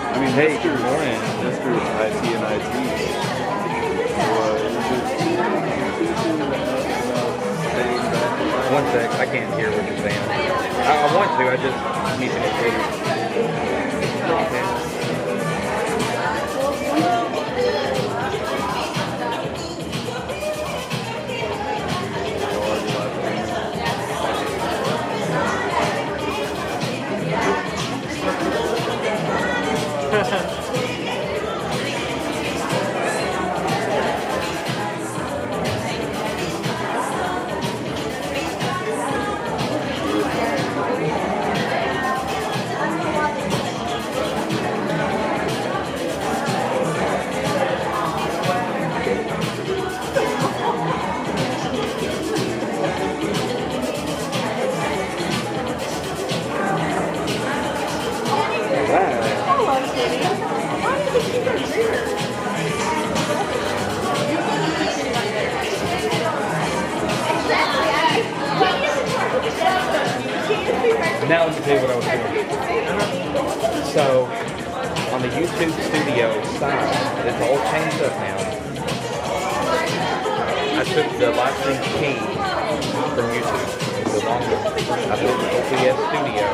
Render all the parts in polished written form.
I mean, Hey, Mr. good morning. Mr. IT and IT. So, staying back in line. One sec, I can't hear what you're saying. I want to, I just need to get later. Hello, Sidney. Why do you think you're here? Now let me tell you what I was doing. So, on the YouTube studio side, it's all changed up now. I took the live stream key from YouTube, I built the OBS studio,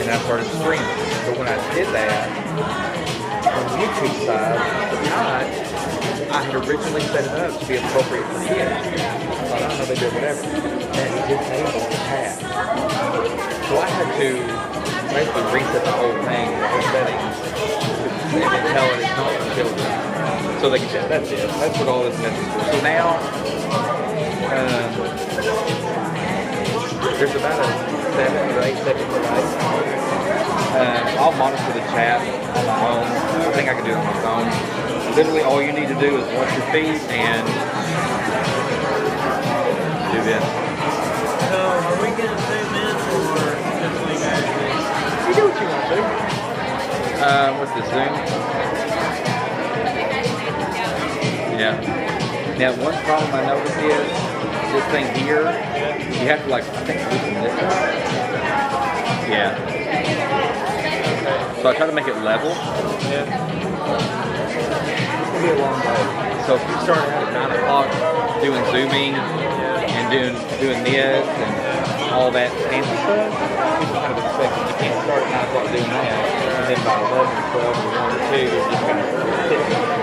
and I started streaming. But when I did that, on the YouTube side, I had originally set it up to be appropriate for kids. I thought, I don't know, they do whatever. And it disabled the chat. So I had to basically reset the whole thing, the whole settings, and tell it it's not for children. So they can chat. That's it. That's what all this mess is for. So now, there's about a 7 or 8 second delay. I'll monitor the chat on my own. I think I can do it on my phone. Literally, all you need to do is watch your feed and do this. So, are we going to zoom in or just leave everything? You do what you want to do. What's the Zoom? Yeah. Now, one problem I noticed is this thing here, you have to, like, I think loosen this up. Yeah. So I try to make it level. Yeah. It's going to be a long day. So if you start out at 9 o'clock doing zooming and doing this and all that fancy stuff, people kind of expect that you can't start at 9 o'clock doing that. And then by 11 or 12 or 1 or 2, you're just kind of sitting.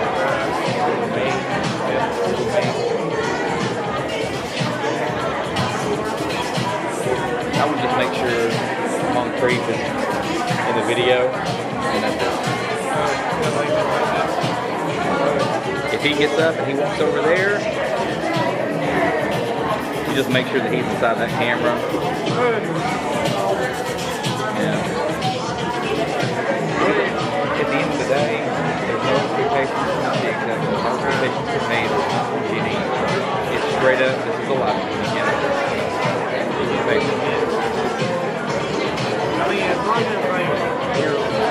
I would just make sure Moncrief is in the video, and that's it. If he gets up and he walks over there, you just make sure that he's inside that camera. Yeah. At the end of the day, there's no expectations from the executive. No expectations from me. There's not from Jenny. It's straight up, this is a live stream. I mean, as long as everybody's here, right?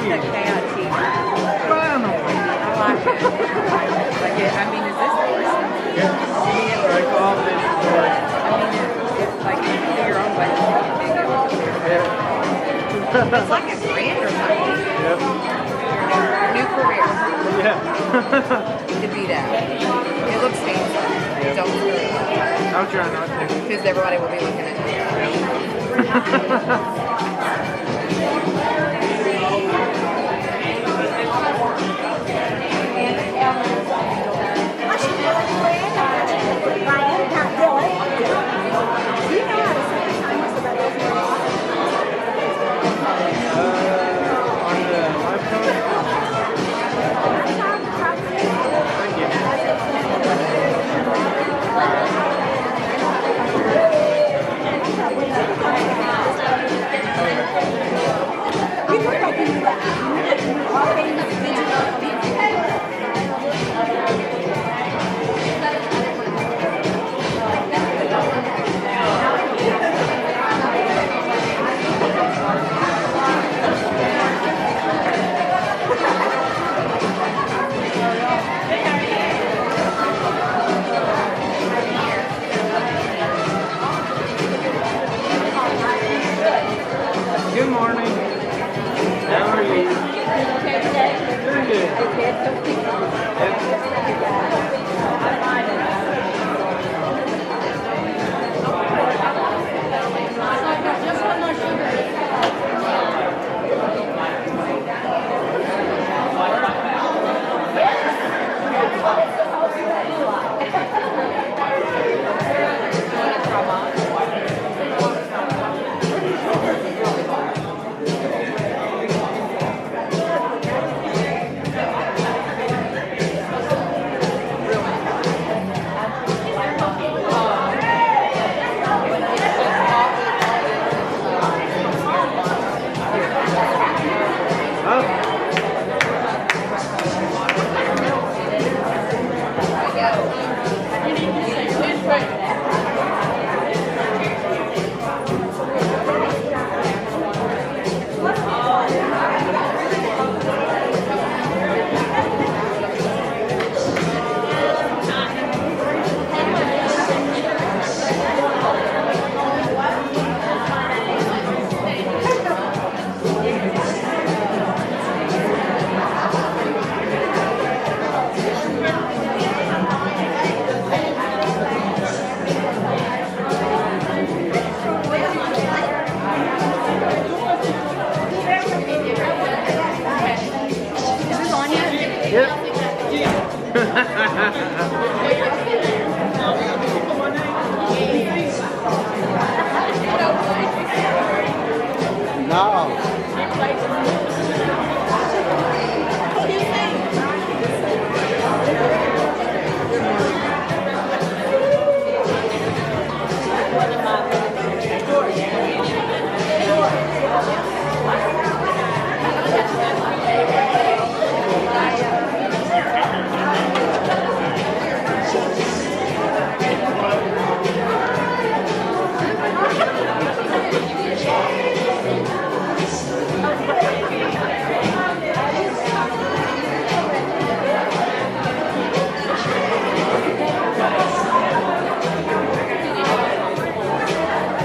like that KIT. Finally. I like it. Like it. I mean, is this person? Yeah. Like all this story. I mean, it's like you can do your own way. Yeah. It's like a brand or something. Yep. New career. Yeah. You could be that. It looks fancy. Yep. Don't do it. I'll try not to. Because everybody will be looking at On the iPhone? I get Good morning. How are you? Doing good.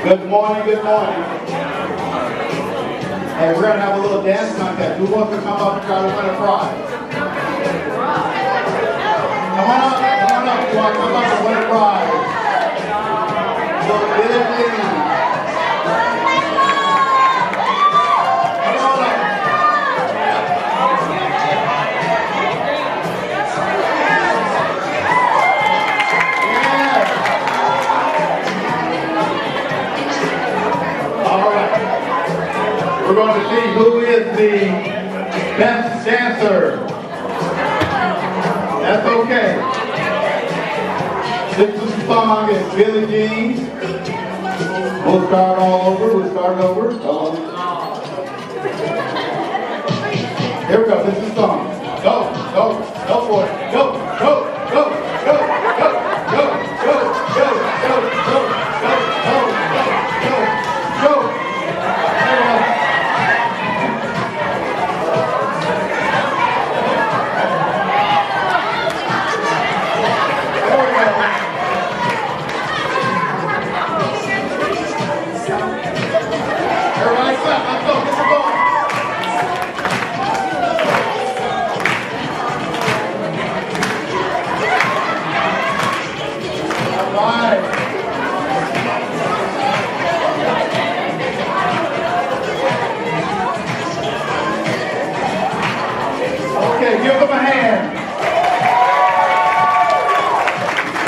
Good morning, good morning. Hey, we're going to have a little dance contest. Who wants to come up and try to win a prize? Come on up, come on up. You want to come up and win a prize? Little Billy Jean. Come on up. We're going to see who is the best dancer. That's okay. This song is Billie Jean. We'll start all over. We'll start over. Here we go. This is the song. Go, go, go for it. Go, go, go, go, go, go, go, go, go, go, go, go, go, go.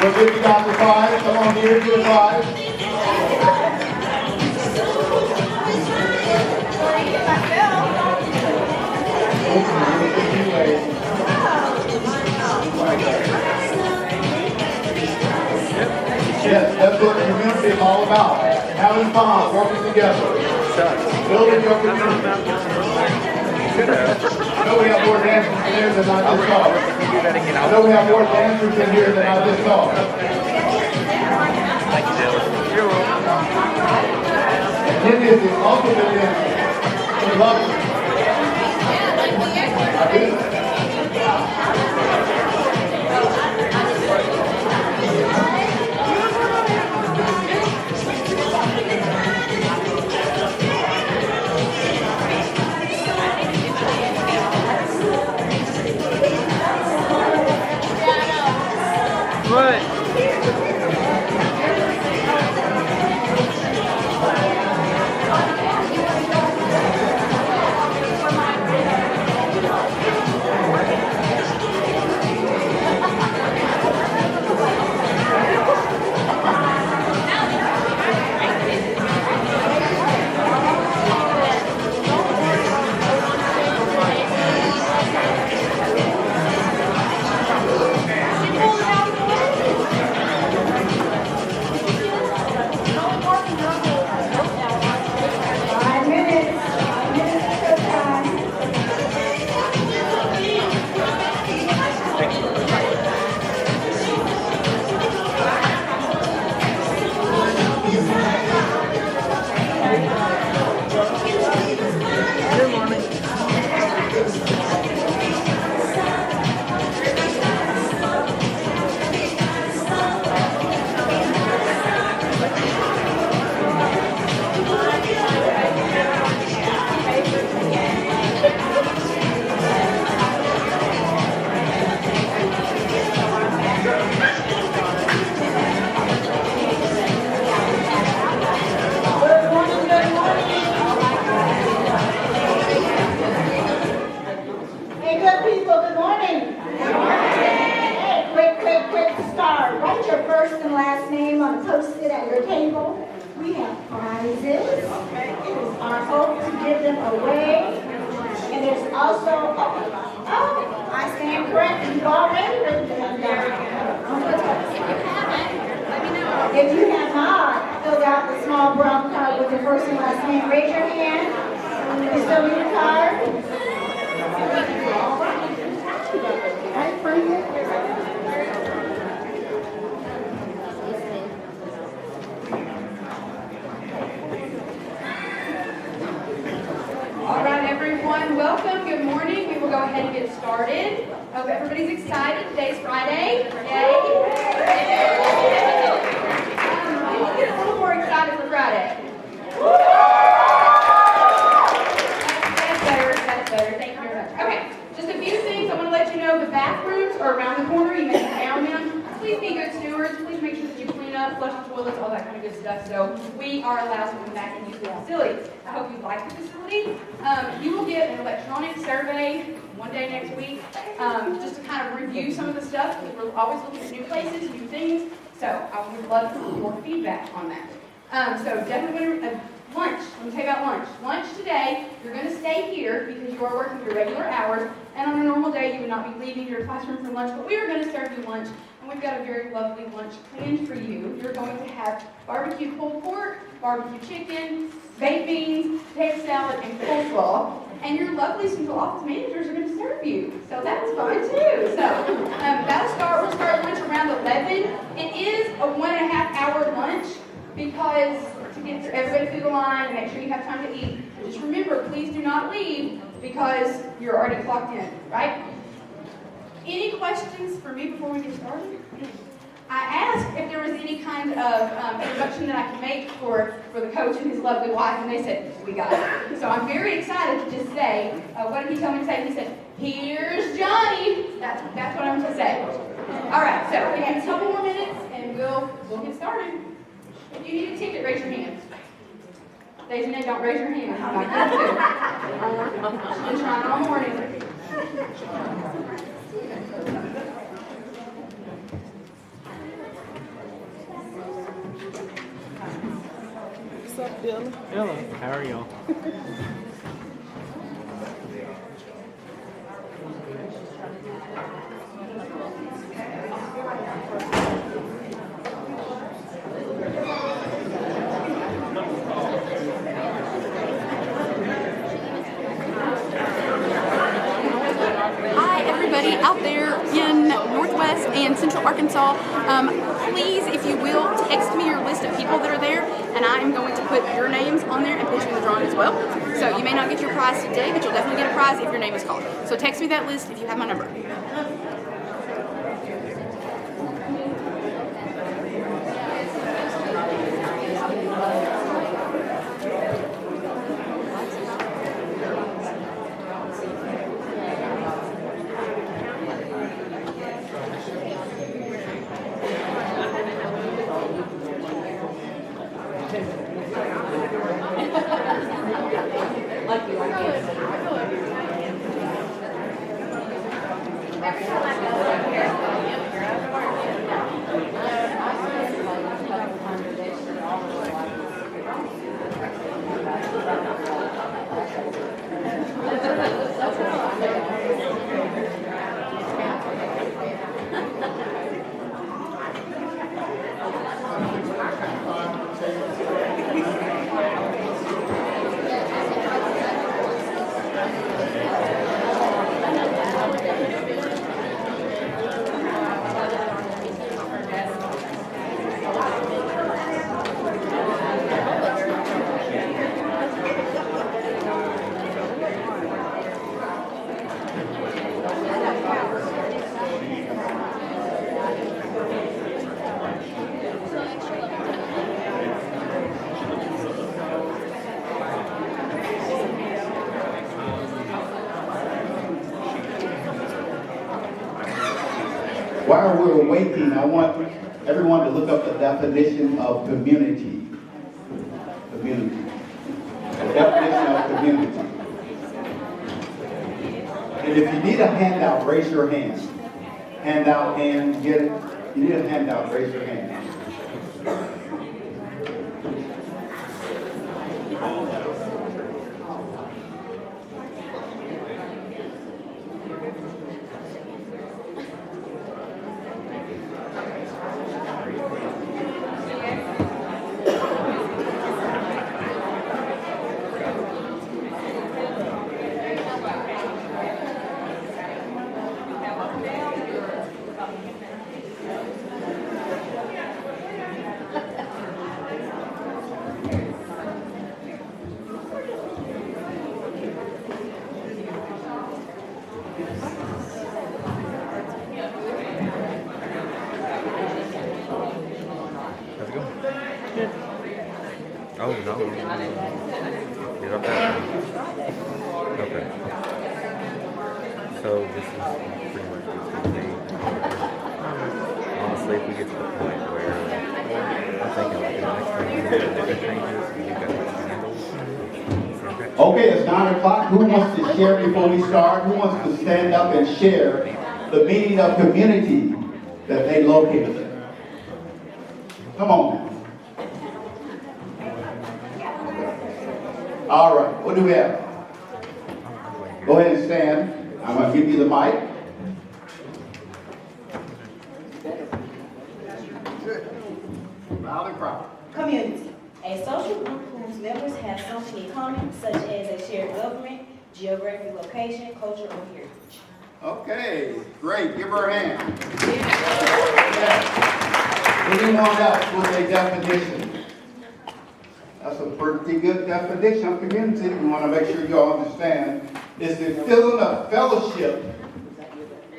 Go give you guys a prize. Come on here, get a prize. Yes, that's what the community is all about. Having fun, working together, building your community. I know we have more dancers in here than I just saw. I know we have more dancers in here than I just saw. Thank you, Dylan. You're welcome. And it is the ultimate dance. We love it. I do. What? If you have not filled out the small brown card with your first and last name, raise your hand. You still need a card? Right, bring it. All right, everyone, welcome. Good morning. We will go ahead and get started. Hope everybody's excited. Today's Friday. Yay! We'll get a little more excited for Friday. That's better. That's better. Thank you very much. Okay, just a few things I want to let you know. The bathrooms are around the corner. You may have found them. Please be good stewards. Please make sure that you clean up, flush the toilets, all that kind of good stuff. So we are allowed to come back and use the facility. I hope you like the facility. You will get an electronic survey one day next week, just to kind of review some of the stuff. We're always looking at new places, new things. So I would love your feedback on that. So definitely lunch. Let me tell you about lunch. Lunch today, you're going to stay here because you are working your regular hours. And on a normal day, you would not be leaving your classroom for lunch. But we are going to serve you lunch. And we've got a very lovely lunch planned for you. You're going to have barbecue pulled pork, barbecue chicken, baked beans, potato salad, and coleslaw. And your lovely central office managers are going to serve you. So that's fun too. So we'll start lunch around 11. It is a 1.5 hour lunch because to get everybody through the line and make sure you have time to eat. Just remember, please do not leave because you're already clocked in, right? Any questions for me before we get started? I asked if there was any kind of introduction that I could make for the coach and his lovely wife, and they said, we got it. So I'm very excited to just say, what did he tell me to say? He said, here's Johnny. That's what I'm going to say. All right, so we have a couple more minutes, and we'll get started. If you need a ticket, raise your hand. Dejanay, don't raise your hand. I'm not going to. She's been trying all morning. Hello. How are y'all? Hi, everybody out there in Northwest and Central Arkansas. Please, if you will, text me your list of people that are there, and I am going to put your names on there and put you in the drawing as well. So you may not get your prize today, but you'll definitely get a prize if your name is called. So text me that list if you have my number. While we're waiting, I want everyone to look up the definition of community. Community. The definition of community. And if you need a handout, raise your hand. Handout hand, get it? You need a handout, raise your hand. How's it going? Good. Oh, no. Get up there. Okay. So this is pretty much what's going to be. Honestly, if we get to the point where I'm thinking like the next time we get different changes, you guys can handle. Okay. Okay, it's 9 o'clock. Who wants to share before we start? Who wants to stand up and share the meaning of community that they located? Come on now. All right, what do we have? Go ahead and stand. I'm going to give you the mic. Loud and proud. Community. A social group whose members have something in common, such as a shared government, geographic location, culture, or heritage. Okay, great. Give her a hand. Yeah. Anyone else with a definition? That's a pretty good definition of community. We want to make sure you all understand. It's the feeling of fellowship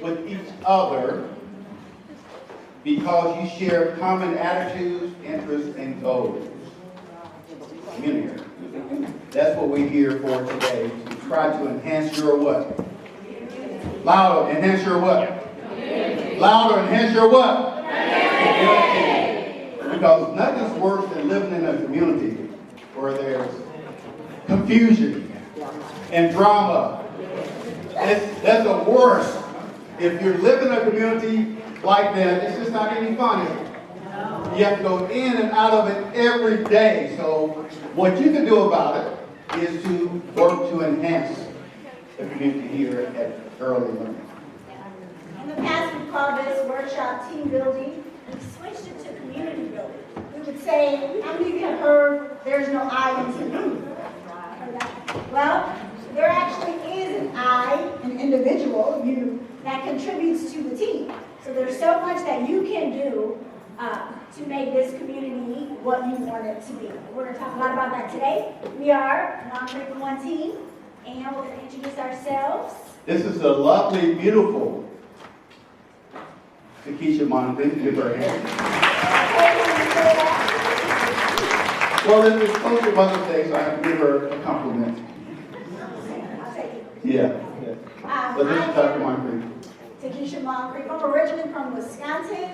with each other because you share common attitudes, interests, and goals. Community. That's what we're here for today, to try to enhance your what? Louder, enhance your what? Louder, enhance your what? Because nothing's worse than living in a community where there's confusion and drama. That's the worst. If you're living in a community like that, it's just not any fun. You have to go in and out of it every day. So What you can do about it is to work to enhance the community here at Early Learning. In the past, we called this workshop team building. We switched it to community building. We would say, how many of you have heard there's no I in team? Heard that? Well, there actually is an I, an individual, you, that contributes to the team. So there's so much that you can do to make this community what you want it to be. We're going to talk a lot about that today. We are Moncrief One Team, and we're going to introduce ourselves. This is a lovely, beautiful Takesha Moncrief. Give her a hand. Well, it's close to Mother's Day, so I have to give her a compliment. I'll take it. Yeah. But this is Dr. Moncrief. Takesha Moncrief. I'm originally from Wisconsin,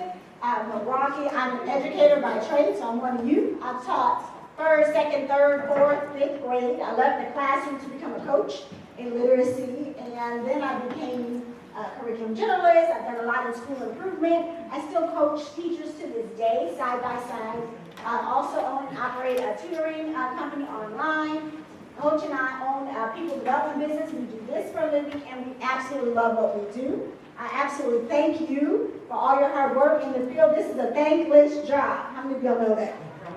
Milwaukee. I'm an educator by trade, so I'm one of you. I've taught first, second, third, fourth, fifth grade. I left the classroom to become a coach in literacy, and then I became a curriculum generalist. I've done a lot of school improvement. I still coach teachers to this day, side by side. I also own and operate a tutoring company online. Coach and I own a people development business. We do this for a living, and we absolutely love what we do. I absolutely thank you for all your hard work in the field. This is a thankless job. How many of y'all know that?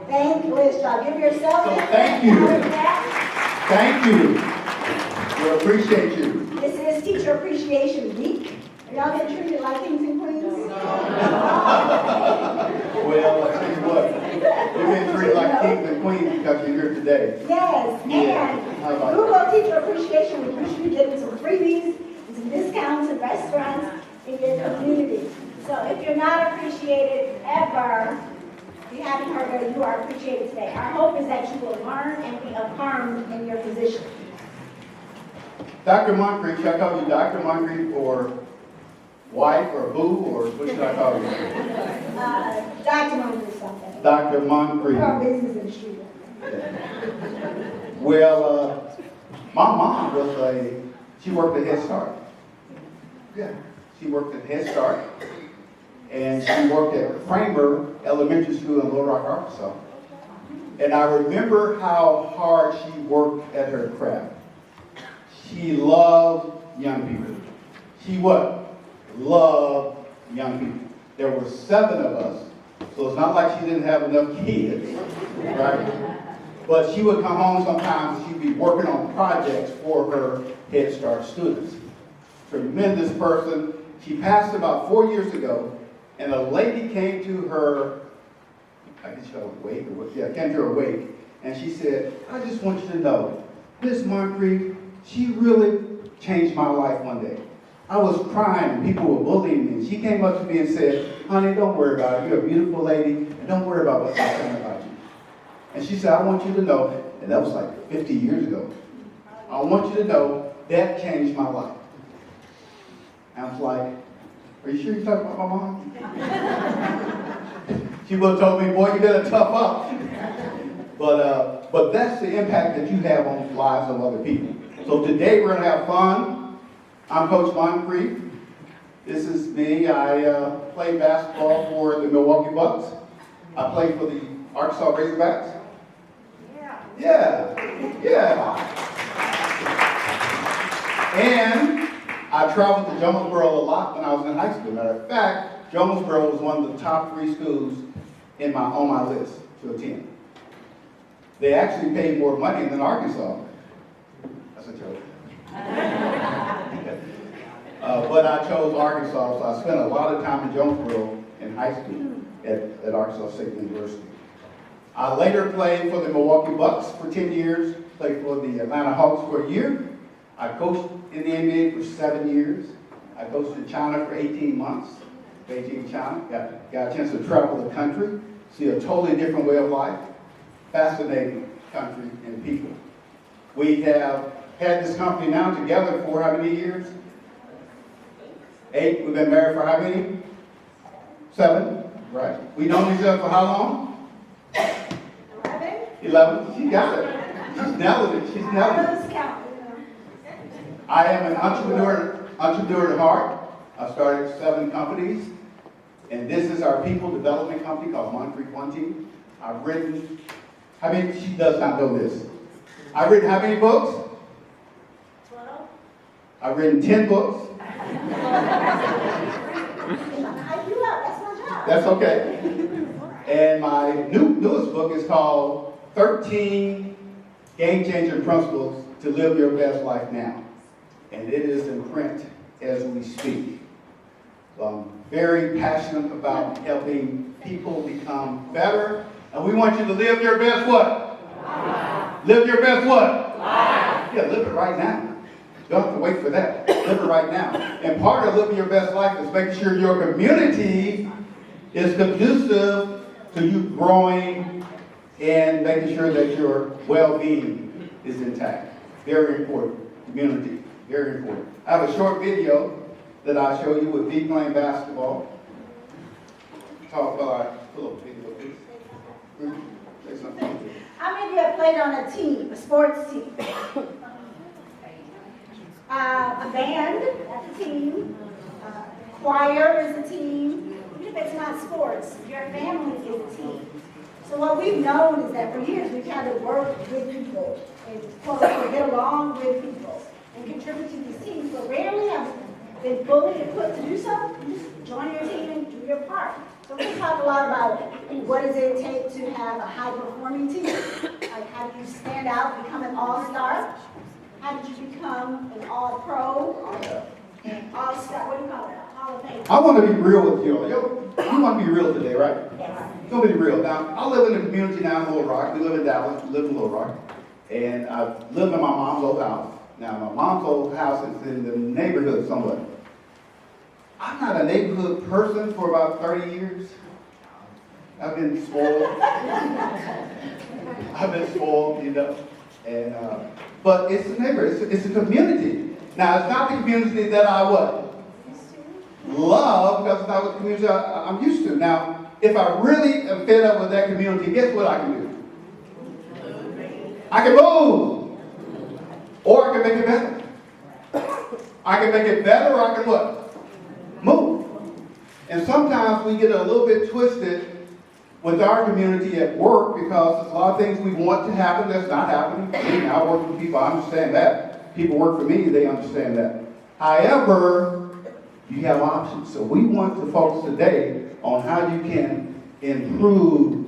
Thankless job. Give yourself So a thank you. Thank Thank you. We appreciate you. This is Teacher Appreciation Week. Are y'all getting treated like kings and queens? Well, I'll tell you what, you've been treated like kings and queens because you're here today. Yes, How about and Google Teacher Appreciation Week. You should be getting some freebies and some discounts at restaurants in your community. So if you're not appreciated ever, you haven't heard that you are appreciated today. Our hope is that you will learn and be affirmed in your position. Dr. Moncrief, should I call you Dr. Moncrief or wife or boo, or what should I call you? Dr. Moncrief something. Dr. Moncrief. We're a business industry. Well, my mom she worked at Head Start. Yeah, she worked at Head Start. And she worked at Framer Elementary School in Little Rock, Arkansas. And I remember how hard she worked at her craft. She loved young people. She what? Loved young people. There were 7 of us, so it's not like she didn't have enough kids, right? But she would come home sometimes, she'd be working on projects for her Head Start students. Tremendous person. She passed about 4 years ago, and a lady came to her, I guess her wake, or what? Yeah, came to her wake, and she said, I just want you to know, Miss Moncrief, she really changed my life one day. I was crying and people were bullying me. And she came up to me and said, honey, don't worry about it. You're a beautiful lady, and don't worry about what they're saying about you. And she said, I want you to know, and that was like 50 years ago. I want you to know that changed my life. And I was like, are you sure you're talking about my mom? She would have told me, boy, you better tough up. But that's the impact that you have on the lives of other people. So today we're going to have fun. I'm Coach Moncrief. This is me. I play basketball for the Milwaukee Bucks. I play for the Arkansas Razorbacks. Yeah. And I traveled to Jonesboro a lot when I was in high school. Matter of fact, Jonesboro was one of the top 3 schools on my list to attend. They actually paid more money than Arkansas. That's a joke. But I chose Arkansas, so I spent a lot of time in Jonesboro in high school at Arkansas State University. I later played for the Milwaukee Bucks for 10 years, played for the Atlanta Hawks for a year. I coached in the NBA for 7 years. I coached in China for 18 months, Beijing, China. Got a chance to travel the country, see a totally different way of life. Fascinating country and people. We have had this company now together for how many years? 8. We've been married for how many? 7, right? We known each other for how long? 11. She got it. She's nailed it. She's nailed it. I am an entrepreneur at heart. I started 7 companies, and this is our people development company called Moncrief One Team. I've written How many, she does not know this. I've written how many books? 12. I've written 10 books. Hype you up, that's my job. That's okay. And my newest book is called 13 Game-Changing Principles to Live Your Best Life Now. And it is in print as we speak. So I'm very passionate about helping people become better. And we want you to live your best what? Life. Live your best what? Life. Yeah, live it right now. You don't have to wait for that. Live it right now. And part of living your best life is making sure your community is conducive to you growing and making sure that your well-being is intact. Very important. Community. Very important. I have a short video that I show you with me playing basketball. Talk about a little video, please. Say something. How many of you have played on a team, a sports team? A band, that's a team. Choir is a team. Even if it's not sports, your family is a team. So what we've known is that for years we've had to work with people and quote unquote get along with people and contribute to these teams, but rarely have been fully equipped to do so. You just join your team and do your part. So we talk a lot about what does it take to have a high-performing team. Like how do you stand out, become an all-star? How did you become an all-pro or an all-star? What do you call it? Hall of Fame. I want to be real with you. You want to be real today, right? Yes. Gonna be real. Now, I live in the community now in Little Rock. We live in Dallas. We live in Little Rock. And I live in my mom's old house. Now, my mom's old house is in the neighborhood somewhat. I'm not a neighborhood person for about 30 years. I've been spoiled. I've been spoiled, you know. And but it's a neighborhood. It's a community. Now, it's not the community that I what? Love, because it's not what the community I'm used to. Now, if I really am fed up with that community, guess what I can do? I can move. Or I can make it better. I can make it better or I can what? Move. And sometimes we get a little bit twisted with our community at work because there's a lot of things we want to happen that's not happening. I work with people, I understand that. People work for me, they understand that. However, you have options. So we want to focus today on how you can improve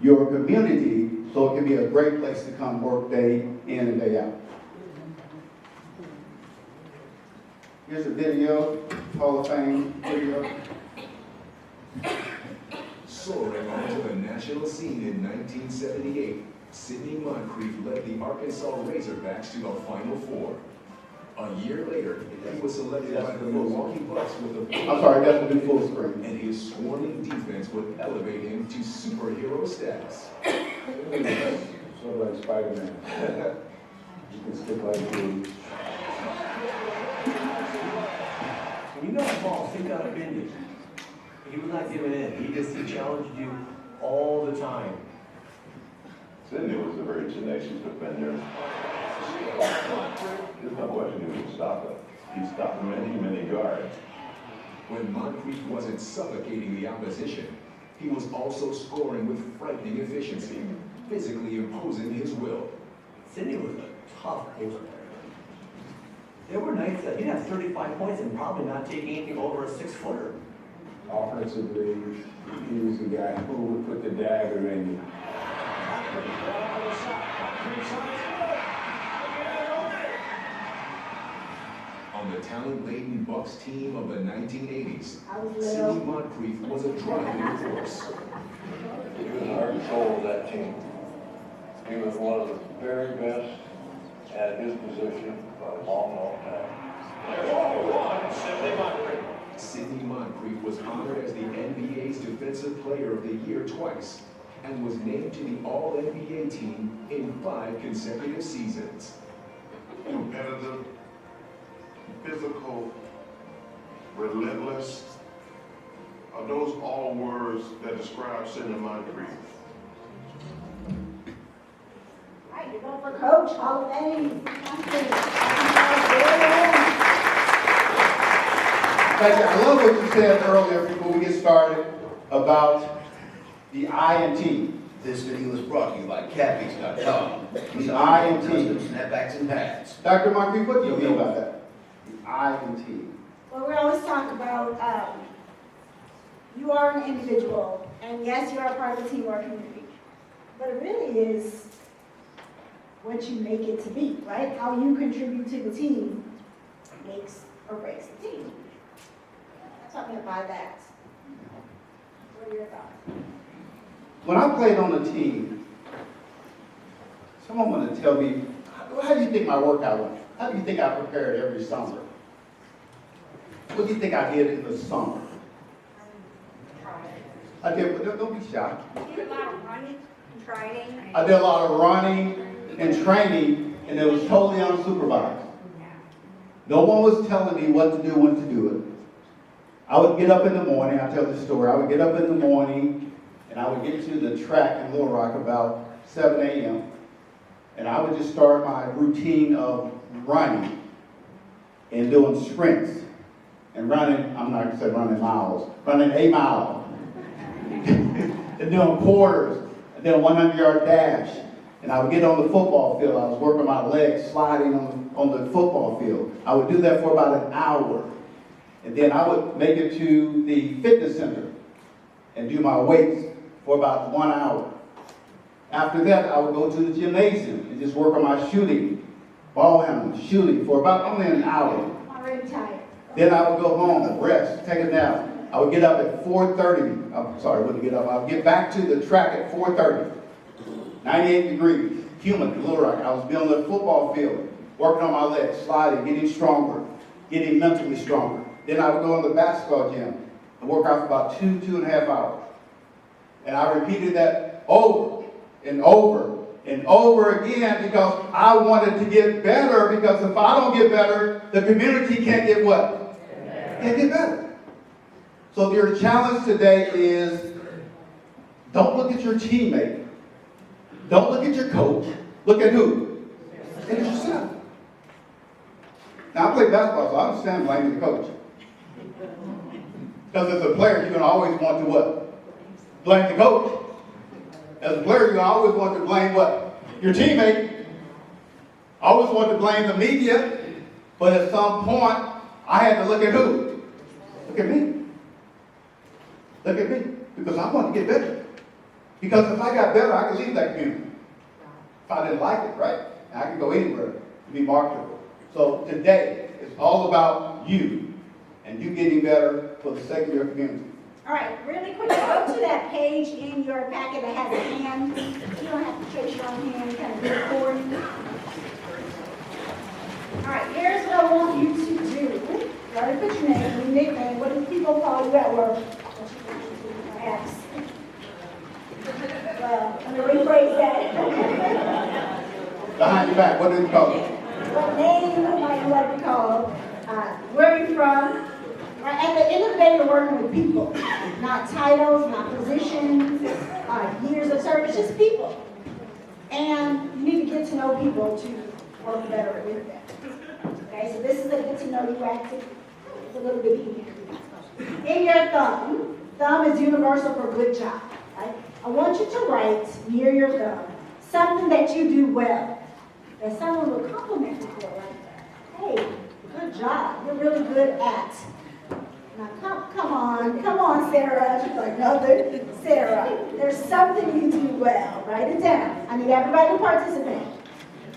your community so it can be a great place to come work day in and day out. Here's a video, Hall of Fame video. Soaring onto the national scene in 1978, Sidney Moncrief led the Arkansas Razorbacks to a Final Four. A year later, he was selected by the Milwaukee Bucks with a I'm sorry, that's a new full screen. and his swarming defense would elevate him to superhero status. Sort of like Spider-Man. You can skip like blue. When you got a ball, think out of Indy. He was not giving in. He challenged you all the time. Sidney was a very tenacious defender. There's no question he would stop it. He stopped many yards. When Moncrief wasn't suffocating the opposition, he was also scoring with frightening efficiency, physically imposing his will. Sidney was a tough post player. There were nights that he'd have 35 points and probably not take anything over a 6-footer. Offensively, he was the guy who would put the dagger in you. On the talent-laden Bucks team of the 1980s, Sidney Moncrief was a driving force. He was the heart and soul of that team. He was one of the very best at his position for a long time. Sidney Moncrief was honored as the NBA's Defensive Player of the Year twice and was named to the All-NBA team in 5 consecutive seasons. Competitive, physical, relentless, are those all words that describe Sidney Moncrief? All right, you're going for Coach, Hall of Fame. I love what you said earlier before we get started about the I in team. This video is brought to you by catbeats.com. The I and T. Custom snapbacks and pads. Dr. Moncrief, what do you mean by that? The I and T. Well, we always talk about, you are an individual, and yes, you are a part of a team or a community. But it really is what you make it to be, right? How you contribute to the team makes or breaks the team. Something about that. What are your thoughts? When I played on the team, someone wanted to tell me, how do you think my workout went? How do you think I prepared every summer? What do you think I did in the summer? I did, don't be shy. You did a lot of running and training. I did a lot of running and training, and it was totally unsupervised. No one was telling me what to do, when to do it. I would get up in the morning, I'll tell this story, I would get up in the morning, and I would get to the track in Little Rock about 7 a.m. And I would just start my routine of running and doing sprints. And running, I'm not going to say running miles, running a mile. And doing quarters, and then a 100-yard dash. And I would get on the football field. I was working my legs, sliding on the football field. I would do that for about an hour. And then I would make it to the fitness center and do my weights for about 1 hour. After that, I would go to the gymnasium and just work on my shooting, ball handling, shooting for about only an hour. I'm already tired. Then I would go home, rest, take a nap. I would get up at 4:30. I'm sorry, I wouldn't get up. I would get back to the track at 4:30. 98 degrees, humid, Little Rock. I was building a football field, working on my legs, sliding, getting stronger, getting mentally stronger. Then I would go in the basketball gym and work out for about 2.5 hours. And I repeated that over and over and over again because I wanted to get better, because if I don't get better, the community can't get what? Can't get better. So your challenge today is, don't look at your teammate. Don't look at your coach. Look at who? Look at yourself. Now, I play basketball, so I understand blaming the coach. Because as a player, you're going to always want to what? Blame the coach. As a player, you're going to always want to blame what? Your teammate. Always want to blame the media. But at some point, I had to look at who? Look at me. Look at me. Because I want to get better. Because if I got better, I could leave that community. If I didn't like it, right? I could go anywhere to be marketable. So today, it's all about you and you getting better for the sake of your community. All right, really quick, go to that page in your packet that has a hand. You don't have to trace your own hand, kind of do it for you. All right, here's what I want you to do. You already put your name, your nickname. What do people call you at work? Perhaps. Well, let me rephrase that. Behind your back, what do you call it? What name might you like to be called? Where are you from? Right, at the end of the day, you're working with people, not titles, not positions, years of service, just people. And you need to get to know people to work better with them. Okay, so this is a get to know you activity. It's a little bit easier. In your thumb is universal for good job. Right? I want you to write near your thumb something that you do well, that someone will compliment you for, like, hey, good job, you're really good at. Now, come on, Sarah. She's like, no, Sarah. There's something you do well. Write it down. I need everybody to participate.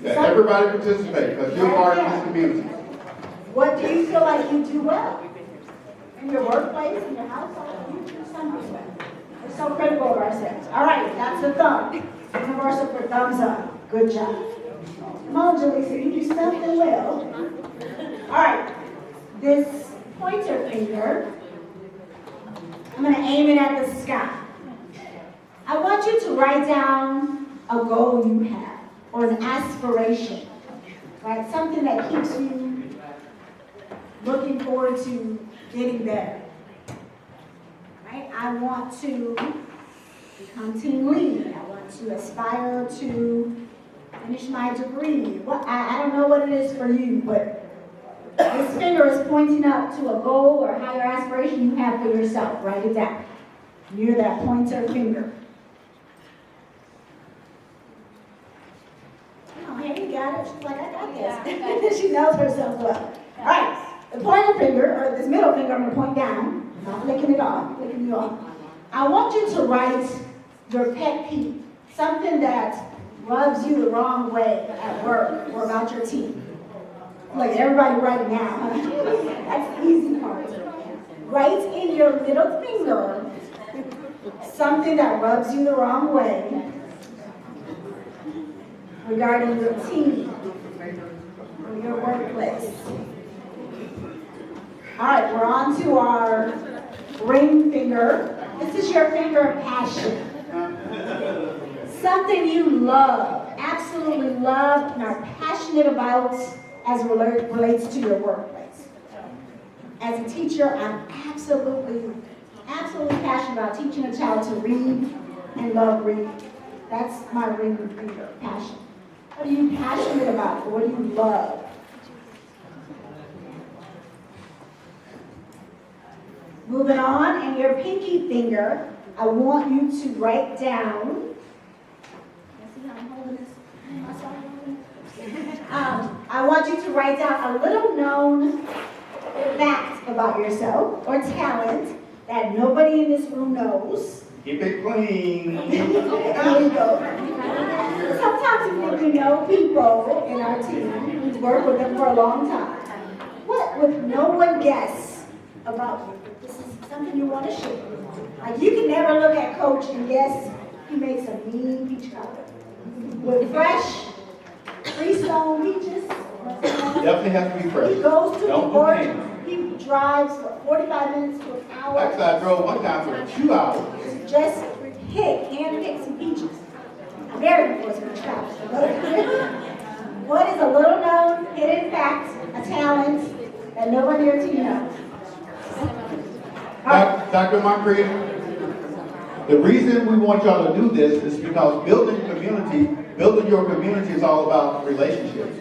Yeah, everybody participate, because you're part of this community. What do you feel like you do well? In your workplace, in your household, you do something well. We're so critical of ourselves. All right, that's the thumb. Universal for thumbs up. Good job. Come on, Jaleesa, you do something well. All right, this pointer finger, I'm going to aim it at the sky. I want you to write down a goal you have, or an aspiration, right? Something that keeps you looking forward to getting better, right? I want to become team lead. I want to aspire to finish my degree. Well, I don't know what it is for you, but this finger is pointing up to a goal or higher aspiration you have for yourself. Write it down near that pointer finger. the pointer finger, or this middle finger, I'm going to point down, not flicking it off, flicking you off. I want you to write your pet peeve, something that rubs you the wrong way at work or about your team. Like everybody right now, huh? That's the easy part. Write in your middle finger something that rubs you the wrong way regarding your team or your workplace. All right, we're on to our ring finger. This is your finger of passion. Something you love, absolutely love, and are passionate about as it relates to your workplace. As a teacher, I'm absolutely passionate about teaching a child to read and love reading. That's my ring finger, passion. What are you passionate about? What do you love? Moving on, and your pinky finger, I want you to write down. See how I'm holding this? I want you to write down a little known fact about yourself or talent that nobody in this room knows. Keep it clean. There we go. Sometimes we know people in our team, we've worked with them for a long time. What would no one guess about you? This is something you want to share. Like you can never look at Coach and guess he makes a mean peach cobbler. With fresh, freestone peaches. Definitely has to be fresh. He goes to the Don't orchard. He drives for 45 minutes to an hour. Actually, I drove one time for 2 hours. Just hand-pick some peaches. I'm very enforcement travel. What is a little known hidden fact, a talent that no one in your team knows? Dr. Moncrief, the reason we want y'all to do this is because building your community is all about relationships.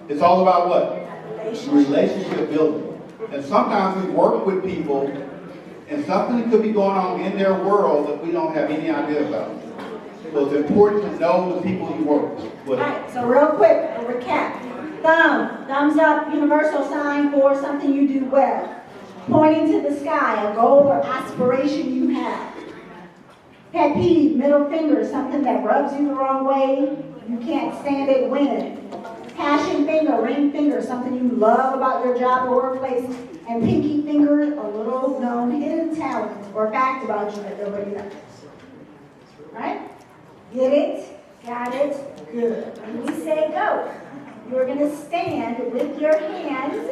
It's all about what? Relationship building. And sometimes we work with people and something could be going on in their world that we don't have any idea about. So it's important to know the people you work with. All right, so real quick, a recap. Thumbs up, universal sign for something you do well. Pointing to the sky, a goal or aspiration you have. Pet peeve, middle finger, something that rubs you the wrong way, you can't stand it winning. Passion finger, ring finger, something you love about your job or workplace. And pinky finger, a little known hidden talent or fact about you that nobody knows. Right? Get it? Got it? Good. When we say go, you're going to stand with your hands.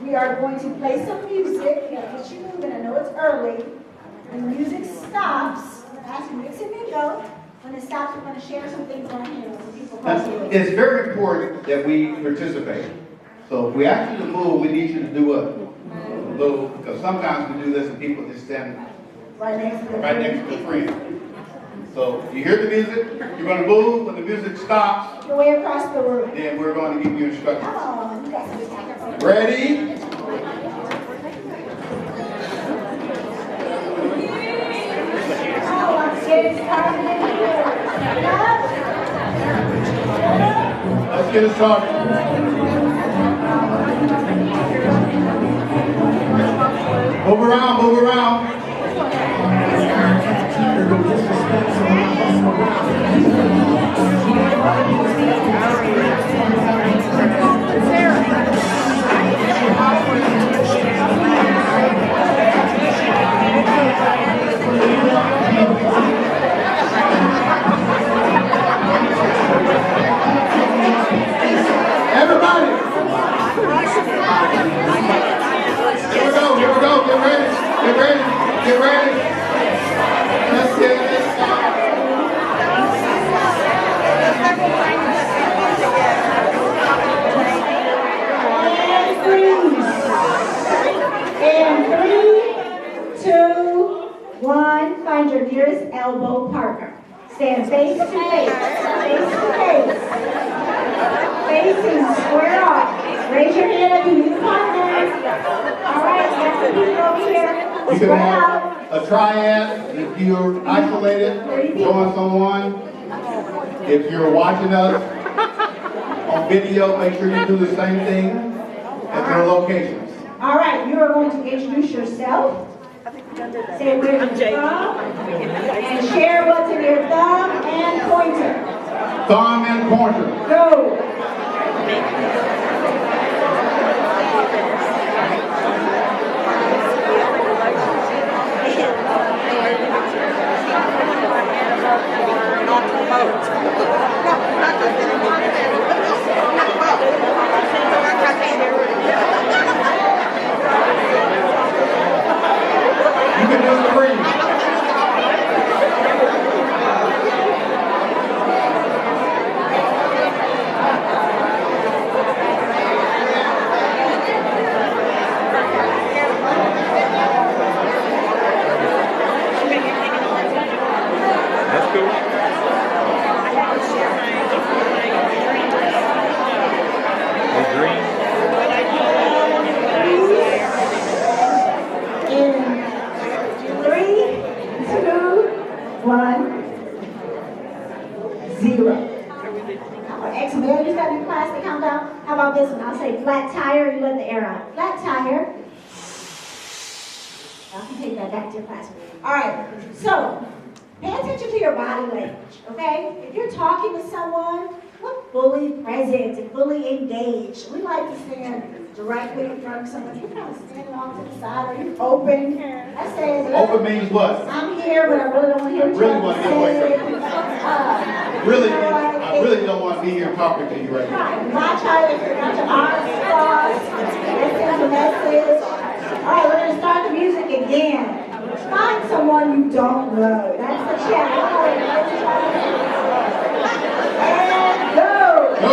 We are going to play some music. We got to get you moving. I know it's early. When the music stops, ask you mix and mingle. When it stops, we're going to share some things on here with people across the way. It's very important that we participate. So if we ask you to move, we need you to do what? Move, because sometimes we do this and people just stand right next to the friend. So you hear the music, you're going to move. When the music stops, your way across the room. Then we're going to give you instructions. Come on, you got some. Ready? Let's get it started. Move around, move around. Everybody! Here we go, get ready. Let's get this started. And 3, 2, 1, find your nearest elbow partner. Stand face to face, facing square off. Raise your hand if you need a partner. All right, next to people over here. You can have a triad if you're isolated, showing someone. If you're watching us on video, make sure you do the same thing. At your locations. All right, you are going to introduce yourself. Say where you're from, and share what's in your thumb and pointer. Thumb and pointer. Go. You can do 3. That's cool. The green. In 3, 2, 1, 0. Excellent. You got your class to count down. How about this one? I'll say flat tire. You let the air out. Flat tire. I can take that back to your classroom. All right. So, pay attention to your body language, okay? If you're talking to someone, look fully present and fully engaged. We like to stand directly in front of someone. You kind of stand off to the side. Are you open? That says, Open means what? I'm here, but I really don't want to hear what you Really have want to to get away say. from you. Really, I really don't want to be here talking to you right now. Right. My child is got your arms crossed. That sends a message. All right, we're going to start the music again. Find someone you don't know. That's the challenge. And go. Go.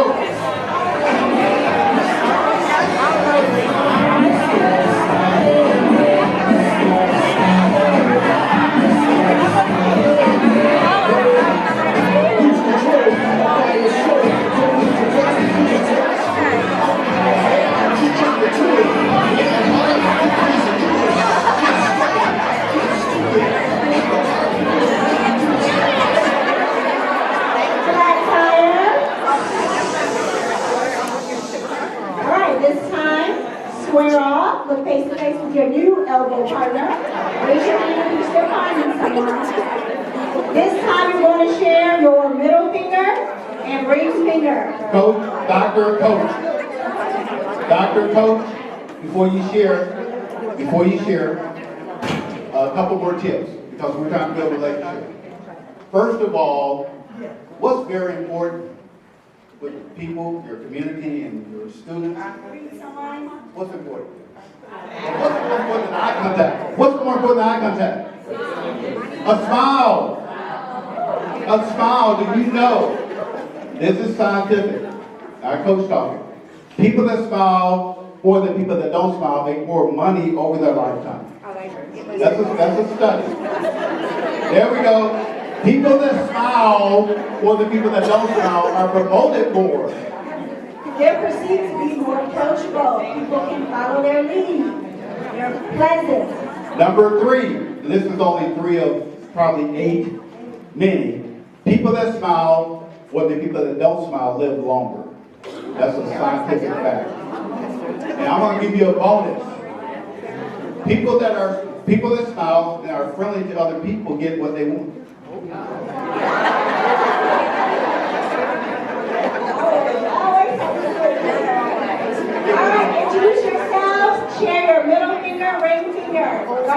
Flat tire. All right, this time, square off. Look face to face with your new elbow partner. Raise your hand if you're still finding someone. This time, you're going to share your middle finger and ring finger. Coach, Dr. Coach. Dr. Coach, before you share, a couple more tips, because we're trying to build a relationship. First of all, what's very important with people, your community, and your students? What's important? What's more important than eye contact? What's more important than eye contact? A smile. A smile, do you know? This is scientific. Our coach talking. People that smile more than people that don't smile make more money over their lifetime. That's a study. There we go. People that smile more than people that don't smile are promoted more. They're perceived to be more approachable. People can follow their lead. They're pleasant. Number 3, this is only 3 of probably 8, many. People that smile more than people that don't smile live longer. That's a scientific fact. And I'm going to give you a bonus. People that smile and are friendly to other people get what they want. All right, introduce yourselves. Share your middle finger, ring finger. Go.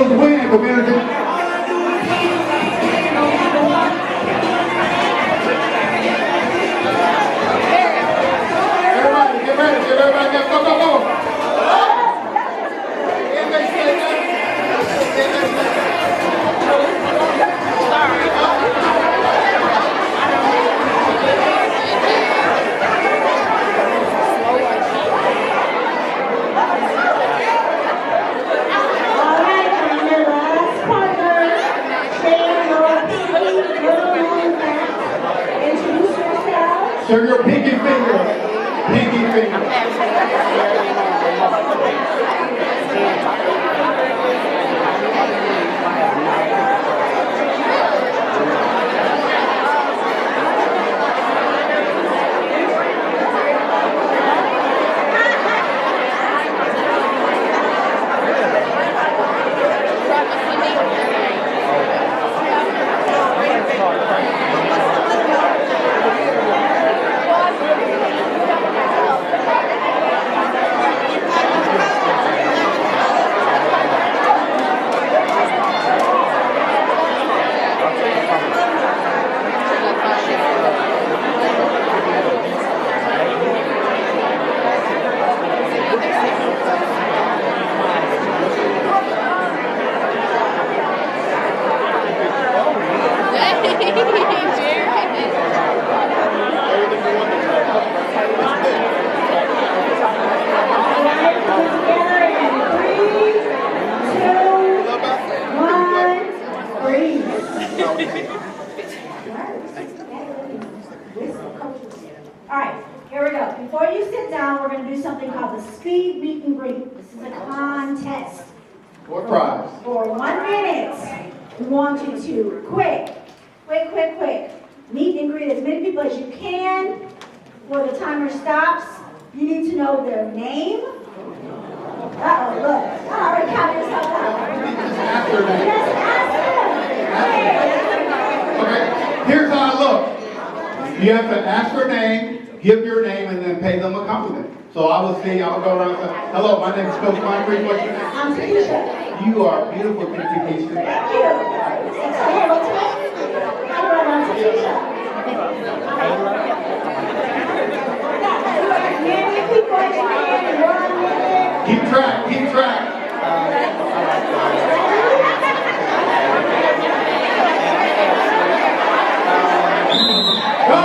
Eagles win, community. Everybody, get ready, go, go, go. Show your pinky finger. Pinky finger. All right, here we go. Before you sit down, we're going to do something called the speed meet and greet. This is a contest. What prize? For 1 minute, we want you to quick, meet and greet as many people as you can. Before the timer stops, you need to know their name. Uh-oh, look. I already counted yourself out. Just ask them. Okay, here's how I look. You have to ask your name, give your name, and then pay them a compliment. So I will say, I'll go around and say, hello, my name is Coach Moncrief. What's your name? I'm Tanisha. You are beautiful, Tanisha. Thank you. Hey, what's your name? Hi, brother. I'm Tanisha. Many people in here, 1 minute. Keep track, keep track. Go!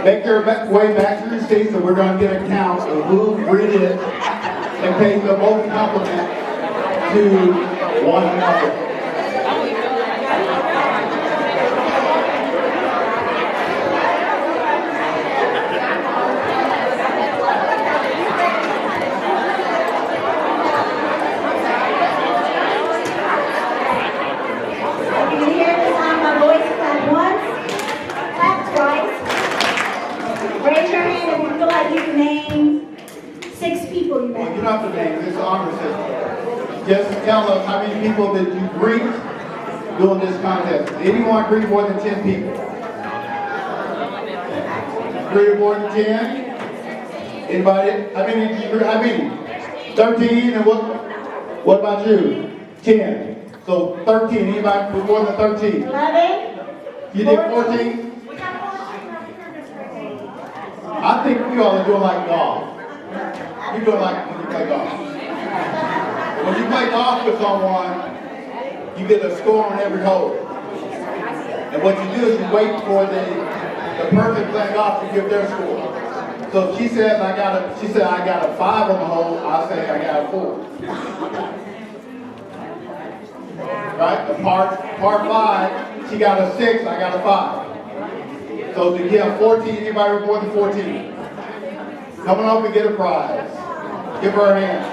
Make your way back to your seats, and we're going to get a count of who greeted it and paid the most compliment to one another. Raise your hand if you feel like you can name 6 people you met. Well, you don't have to name, this is honor system. Just tell us how many people did you greet doing this contest. Anyone agree more than 10 people? Agree to more than 10? Anybody? How many did you agree? How many? 13, and what about you? 10. So 13, anybody with more than 13? 11. You did 14? I think we all are doing like golf. You're doing like when you play golf. When you play golf with someone, you get a score on every hole. And what you do is you wait for the person playing golf to give their score. So if she said I got a 5 on the hole, I'll say I got a 4. Right? The par 5, she got a 6, I got a 5. So to get 14, anybody with more than 14? Come on up and get a prize. Give her a hand.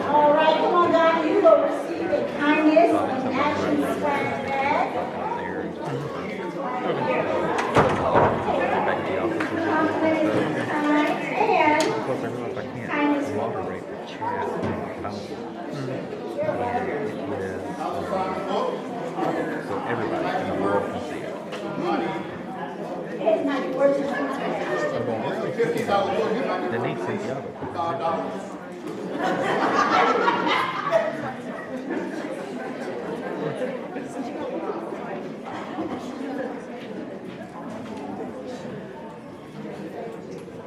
All right, come on down. You will receive a kindness and action scratch bag.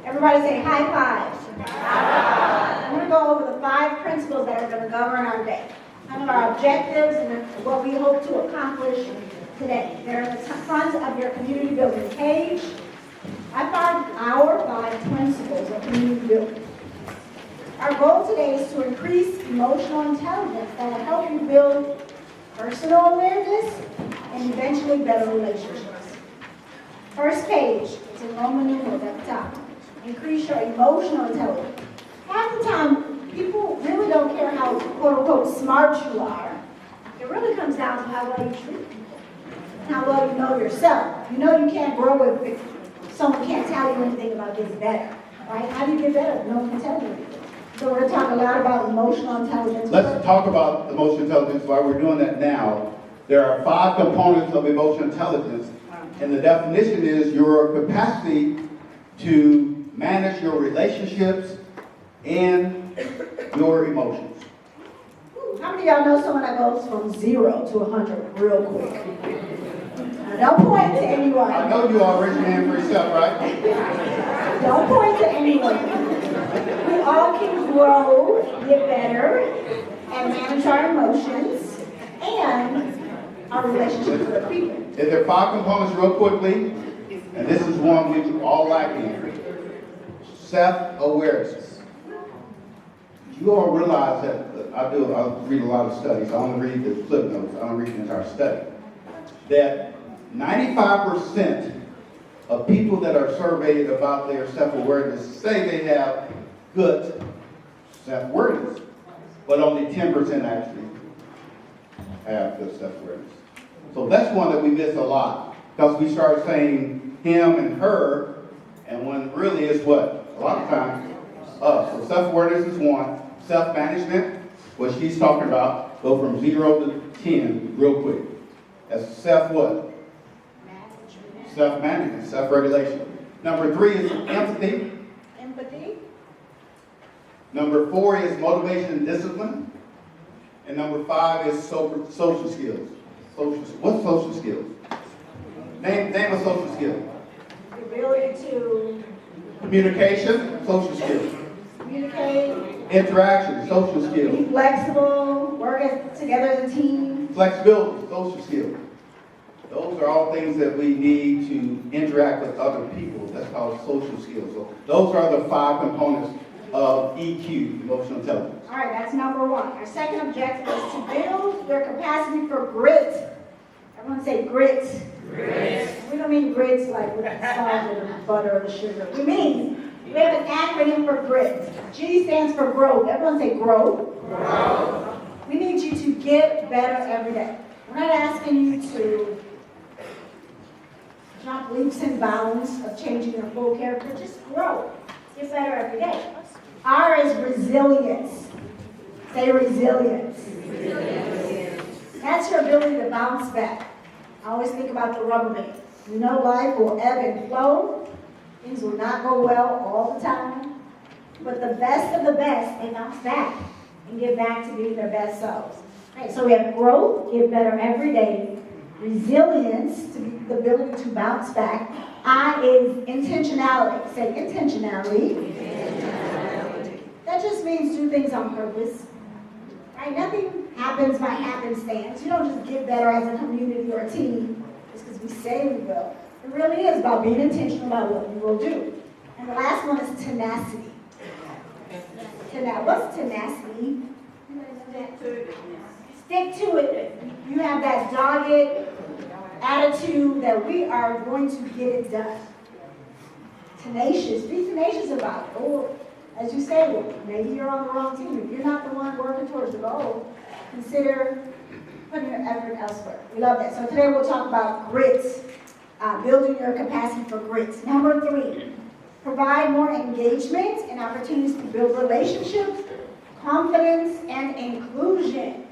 Everybody say high five. I'm going to go over the 5 principles that are going to govern our day. Kind of our objectives and what we hope to accomplish today. They're at the front of your community building page. Our 5 principles of community building. Our goal today is to increase emotional intelligence that will help you build personal awareness and eventually better relationships. First page, it's in Roman numerals at the top. Increase your emotional intelligence. Half the time, people really don't care how quote-unquote smart you are. It really comes down to how well you treat people and how well you know yourself. You know you can't grow if someone can't tell you anything about getting better, right? How do you get better? No one can tell you anything. So we're going to talk a lot about emotional intelligence. Let's talk about emotional intelligence while we're doing that now. There are 5 components of emotional intelligence, and the definition is your capacity to manage your relationships and your emotions. How many of y'all know someone that goes from 0 to 100 real quick? Now, don't point to anyone. I know you all raise your hand for yourself, right? Don't point to anyone. We all can grow, get better, and manage our emotions and our relationships with people. If there are 5 components real quickly, and this is one we all lack in. Self-awareness. You all realize that I read a lot of studies. I only read the flip notes. I don't read the entire study. That 95% of people that are surveyed about their self-awareness say they have good self-awareness, but only 10% actually have good self-awareness. So that's one that we miss a lot because we start saying him and her, and when really it's what? A lot of times, us. So self-awareness is 1. Self-management, what she's talking about, go from 0 to 10 real quick. That's self what? Self-management, self-regulation. Number 3 is empathy. Empathy. Number 4 is motivation and discipline. And number 5 is social skills. What's social skills? Name a social skill. The ability to Communication, social skills. communicate, Interaction, social be skills. flexible, work together as a team. Flexibility, social skills. Those are all things that we need to interact with other people. That's called social skills. So those are the 5 components of EQ, emotional intelligence. All right, that's number 1. Our second objective is to build your capacity for grit. Everyone say grit. Grit. We don't mean grits like with the salt or the butter or the sugar. We have an acronym for grit. G stands for growth. Everyone say grow. Grow. We need you to get better every day. We're not asking you to leaps and bounds of changing their full character. Just grow. Get better every day. R is resilience. Say resilience. That's your ability to bounce back. I always think about the rubber band. You know life will ebb and flow. Things will not go well all the time. But the best of the best, they bounce back and get back to being their best selves. Right, so we have growth, get better every day. Resilience, the ability to bounce back. I is intentionality. Say intentionality. That just means do things on purpose. Right? Nothing happens by happenstance. You don't just get better as a community or a team just because we say we will. It really is about being intentional about what you will do. And the last one is tenacity. What's tenacity? Stick to it. You have that dogged attitude that we are going to get it done. Tenacious. Be tenacious about it. Or, as you say, well, maybe you're on the wrong team. If you're not the one working towards the goal, consider putting your effort elsewhere. We love that. So today we'll talk about grit, building your capacity for grit. Number 3, provide more engagement and opportunities to build relationships, confidence, and inclusion.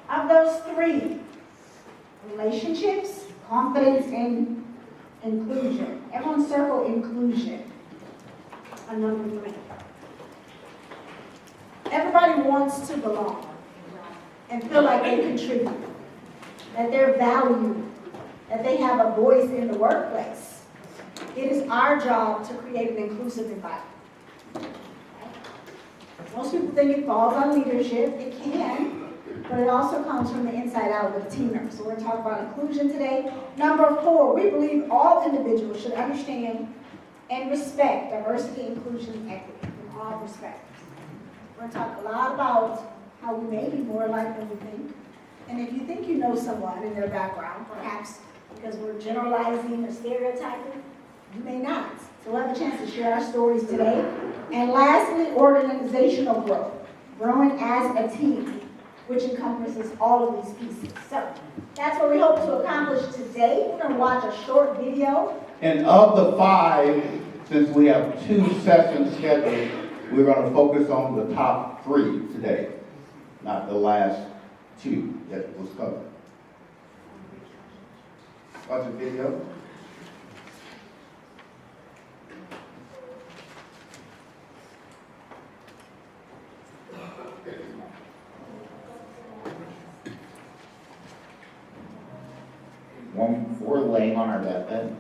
Of those 3, relationships, confidence, and inclusion. Everyone circle inclusion. On number 3. Everybody wants to belong and feel like they contribute, that they're valued, that they have a voice in the workplace. It is our job to create an inclusive environment. Most people think it falls on leadership. It can, but it also comes from the inside out with team members. So we're going to talk about inclusion today. Number 4, we believe all individuals should understand and respect diversity, inclusion, and equity in all respects. We're going to talk a lot about how we may be more alike than we think. And if you think you know someone in their background, perhaps because we're generalizing or stereotyping, you may not. So we'll have a chance to share our stories today. And lastly, organizational growth, growing as a team, which encompasses all of these pieces. So that's what we hope to accomplish today. We're going to watch a short video. And of the 5, since we have 2 sessions scheduled, we're going to focus on the top 3 today, not the last 2 that was covered. Watch the video. When we're laying on our deathbed,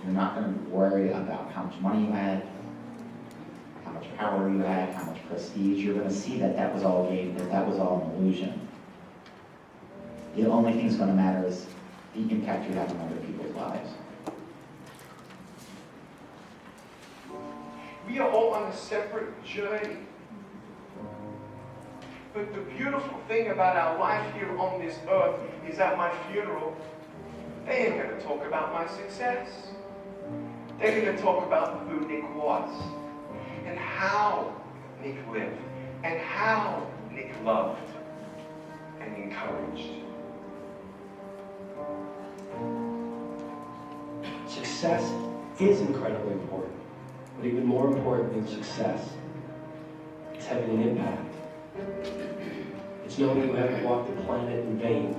you're not going to worry about how much money you had, how much power you had, how much prestige. You're going to see that that was all game, that was all an illusion. The only thing that's going to matter is the impact you have on other people's lives. We are all on a separate journey. But the beautiful thing about our life here on this earth is at my funeral, they ain't going to talk about my success. They're going to talk about who Nick was, and how Nick lived, and how Nick loved and encouraged. Success is incredibly important, but even more important than success is having an impact. It's knowing you haven't walked the planet in vain.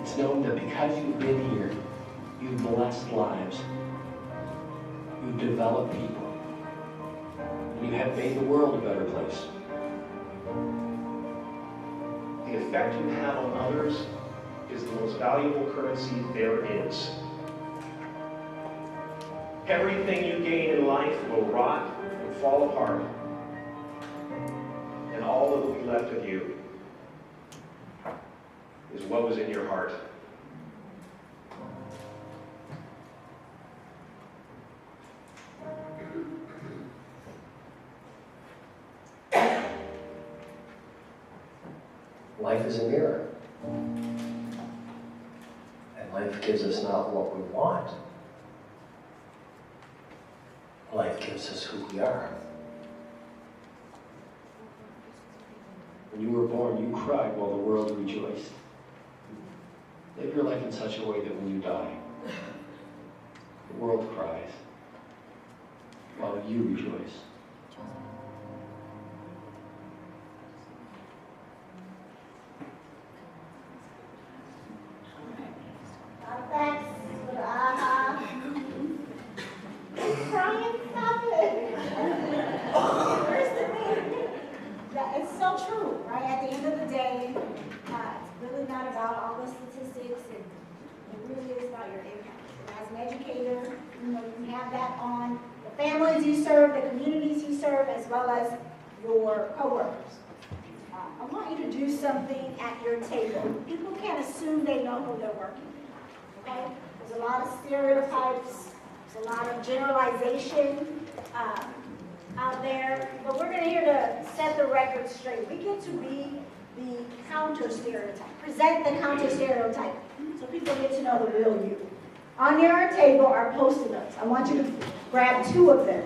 It's knowing that because you've been here, you've blessed lives, you've developed people, and you have made the world a better place. The effect you have on others is the most valuable currency there is. Everything you gain in life will rot and fall apart, and all that will be left of you is what was in your heart. Life is a mirror. And life gives us not what we want. Life gives us who we are. When you were born, you cried while the world rejoiced. Live your life in such a way that when you die, the world cries while you rejoice. Thanks for the aha. It's crying, stop it. That is so true, right? At the end of the day, it's really not about all the statistics, and it really is about your impact. As an educator, you know, you have that on the families you serve, the communities you serve, as well as your coworkers. I want you to do something at your table. People can't assume they know who they're working with, okay? There's a lot of stereotypes, there's a lot of generalization out there, but we're going to here to set the record straight. We get to be the counter stereotype, present the counter stereotype, so people get to know the real you. On your table are Post-it notes. I want you to grab 2 of them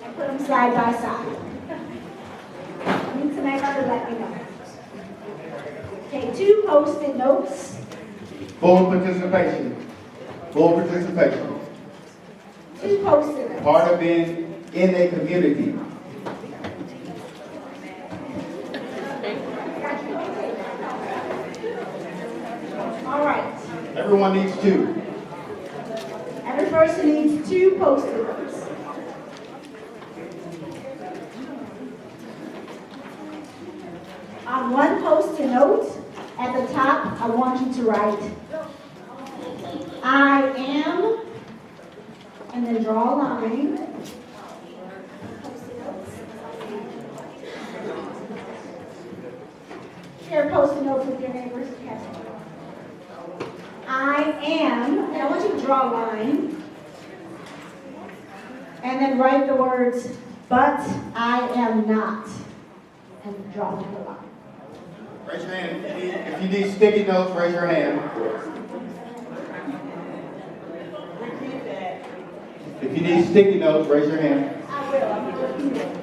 and put them side by side. Need somebody to let me know. Okay, 2 Post-it notes. Full participation. Full participation. 2 Post-it notes. Part of being in a community. All right. Everyone needs 2. Every person needs 2 Post-it notes. On 1 Post-it note, at the top, I want you to write, I am, and then draw a line. Share Post-it notes with your neighbors. I am, and I want you to draw a line, and then write the words, but I am not, and draw another line. Raise your hand. If you need sticky notes, raise your hand. If you need sticky notes, raise your hand. I will. I'm going to repeat it.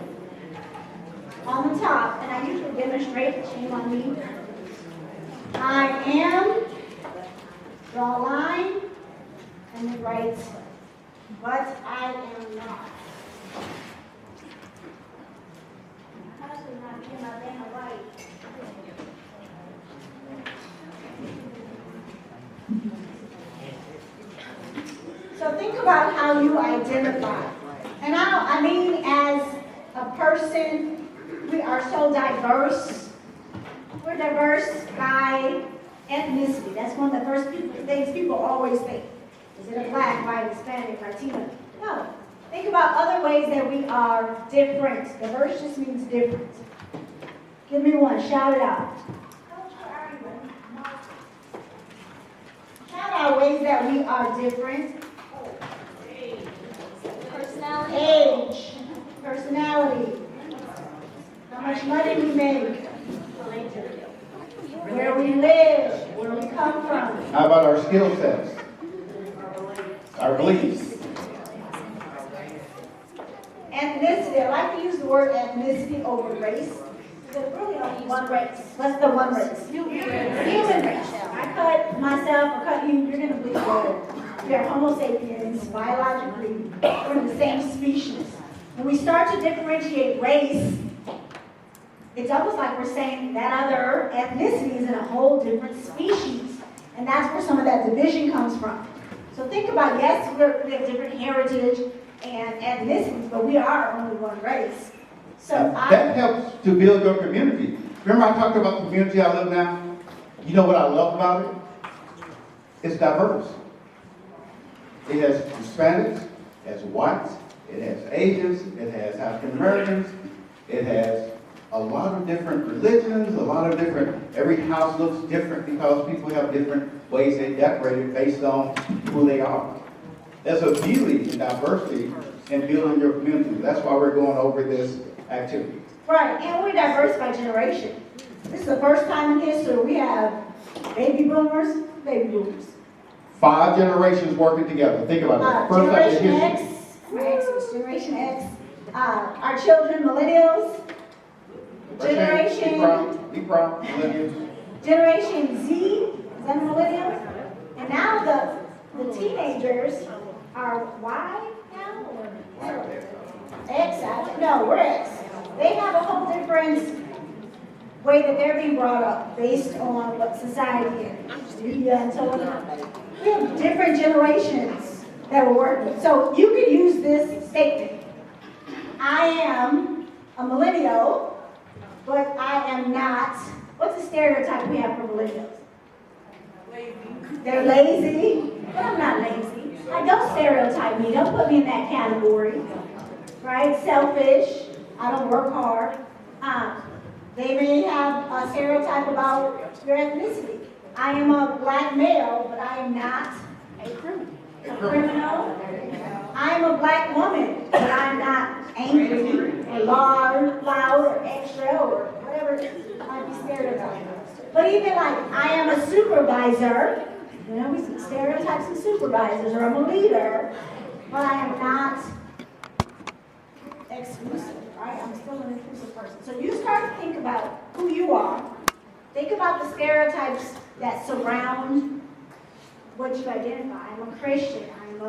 On the top, and I usually demonstrate, shame on me. I am, draw a line, and then write, but I am not. My husband's not being my damn right. So think about how you identify. And I mean, as a person, we are so diverse. We're diverse by ethnicity. That's one of the first things people always think. Is it a black, white, Hispanic, Latino? No. Think about other ways that we are different. Diverse just means different. Give me one. Shout it out. Shout out ways that we are different. Personality. Age. Personality. How much money we make. Where we live. Where we come from. How about our skill sets? Our beliefs. Ethnicity. I like to use the word ethnicity over race. There's really only one race. What's the one race? Human race. I cut myself or cut you, you're going to believe that we are Homo sapiens, biologically, we're in the same species. When we start to differentiate race, it's almost like we're saying that other ethnicity is in a whole different species. And that's where some of that division comes from. So think about, yes, we have different heritage and ethnicities, but we are only one race. So that helps to build your community. Remember I talked about the community I live now? You know what I love about it? It's diverse. It has Hispanics, it has whites, it has Asians, it has African Americans, it has a lot of different religions, a lot of different, every house looks different because people have different ways they decorate it based on who they are. There's a beauty in diversity in building your community. That's why we're going over this activity. Right, and we're diverse by generation. This is the first time in history we have baby boomers. 5 generations working together. Think about it. First time in Generation history. X, my ex was Generation X. Our children, millennials. Be proud, millennials. Generation Z, is that millennials? teenagers are Y now or X? No, we're X. They have a whole different way that they're being brought up based on what society and media and so on. We have different generations that we're working with. So you could use this statement. I am a millennial, but I am not. What's the stereotype we have for millennials? They're lazy, but I'm not lazy. Don't stereotype me. Don't put me in that category. Right? Selfish. I don't work hard. They may have a stereotype about your ethnicity. I am a black male, but I am not a criminal. I am a black woman, but I'm not angry or loud or extra or whatever might be stereotyped. But even like, I am a supervisor. You know, we stereotype some supervisors, or I'm a leader, but I am not exclusive, right? I'm still an inclusive person. So you start to think about who you are. Think about the stereotypes that surround what you identify. I'm a Christian. I'm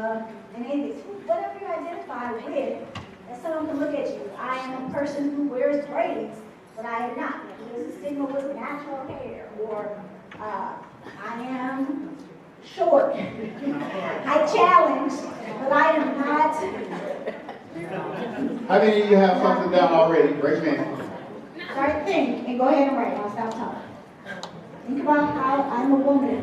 an atheist. Whatever you identify with, that someone can look at you. I am a person who wears braids, but I am not. There's a stigma with natural hair, or I am short. I challenge, but I am not. How many of you have something down already? Raise your hand. Start to think and go ahead and write. I'll stop talking. Think about how I'm a woman.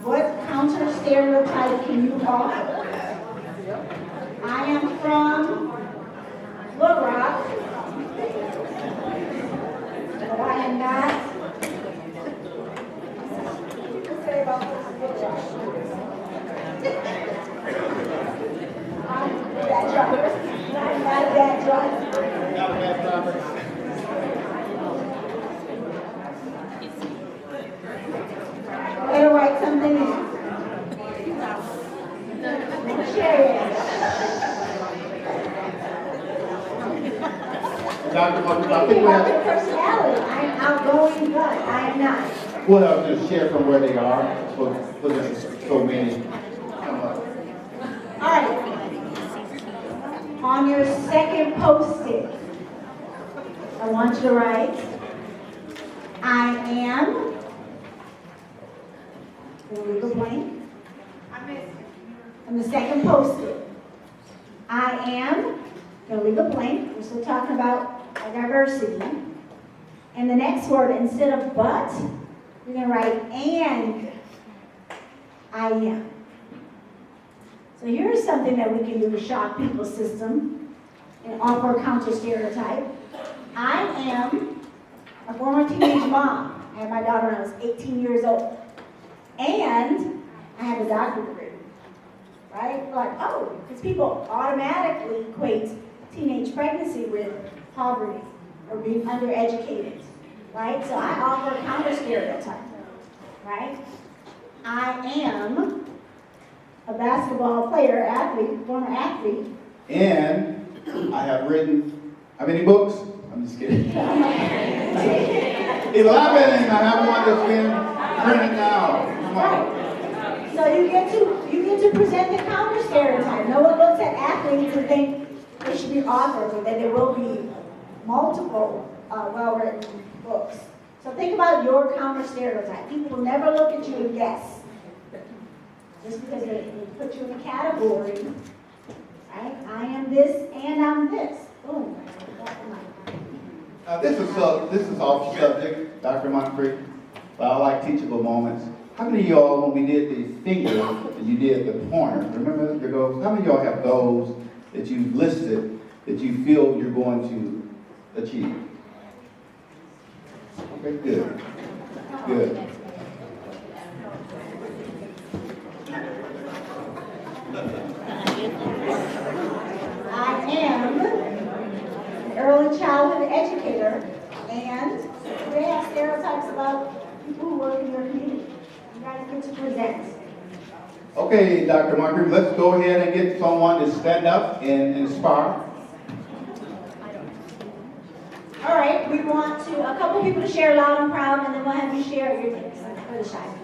What counter stereotype can you offer? I am from Little Rock, but I am not. What do you say about Little Rock? I'm a bad driver. I'm not a bad driver. Not a bad driver. I'm going to write something in. Share it. Dr. Moncrief, I think we have. Personality. I'm outgoing, but I am not. What else? Just share from where they are. So there's so many. All right. On your second post-it, I want you to write, I am, leave a blank. On the second post-it, I am, gonna leave a blank. We're still talking about diversity. And the next word, instead of but, you're gonna write and I am. So here's something that we can do to shock people's system and offer a counter stereotype. I am a former teenage mom. I had my daughter when I was 18 years old. And I have a doctorate degree. Right? Like, oh, because people automatically equate teenage pregnancy with poverty or being undereducated. Right? So I offer a counter stereotype. Right? I am a basketball player, athlete, former athlete. And I have written how many books? I'm just kidding. 11, and I have one that's been printed now. Come on. So you get to present the counter stereotype. No one looks at athletes and think they should be authors, or that there will be multiple well-written books. So think about your counter stereotype. People will never look at you and guess. Just because they put you in a category, right? I am this and I'm this. Boom. This is off subject, Dr. Moncrief, but I like teachable moments. How many of y'all, when we did the finger and you did the pointer, remember your goals? How many of y'all have goals that you listed that you feel you're going to achieve? Okay, good. Good. I am an early childhood educator, and they have stereotypes about people who work in your community. You guys get to present. Okay, Dr. Moncrief, let's go ahead and get someone to stand up and inspire. All right, we want a couple people to share loud and proud, and then we'll have you share your things for the shy.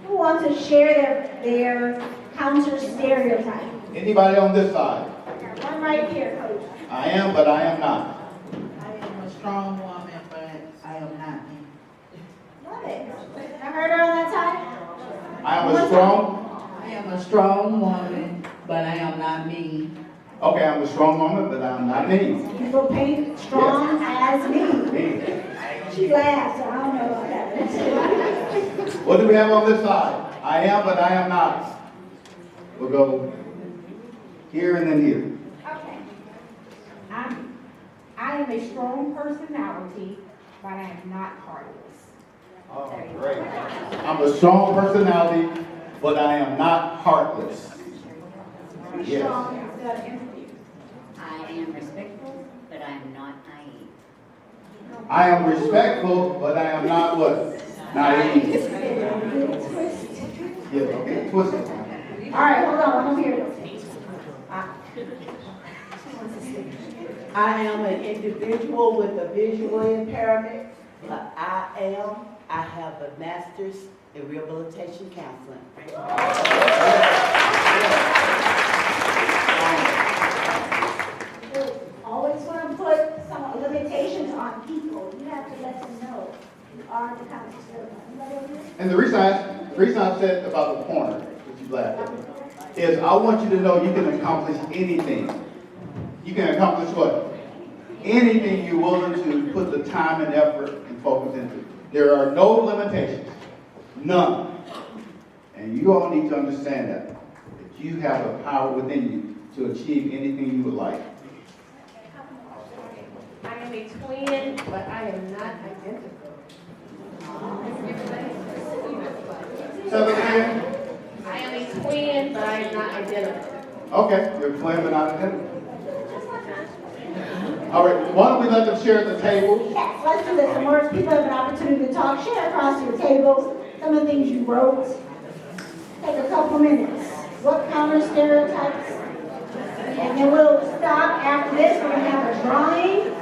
Who wants to share their counter stereotype? Anybody on this side? One right here, Coach. I am, but I am not. I am a strong woman, but I am not me. Love it. I heard her on that side? I am a strong. I am a strong woman, but I am not me. Okay, I'm a strong woman, but I'm not me. You will paint strong as me. Me. She laughs, so I don't know about that. What do we have on this side? I am, but I am not. We'll go here and then here. Okay. I am a strong personality, but I am not heartless. Oh, great. I'm a strong personality, but I am not heartless. Yes. I am respectful, but I am not naive. I am respectful, but I am not what? Naive. Yeah, okay, twisted. All right, hold on, I'm here. I am an individual with a visual impairment, but I have a master's in rehabilitation counseling. Always want to put some limitations on people. You have to let them know you are the kind of stereotype. And the reason I said about the corner, which you laughed at, is I want you to know you can accomplish anything. You can accomplish what? Anything you're willing to put the time and effort and focus into. There are no limitations. None. And you all need to understand that you have the power within you to achieve anything you would like. I am a twin, but I am not identical. Say that again? I am a twin, but I am not identical. Okay, you're twin but not identical. All right, why don't we let them share at the table? Yes, let's do this. The more people have an opportunity to talk, share across your tables some of the things you wrote. Take a couple minutes. What counter stereotypes? And then we'll stop after this. We're going to have a drawing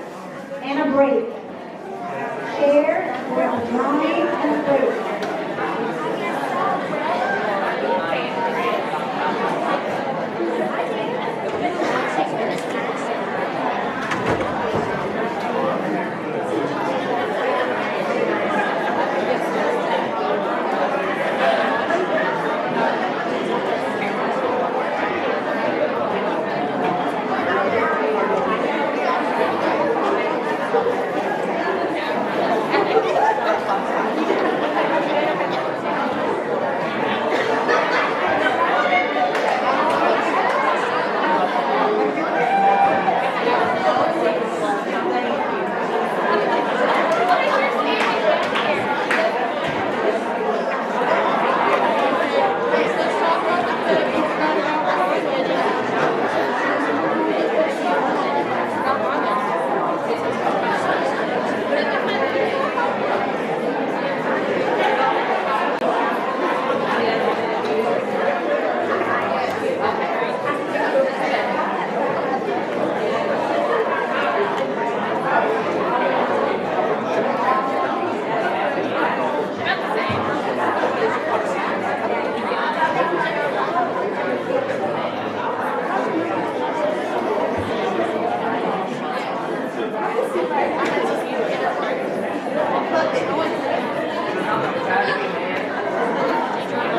and a break. Share, we're going to drawing and a break.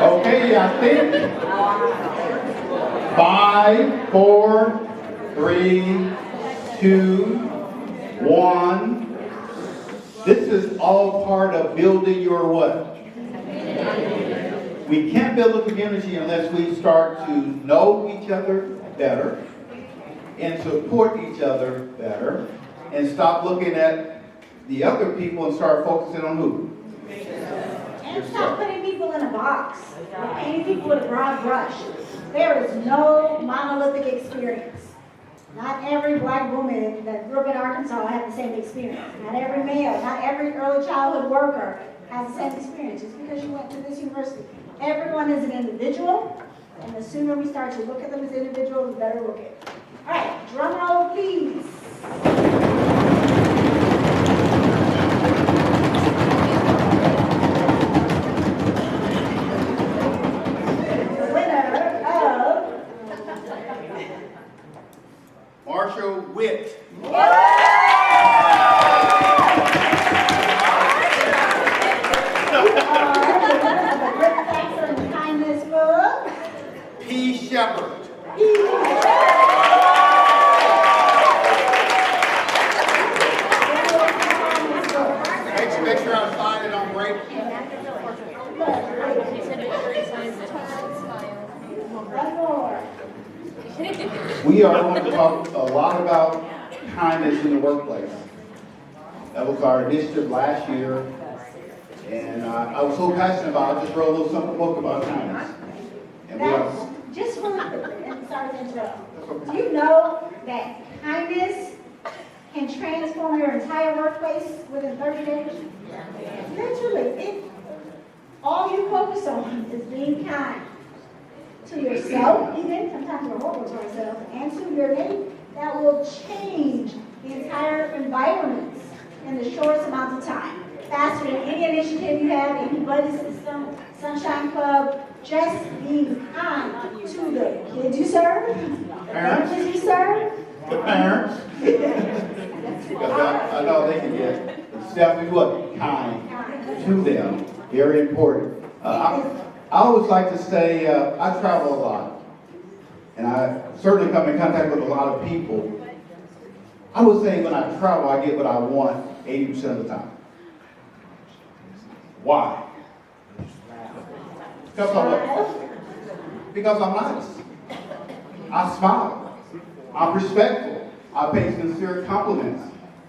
Okay, I think 5, 4, 3, 2, 1. This is all part of building your what? We can't build a community unless we start to know each other better and support each other better and stop looking at the other people and start focusing on who? And stop putting people in a box. Painting people with a broad brush. There is no monolithic experience. Not every black woman that grew up in Arkansas had the same experience. Not every male, not every early childhood worker has the same experience. Just because you went to this university. Everyone is an individual, and the sooner we start to look at them as individuals, the better we'll get. All right, drum roll, please. Marshall Witt. Kindness book. P. Shepherd. Make sure I sign it on break. We are going to talk a lot about kindness in the workplace. That was our initiative last year, and I was so passionate about it, I just wrote a little simple book about kindness. And we are, Just really quickly, I'm sorry to interrupt. Do you know that kindness can transform your entire workplace within 30 days? Literally, all you focus on is being kind to yourself, even sometimes we're horrible to ourselves, and to your neighbor. That will change the entire environment in the shortest amount of time. Faster than any initiative you have, any buddy system, Sunshine Club, just being kind to the kids you serve, the families you serve. the parents. Because I know they can get selfish, what? Kind to them. Very important. I always like to say, I travel a lot. And I certainly come in contact with a lot of people. I would say when I travel, I get what I want 80% of the time. Why? Because I'm nice. I smile. I'm respectful. I pay sincere compliments.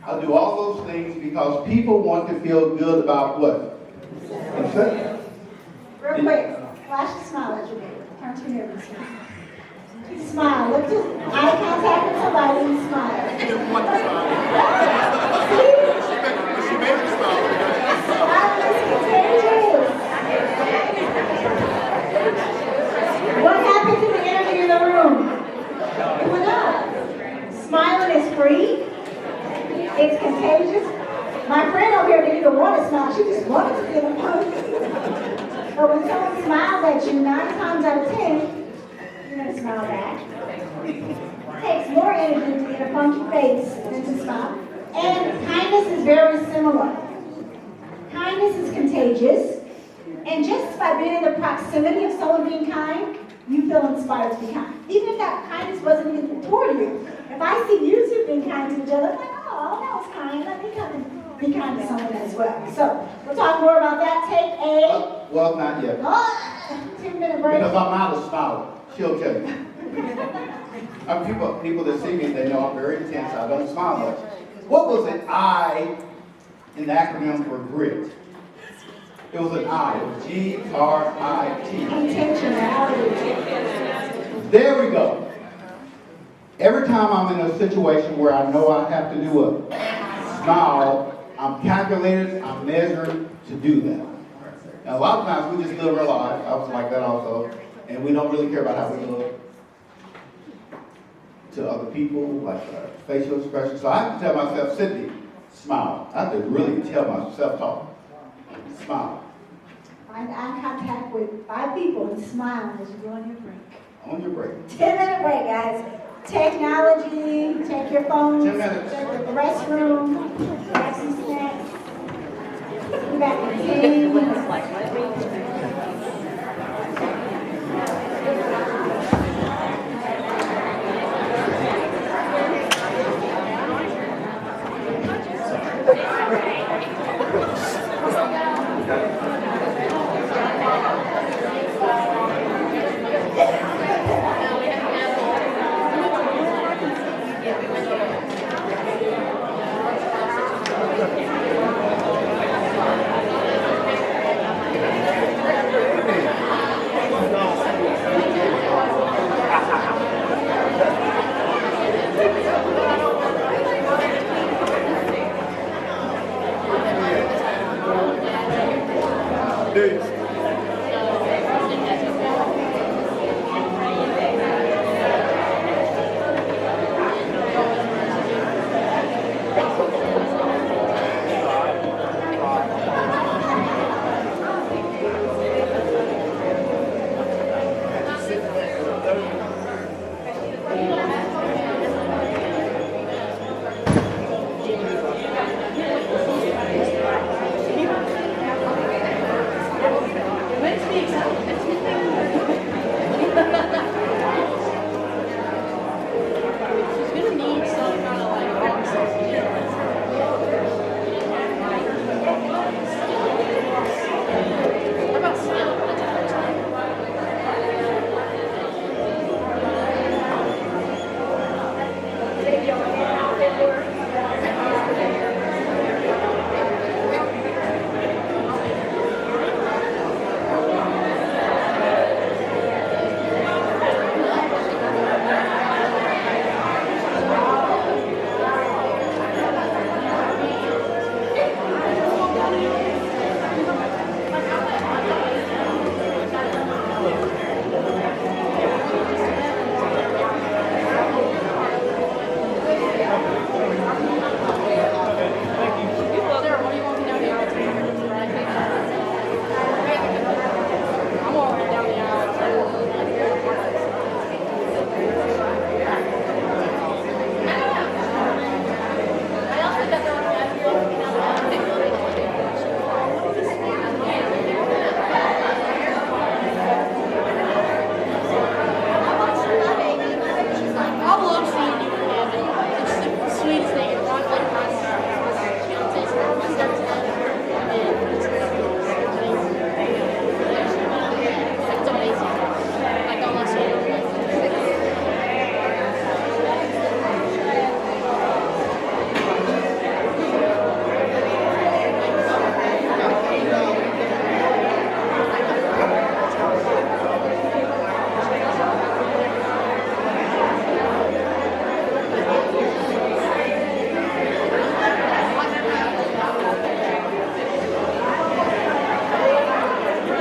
I do all those things because people want to feel good about what? Themselves. Real quick, flash a smile at your neighbor. Turn to your neighbor and smile. Smile. Look to eye contact with somebody and smile. She didn't want to smile. She made me smile. Smile is contagious. What happened to the energy in the room? It went up. Smiling is free. It's contagious. My friend over here didn't even want to smile. She just wanted to get a hug. But when someone smiles at you 9 times out of 10, you're going to smile back. It takes more energy to get a funky face than to smile. And kindness is very similar. Kindness is contagious. And just by being in the proximity of someone being kind, you feel inspired to be kind. Even if that kindness wasn't even toward you. If I see you two being kind to each other, I'm like, oh, that was kind. Let me come and be kind to someone as well. So we'll talk more about that. Take a... Well, not yet. 2-minute break. Because I'm not a smiler. She'll tell you. People that see me, they know I'm very intense. I don't smile much. What was an I in the acronym for GRIT? It was an I. It was G-R-I-T. Intentionality. There we go. Every time I'm in a situation where I know I have to do a smile, I'm calculated, I'm measured to do that. And a lot of times we just live our lives. I was like that also. And we don't really care about how we look to other people, like facial expressions. So I have to tell myself, Sidney, smile. I have to really tell myself, talk. Smile. Find eye contact with 5 people and smile as you go on your break. On your break. 10-minute break, guys. Technology, take your phones, 10 minutes. check the restroom, grab some snacks. Be back in 10 minutes.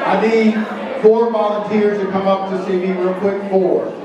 I need 4 volunteers to come up to see me real quick. 4.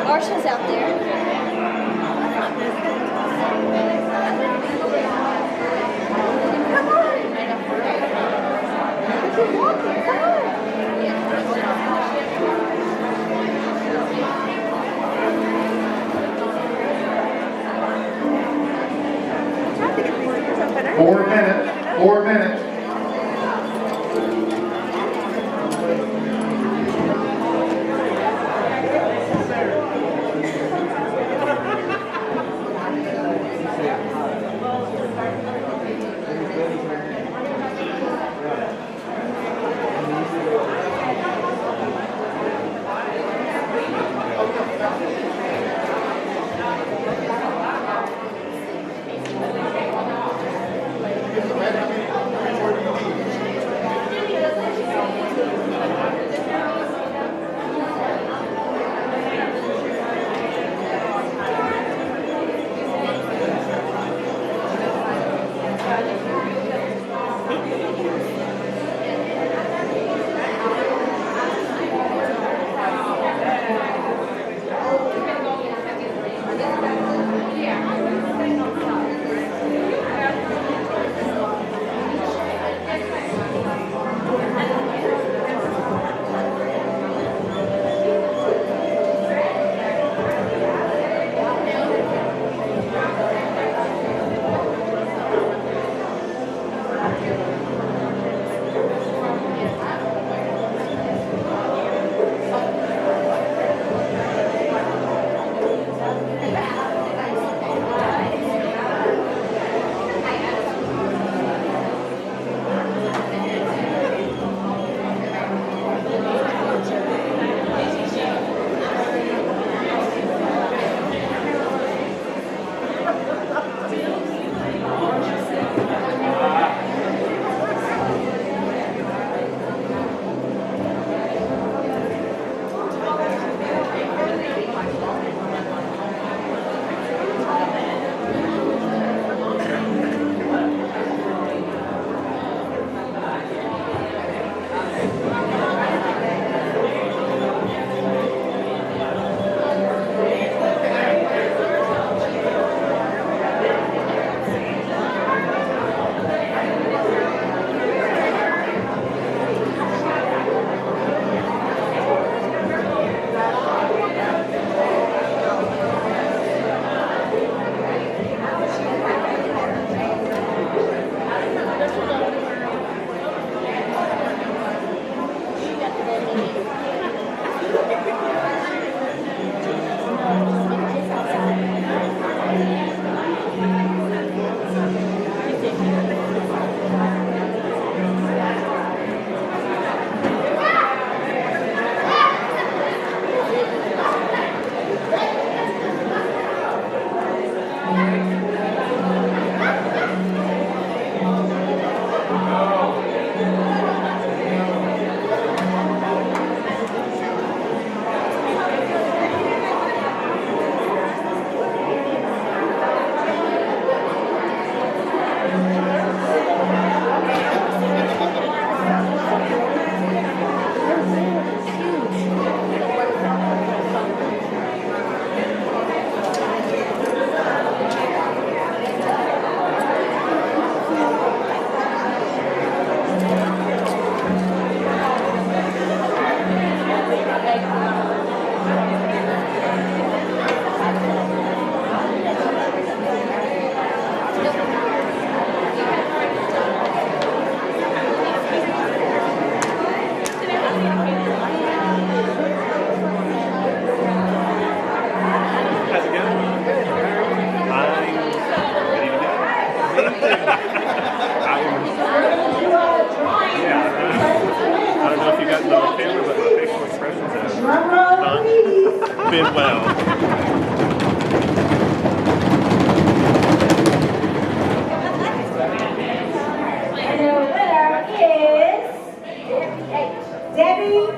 Marsha's out there. Four minutes. 4 minutes. fit well. And the winner is Debbie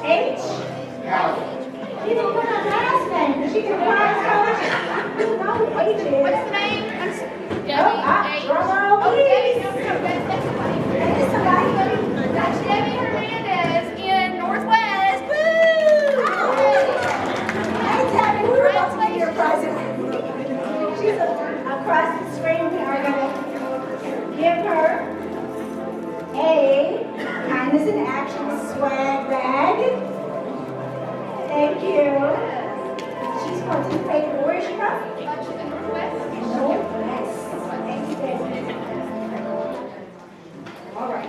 H. She didn't put her last name, but she can find so much. Who knows H is? What's the name? Drum roll, please. That is somebody. That's Debbie Hernandez in Northwest. Woo! Hey, Debbie, we're about to give you a present. She's across the screen. We are going to give her a Kindness in Action swag bag. Thank you. She's participating. Where is she from? Northwest. Thank you, Debbie. All right.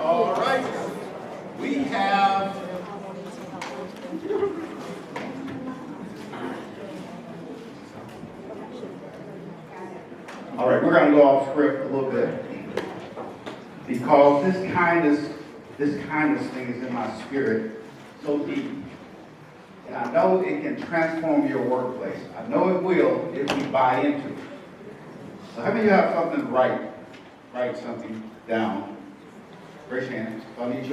All right, we have all right, we're going to go off script a little bit because this kindness thing is in my spirit so deep. And I know it can transform your workplace. I know it will if we buy into it. So how many of you have something to write something down? Raise your hands. I need you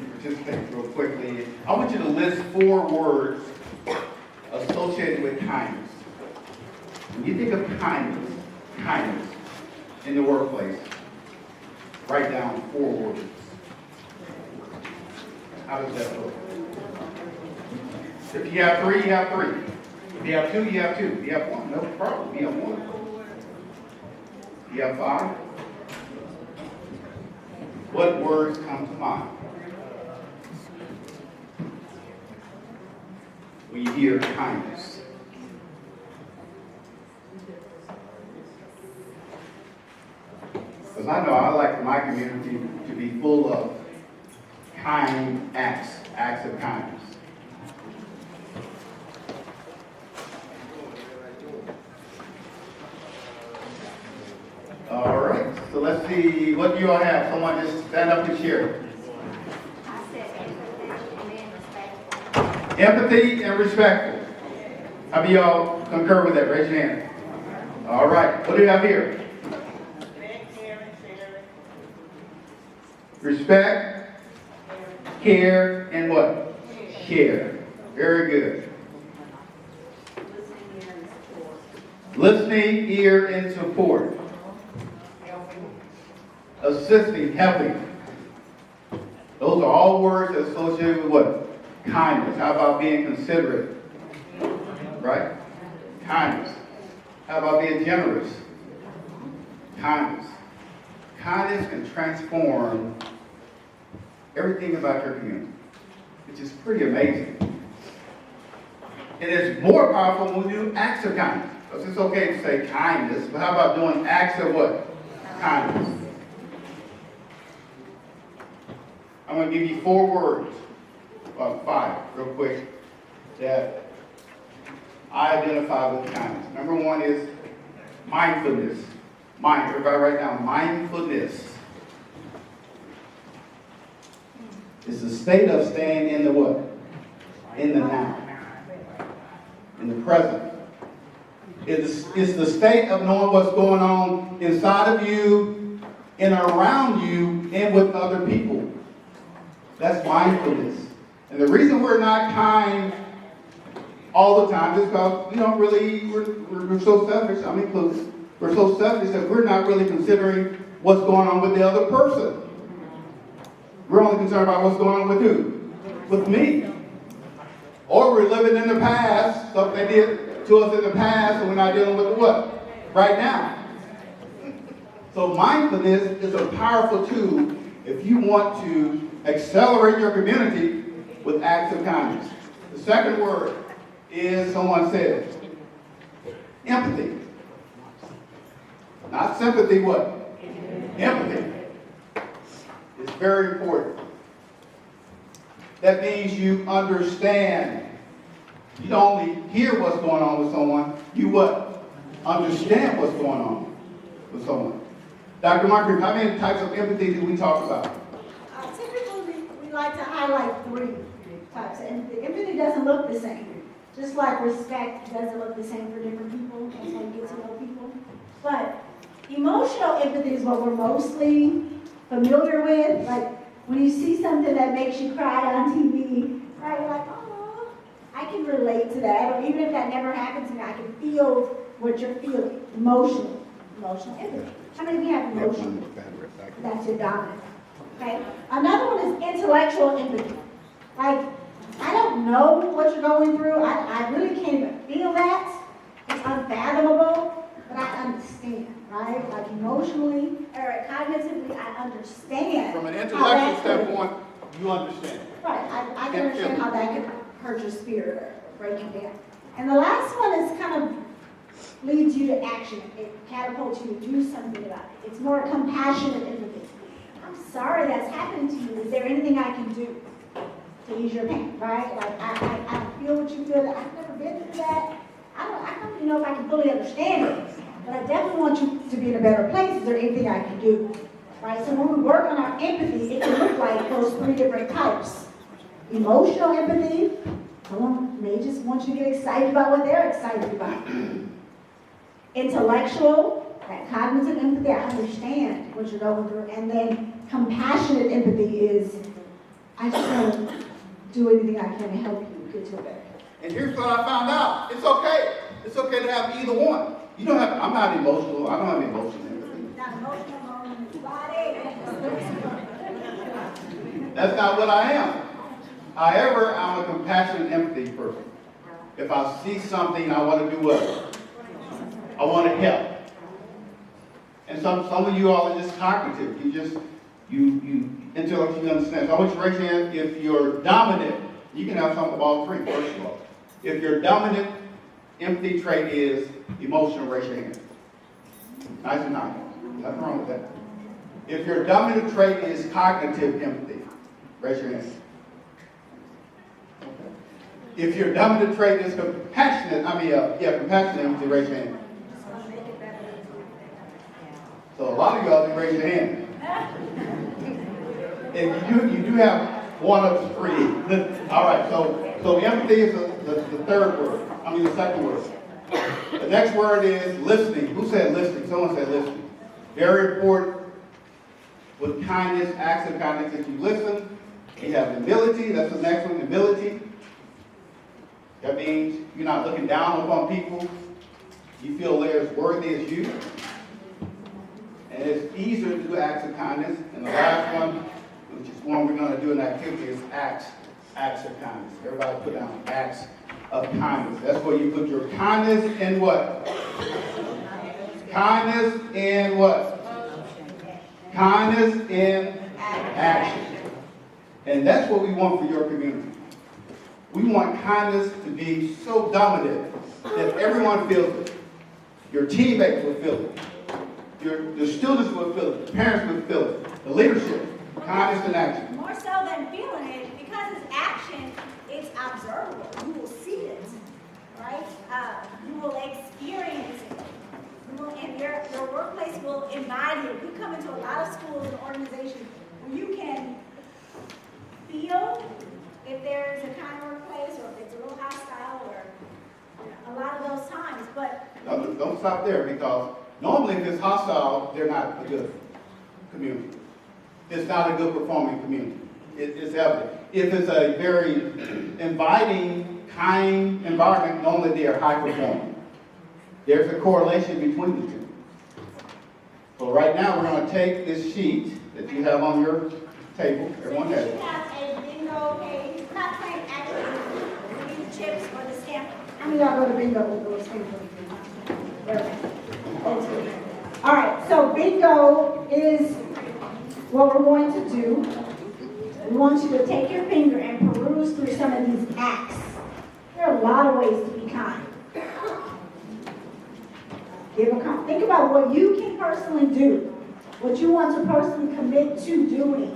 to participate real quickly. I want you to list 4 words associated with kindness. When you think of kindness in the workplace, write down 4 words. How does that look? If you have 3, you have 3. If you have 2, you have 2. If you have 1, no problem. You have 1. If you have 5. What words come to mind when you hear kindness? Because I know I like my community to be full of kind acts of kindness. All right, so let's see, what do you all have? Someone just stand up and share. I said empathy and respectful. Empathy and respectful. How many of y'all concur with that? Raise your hand. All right, what do you have here? Respect, care, and what? Share. Very good. Listening, ear, and support. Assisting, helping. Those are all words associated with what? Kindness. How about being considerate? Right? Kindness. How about being generous? Kindness. Kindness can transform everything about your community, which is pretty amazing. It is more powerful when we do acts of kindness. Because it's okay to say kindness, but how about doing acts of what? Kindness. I'm going to give you 4 words, 5, real quick, that I identify with kindness. Number 1 is mindfulness. Everybody write down mindfulness. It's the state of staying in the what? In the now. In the present. It's the state of knowing what's going on inside of you and around you and with other people. That's mindfulness. And the reason we're not kind all the time is because we're so selfish, I'm included. We're so selfish that we're not really considering what's going on with the other person. We're only concerned about what's going on with who? With me. Or we're living in the past, something they did to us in the past, and we're not dealing with what? Right now. So mindfulness is a powerful tool if you want to accelerate your community with acts of kindness. The second word is, someone said, Empathy. Not sympathy, what? Empathy. It's very important. That means you understand. You don't only hear what's going on with someone, you what? Understand what's going on with someone. Dr. Moncrief, how many types of empathy do we talk about? Typically, we like to highlight 3 types of empathy. Empathy doesn't look the same. Just like respect doesn't look the same for different people. That's how you get to know people. But emotional empathy is what we're mostly familiar with. Like when you see something that makes you cry on TV, right? You're like, oh, I can relate to that. Or even if that never happens to me, I can feel what you're feeling. Emotional empathy. How many of you have emotional? That's your dominant. Okay. Another one is intellectual empathy. Like, I don't know what you're going through. I really can't even feel that. It's unfathomable, but I understand, right? Like emotionally or cognitively, I understand. From an intellectual standpoint, you understand. Right. I can understand how that could hurt your spirit or break you down. And the last one is kind of leads you to action. It catapults you to do something about it. It's more compassionate empathy. I'm sorry that's happened to you. Is there anything I can do to ease your pain, right? Like, I feel what you feel. I've never been through that. I don't even know if I can fully understand it, but I definitely want you to be in a better place. Is there anything I can do, right? So when we work on our empathy, it can look like those 3 different types. Emotional empathy, someone may just want you to get excited about what they're excited about. Intellectual, that cognitive empathy, I understand what you're going through. And then compassionate empathy is, I just want to do anything I can to help you get to a better. And here's what I found out. It's okay. It's okay to have either one. You don't have, I'm not emotional. I don't have emotional empathy. Not emotional, body. That's not what I am. However, I'm a compassionate empathy person. If I see something, I want to do what? I want to help. And some of you all are just cognitive. You intellectually understand. So I want you to raise your hand if you're dominant. You can have some of all 3, first of all. If your dominant empathy trait is emotional, raise your hand. Nice and nice. Nothing wrong with that. If your dominant trait is cognitive empathy, raise your hand. Okay. If your dominant trait is compassionate empathy, raise your hand. So a lot of y'all didn't raise your hand. And you do have one of the 3. All right, so empathy is the third word. The second word. The next word is listening. Who said listening? Someone said listening. Very important. With kindness, acts of kindness, if you listen, you have humility. That's the next one, humility. That means you're not looking down upon people. You feel they're as worthy as you. And it's easier to do acts of kindness. And the last one, which is one we're going to do in activity, is acts of kindness. Everybody put down acts of kindness. That's where you put your kindness in what? Kindness in what? Kindness in action. And that's what we want for your community. We want kindness to be so dominant that everyone feels it. Your teammates will feel it. The students will feel it. The parents will feel it. The leadership. Kindness in action. More so than feeling it, because it's action, it's observable. You will see it, right? You will experience it. And your workplace will embody it. You come into a lot of schools and organizations where you can feel if there's a kind of workplace or if it's a little hostile or a lot of those times. But don't stop there, because normally if it's hostile, they're not a good community. It's not a good performing community. It's evident. If it's a very inviting, kind environment, normally they are high performing. There's a correlation between the two. So right now we're going to take this sheet that you have on your table. Everyone has it. You have a bingo page. We're not playing actually the chips or the stamp. How many of y'all go to bingo with those things? All right, so bingo is what we're going to do. We want you to take your finger and peruse through some of these acts. There are a lot of ways to be kind. Give a comment. Think about what you can personally do, what you want to personally commit to doing.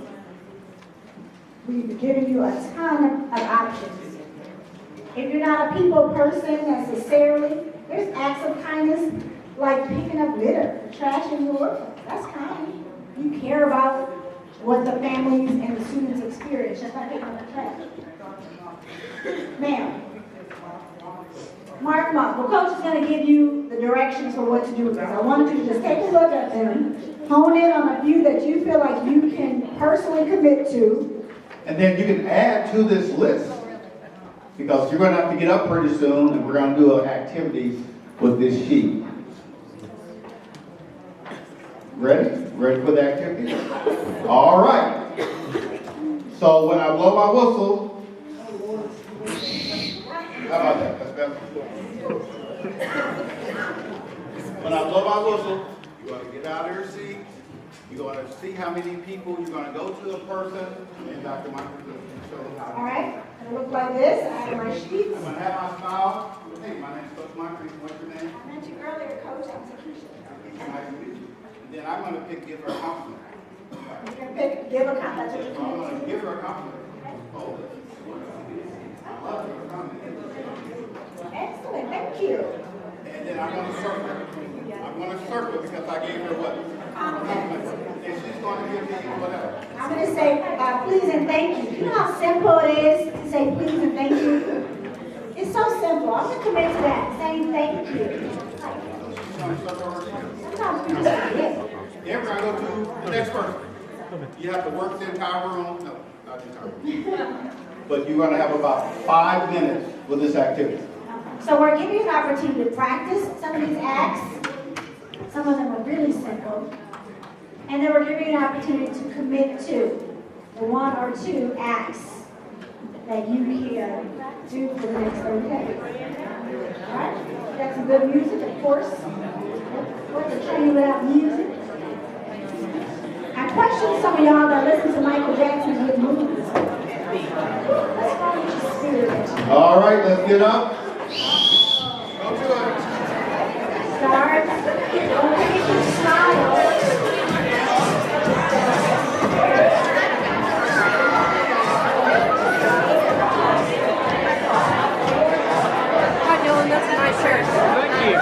We've given you a ton of options. If you're not a people person necessarily, there's acts of kindness like picking up litter, trash in your work. That's kind. You care about what the families and the students experience, just like picking up the trash. Ma'am. Mark them up. The coach is going to give you the directions for what to do with this. I want you to just take a look at them, hone in on a few that you feel like you can personally commit to. And then you can add to this list, because you're going to have to get up pretty soon, and we're going to do activities with this sheet. Ready? Ready for the activity? All right. So when I blow my whistle, how about that? That's better. When I blow my whistle, you're going to get out of your seat. You're going to see how many people. You're going to go to a person, and Dr. Moncrief will show you how to do it. All right. It'll look like this. I have my sheets. I'm going to have my smile. Hey, my name's Coach Moncrief. What's your name? I met you earlier, Coach. I'm Takesha. Nice to meet you. And then I'm going to give her a compliment. You're going to give a compliment. That's what you're I'm going going to give her a compliment. Hold it. I love her compliment. Excellent. Thank you. And then I'm going to circle. I'm going to circle because I gave her what? Compliment. And she's going to give me whatever. I'm going to say please and thank you. You know how simple it is to say please and thank you? It's so simple. I'm going to commit to that, saying thank you. Sometimes we just forget. Then we're going to go to the next person. You have to work the entire room. No, not the entire room. But you're going to have about 5 minutes with this activity. So we're giving you an opportunity to practice some of these acts. Some of them are really simple. And then we're giving you an opportunity to commit to the 1 or 2 acts that you can do for the next 30 days. All right? We got some good music, of course. What's a training without music? I question some of y'all that listen to Michael Jackson's good movies. Let's go with your spirit. All right, let's get up. Go to it. Start. Don't forget to smile. Hi, Dylan. That's a nice shirt. Thank you.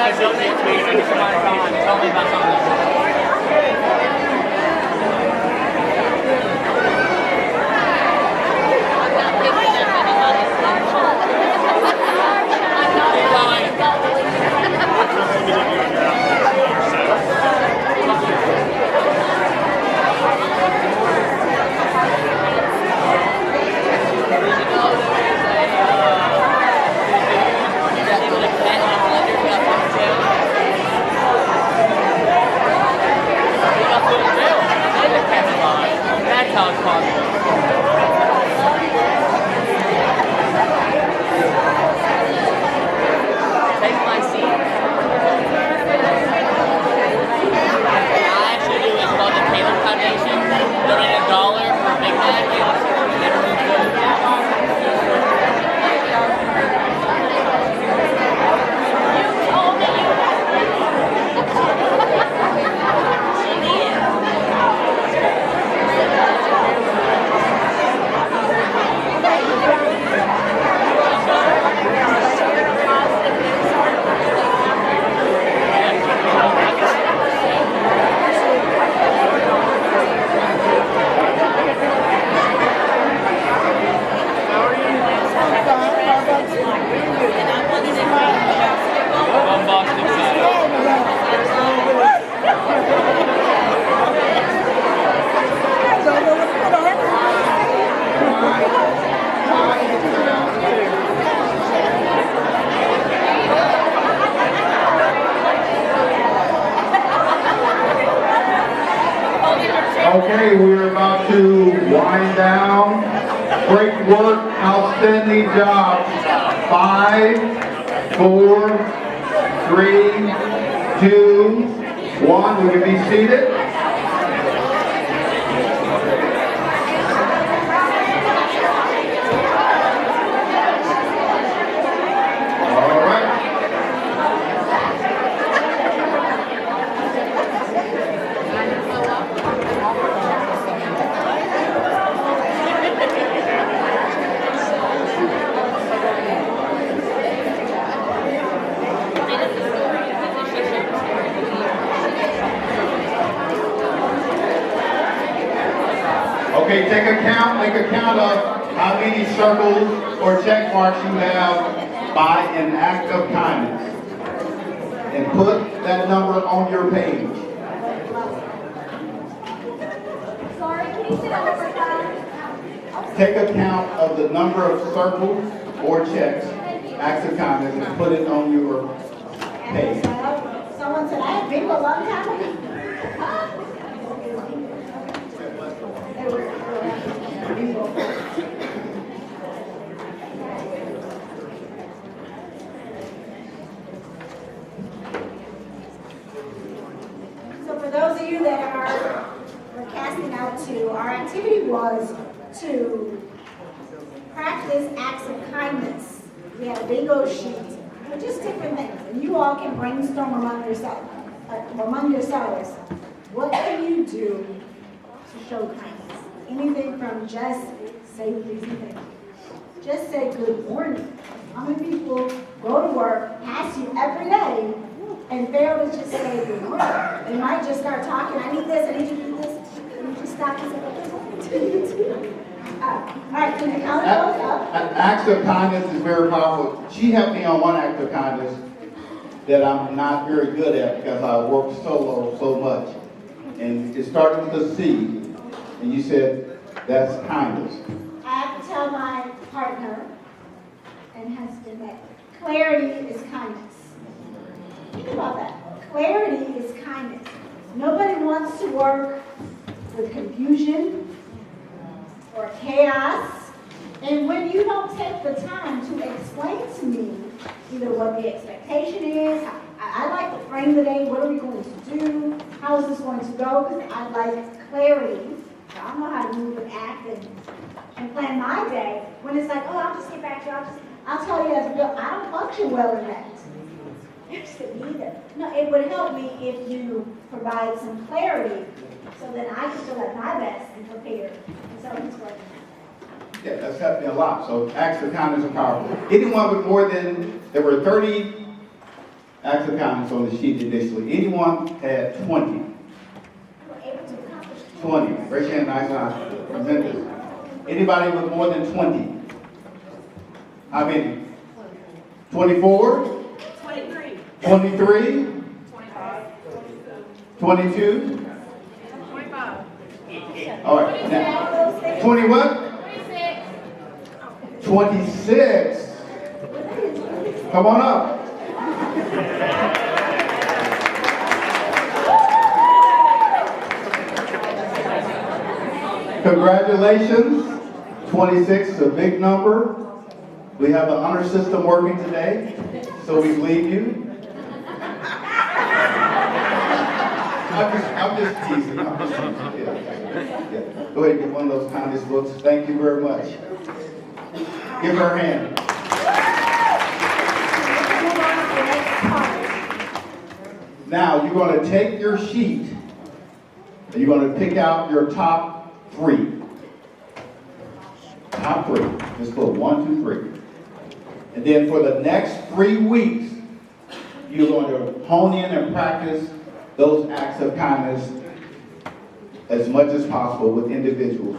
want to donate to me, I get somebody on. Tell me about something. That's how it's possible. Take my seat. I actually do what's called the Taylor Foundation. Donate $1 for a Big Mac. Okay, we're about to wind down. Great work, outstanding job. 5, 4, 3, 2, 1. We can be seated. All right. Okay, make a count of how many circles or check marks you have by an act of kindness. And put that number on your page. Sorry, can you say that one more time? Take a count of the number of circles or checks, acts of kindness, and put it on your page. Someone said, I had bingo a long time ago. So for those of you that we're casting out to, our activity was to practice acts of kindness. We had a bingo sheet, but just different things. And you all can brainstorm among yourselves. What can you do to show kindness? Anything from just say pleasing things. Just say good morning. How many people go to work, pass you every day, and fail to just say good morning? They might just start talking, I need this, I need you to do this. And you just stop and say, what do you do? All right, can you count those up? Acts of kindness is very powerful. She helped me on one act of kindness that I'm not very good at because I work solo so much. And it started with a C, and you said that's kindness. I have to tell my partner and husband that clarity is kindness. Think about that. Clarity is kindness. Nobody wants to work with confusion or chaos. And when you don't take the time to explain to me either what the expectation is, I like to frame the day, what are we going to do, how is this going to go, because I like clarity. So I know how to move and act and plan my day. When it's like, oh, I'll just get back to you, I'll tell you as a girl, I don't function well in that. Either. No, it would help me if you provide some clarity so that I can still at my best and prepared. And so it's working. Yeah, that's helped me a lot. So acts of kindness are powerful. Anyone with more than, there were 30 acts of kindness on the sheet initially. Anyone had 20? 20. Raise your hand, nice and present this. Anybody with more than 20? How many? 24? 23. 23? 22? 25. All right, now, 20 what? 26. Come on up. Congratulations. 26 is a big number. We have the honor system working today, so we believe you. I'm just teasing. Yeah. Go ahead and get one of those kindness books. Thank you very much. Give her a hand. Now, you're going to take your sheet and you're going to pick out your top 3. Top 3. Just put 1, 2, 3. And then for the next 3 weeks, you're going to hone in and practice those acts of kindness as much as possible with individuals.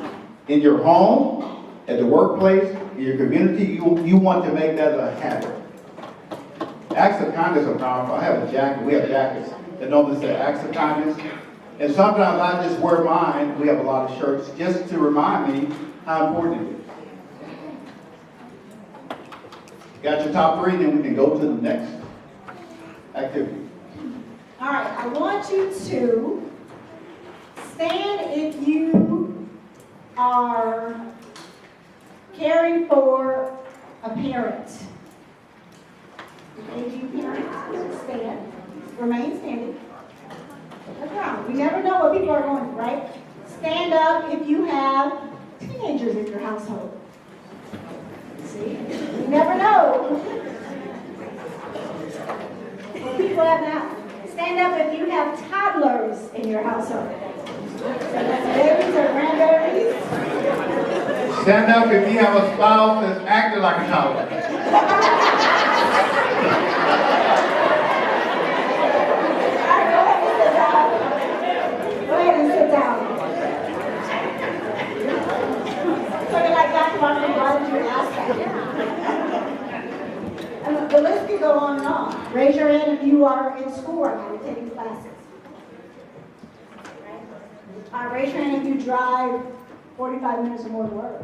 In your home, at the workplace, in your community, you want to make that a habit. Acts of kindness are powerful. I have a jacket. We have jackets that normally say acts of kindness. And sometimes I just wear mine. We have a lot of shirts just to remind me how important it is. Got your top 3, then we can go to the next activity. All right, I want you to stand if you are caring for a parent. Aging parent, stand. Remain standing. Look around. We never know what people are going through, right? Stand up if you have teenagers in your household. See? You never know what people have now. Stand up if you have toddlers in your household. So that's babies or grandbabies. Stand up if you have a spouse that's acting like a toddler. Go ahead and sit down. Sort of like Dr. Moncrief, why did you ask that? And the list could go on and on. Raise your hand if you are in school right now, you're taking classes. Raise your hand if you drive 45 minutes or more to work.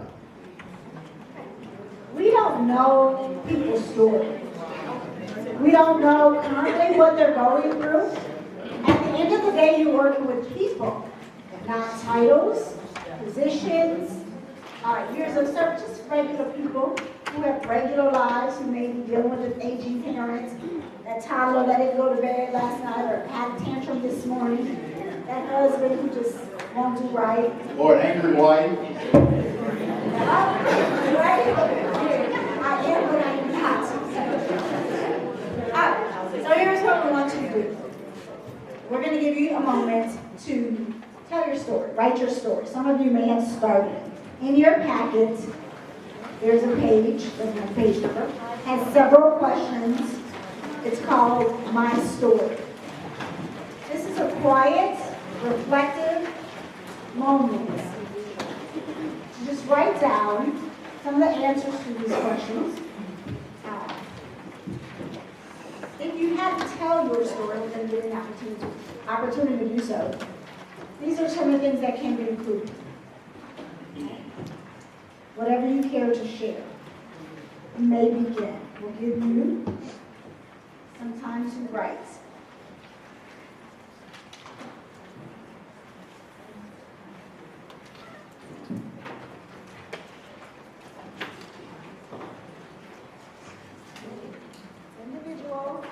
We don't know people's stories. We don't know currently what they're going through. At the end of the day, you're working with people, not titles, positions, years of service, just regular people who have regular lives, who may be dealing with an aging parent, that toddler that didn't go to bed last night or had a tantrum this morning, that husband who just won't do right. Or an angry wife. Right? I am, but I am not. So here's what we want you to do. We're going to give you a moment to tell your story, write your story. Some of you may have started. In your packet, there's a page, doesn't have a page number, has several questions. It's called My Story. This is a quiet, reflective moment. Just write down some of the answers to these questions. If you have to tell your story, we're going to give you an opportunity to do so. These are some of the things that can be included. Whatever you care to share. You may begin. We'll give you some time to write. Individual.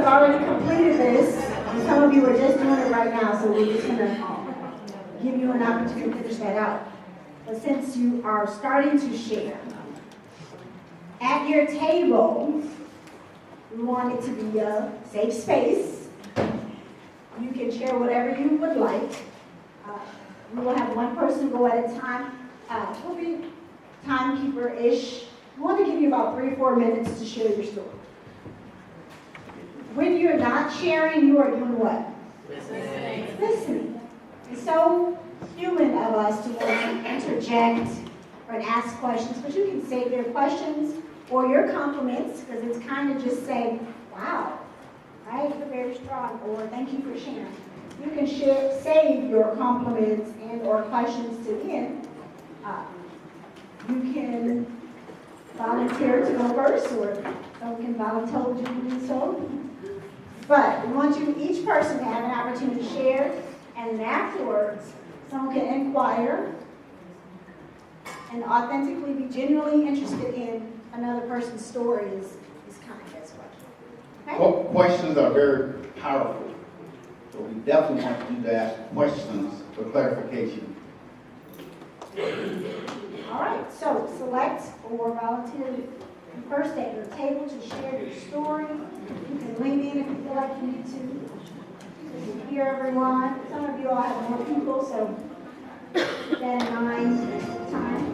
have already completed this, and some of you are just doing it right now, so we're just gonna give you an opportunity to finish that out. But since you are starting to share, at your table, we want it to be a safe space. You can share whatever you would like. We will have one person go at a time. We'll be timekeeper-ish. We want to give you about 3 or 4 minutes to share your story. When you're not sharing, you are doing what? Listening. It's so human of us to want to interject or ask questions, but you can save your questions or your compliments, because it's kind of just saying, wow, right? You're very strong, or thank you for sharing. You can save your compliments and or questions to the end. You can volunteer to go first, or someone can volunteer you to do so. But we want you, each person, to have an opportunity to share, and then afterwards, someone can inquire and authentically be genuinely interested in another person's story is kind of as well. Okay? Questions are very powerful. So we definitely want you to ask questions for clarification. All right, so select or volunteer first at your table to share your story. You can lean in if you feel like you need to. You can hear everyone. Some of you all have more people, so keep that in mind next time.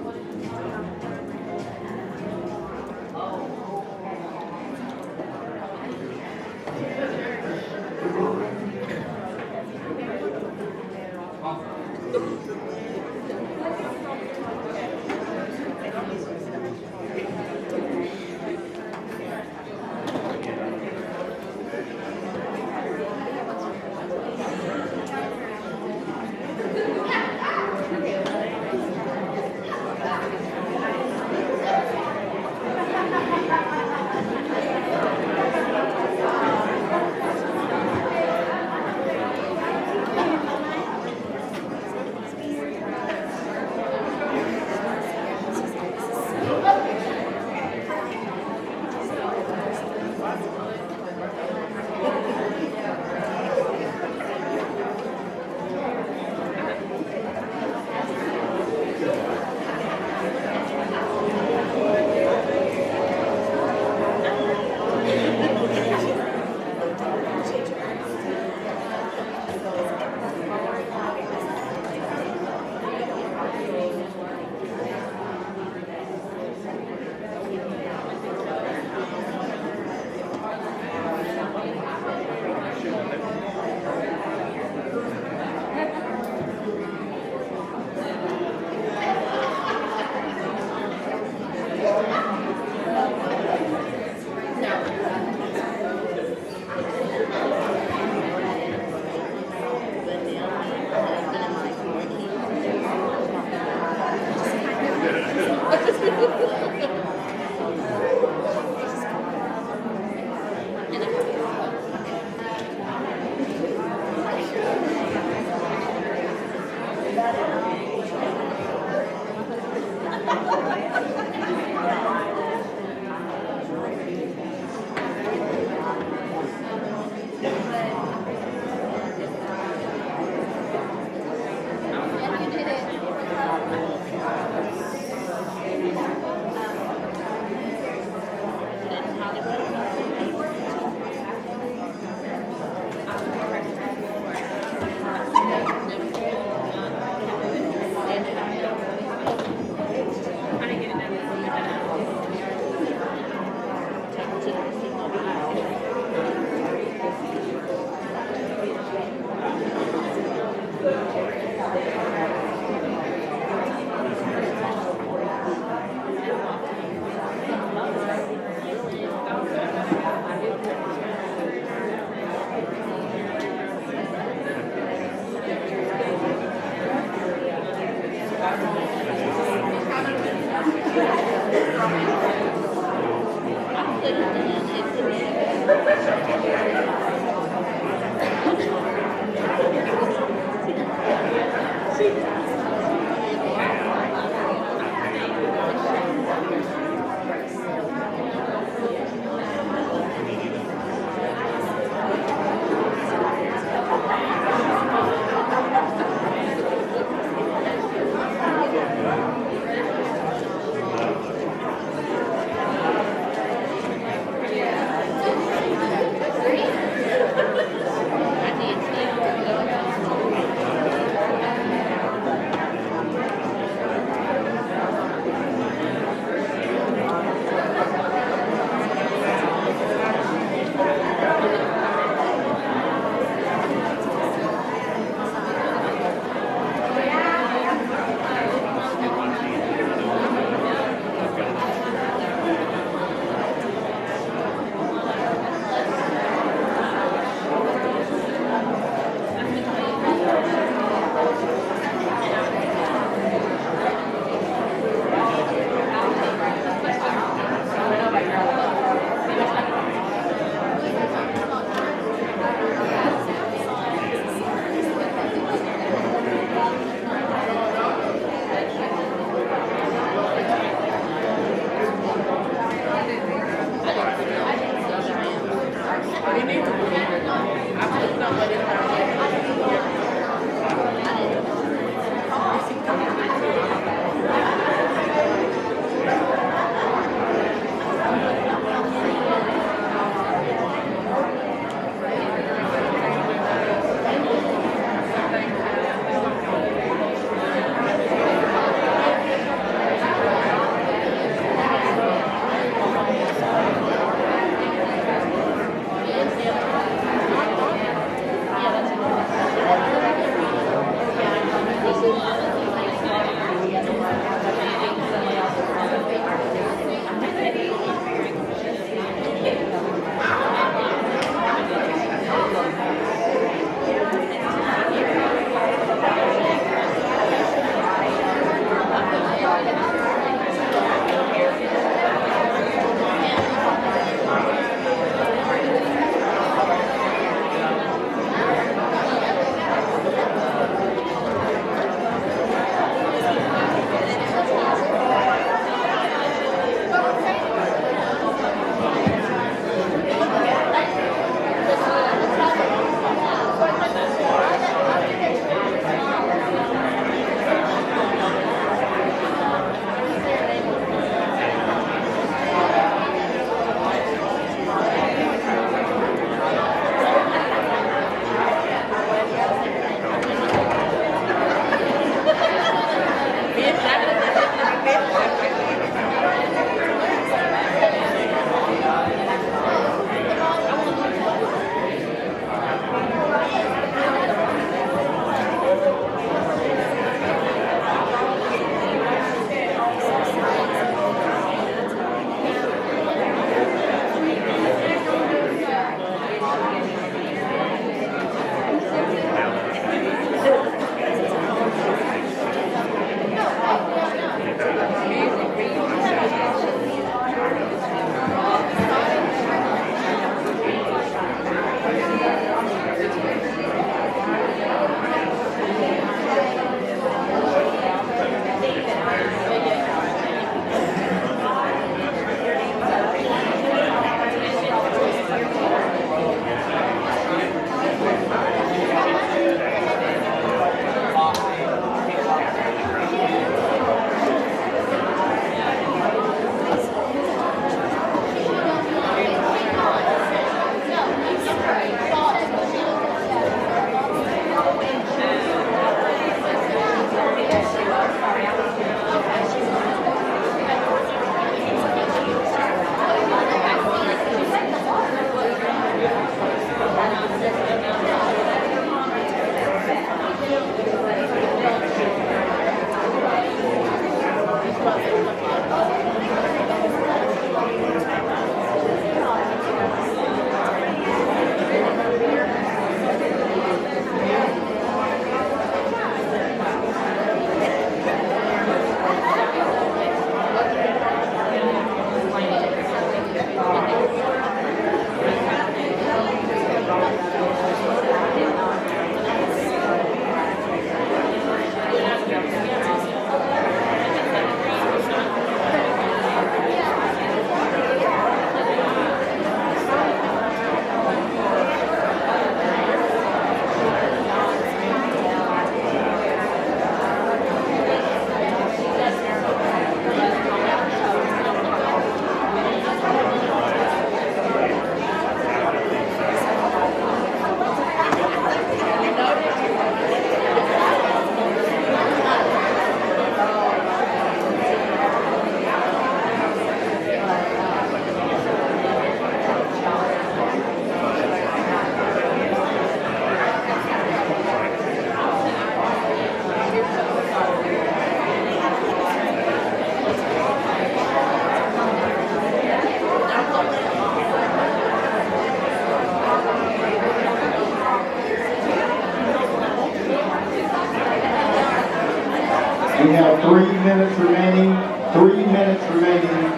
We have 3 minutes remaining. 3 minutes remaining.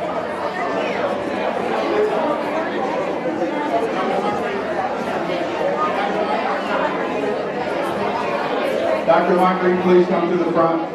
Dr. Moncrief, please come to the front.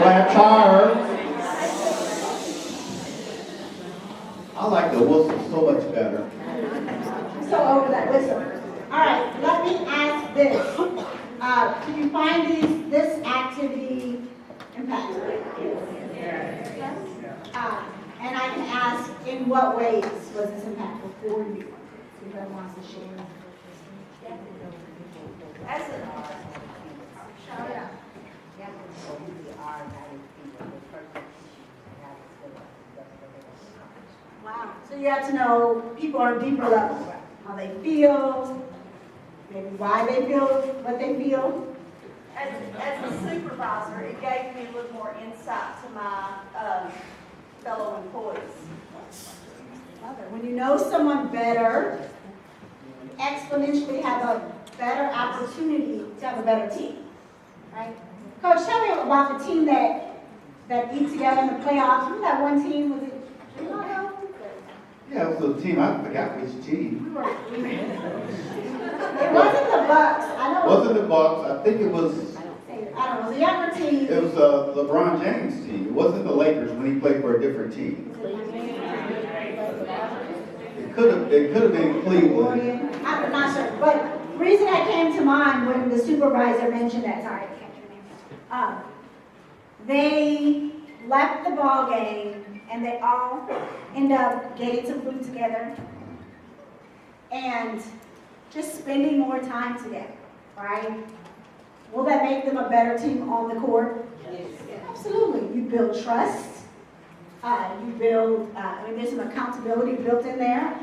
Flat tire. I like the whistle so much better. So over that whistle. All right, let me ask this. Do you find this activity impactful? And I can ask, in what ways was this impactful for you? Whoever wants to share. As a, shout it out. Wow. So you got to know people on a deeper level, how they feel, maybe why they feel what they feel. As a supervisor, it gave me a little more insight to my fellow employees. When you know someone better, you exponentially have a better opportunity to have a better team, right? Coach, tell me about the team that eat together in the playoffs. Remember that one team? Was it Chicago? Yeah, it was a team. I forgot which team. It wasn't the Bucks. I know. It wasn't the Bucks. I think it was. I don't know. It was a younger team. It was LeBron James' team. It wasn't the Lakers when he played for a different team. It could have been Cleveland. I'm not sure, but the reason that came to mind when the supervisor mentioned that, sorry, I can't remember. They left the ball game and they all end up getting some food together and just spending more time together, right? Will that make them a better team on the court? Yes. Absolutely. You build trust. You build, there's some accountability built in there.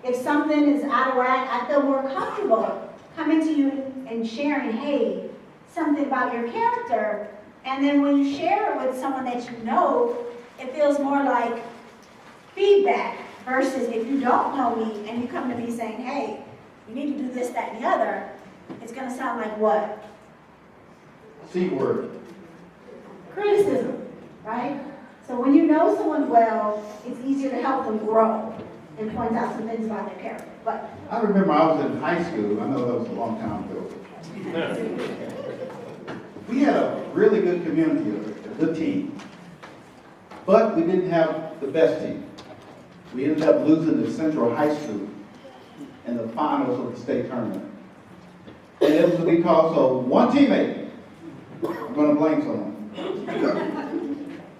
If something is out of whack, I feel more comfortable coming to you and sharing, hey, something about your character. And then when you share it with someone that you know, it feels more like feedback versus if you don't know me and you come to me saying, hey, you need to do this, that, and the other, it's going to sound like what? C word. Criticism, right? So when you know someone well, it's easier to help them grow and point out some things about their character. But I remember I was in high school. I know that was a long time ago. We had a really good community, a good team. But we didn't have the best team. We ended up losing to Central High School in the finals of the state tournament. And it was because of one teammate. I'm going to blame someone.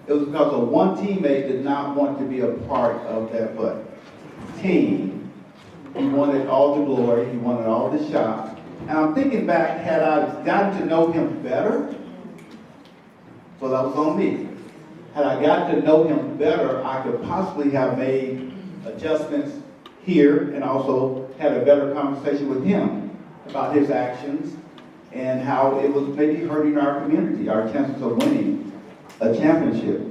It was because of one teammate did not want to be a part of that team. He wanted all the glory. He wanted all the shots. And I'm thinking back, had I gotten to know him better, so that was on me. Had I gotten to know him better, I could possibly have made adjustments here and also had a better conversation with him about his actions and how it was maybe hurting our community, our chances of winning a championship.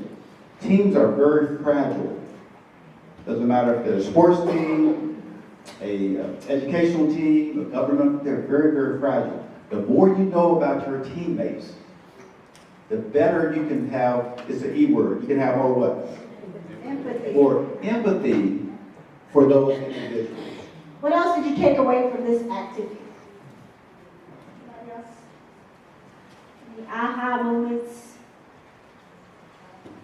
Teams are very fragile. Doesn't matter if they're a sports team, a educational team, a government, they're very, very fragile. The more you know about your teammates, the better you can have, it's an E word, you can have more what? empathy. More empathy for those individuals. What else did you take away from this activity? Anybody else? Any aha moments?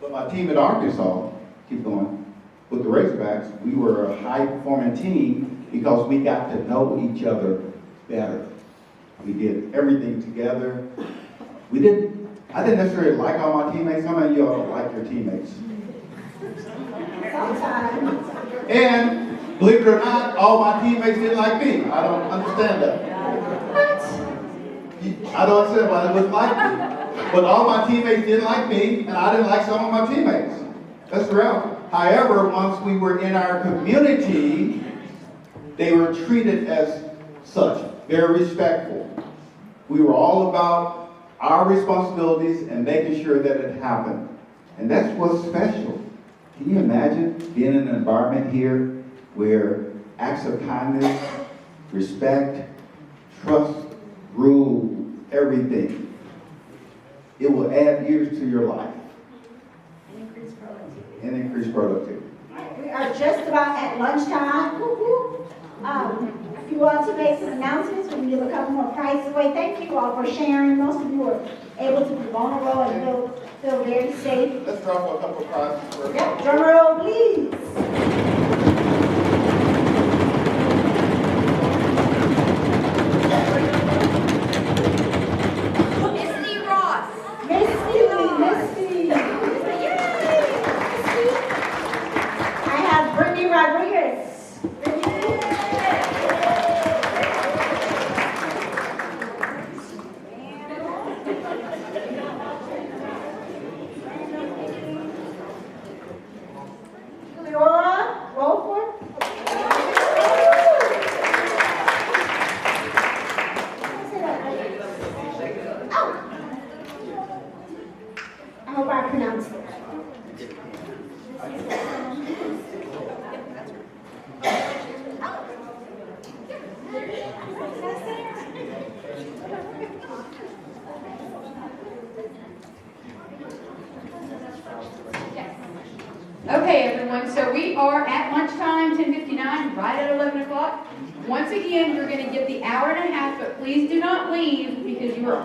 But my team at Arkansas, keep going, with the Razorbacks, we were a high-performing team because we got to know each other better. We did everything together. I didn't necessarily like all my teammates. Some of you all don't like your teammates. Sometimes. And believe it or not, all my teammates didn't like me. I don't understand that. What? I don't understand why they wouldn't like me. But all my teammates didn't like me, and I didn't like some of my teammates. That's the reality. However, once we were in our community, they were treated as such, very respectful. We were all about our responsibilities and making sure that it happened. And that's what's special. Can you imagine being in an environment here where acts of kindness, respect, trust, rule everything? It will add years to your life. And increase productivity. And increase productivity. We are just about at lunchtime. If you want to make some announcements, we can give a couple more prizes away. Thank you all for sharing. Most of you were able to be vulnerable and feel very safe. Let's draw for a couple of prizes first. Yep, drum roll, please. Misty Ross. Misty. I have Brittany Rodriguez. Leora Rolford. I hope I pronounced it. Okay, everyone, so we are at lunchtime, 10:59, right at 11 o'clock. Once again, you're going to get the hour and a half, but please do not leave because you're on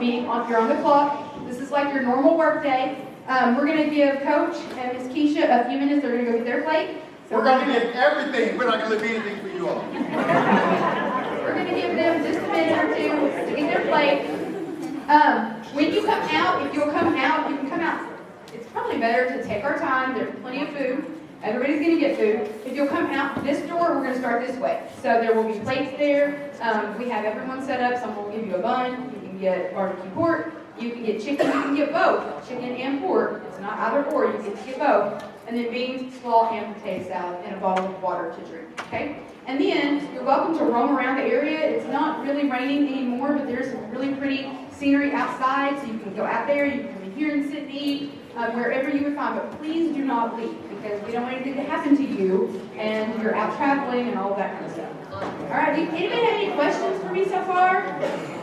the clock. This is like your normal work day. We're going to give Coach and Ms. Keisha a few minutes. They're going to go get their plate. We're going to get everything. We're not going to leave anything for you all. We're going to give them just a minute or two to get their plate. When you come out, if you'll come out, you can come out. It's probably better to take our time. There's plenty of food. Everybody's going to get food. If you'll come out this door, we're going to start this way. So there will be plates there. We have everyone set up. Someone will give you a bun. You can can get barbecue pork, you can get chicken, you can get both, chicken and pork. It's not either or, you get to get both. And then beans, slaw, and potato salad, and a bottle of water to drink, okay? And then you're welcome to roam around the area. It's not really raining anymore, but there's some really pretty scenery outside, so you can go out there, you can come in here and sit and eat, wherever you would find. But please do not leave, because we don't want anything to happen to you, and you're out traveling and all that kind of stuff. All right, anybody have any questions for me so far?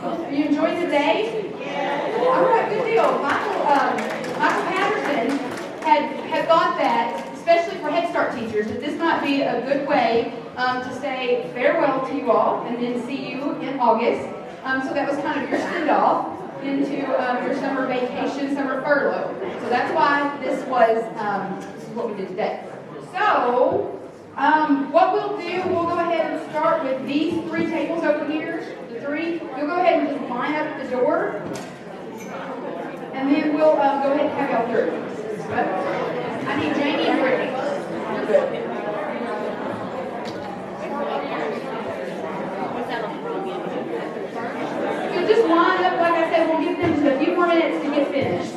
Are you enjoying the day? Yeah. All right, good deal. Michael Patterson had thought that, especially for Head Start teachers, that this might be a good way to say farewell to you all and then see you in August. So that was kind of your send-off into your summer vacation, summer furlough. So that's why this is what we did today. So what we'll do, we'll go ahead and start with these 3 tables over here. The 3. You'll go ahead and just line up at the door, and then we'll go ahead and have y'all through. I need Jamie and Brittany. You're good. So just line up, like I said, we'll give them just a few more minutes to get finished.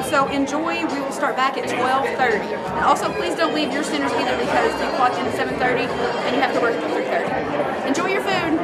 So enjoy. We will start back at 12:30. And also, please don't leave your centers either because you clock in at 7:30 and you have to work until 3:30. Enjoy your food.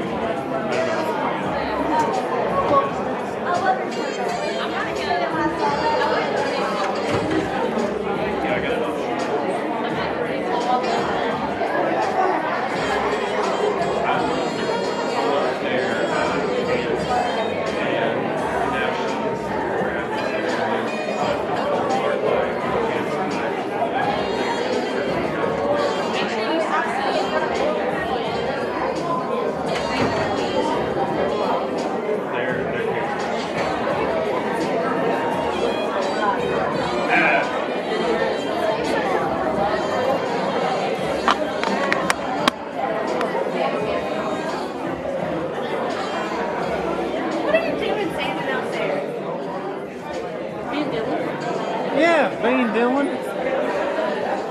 Yeah, being Dylan.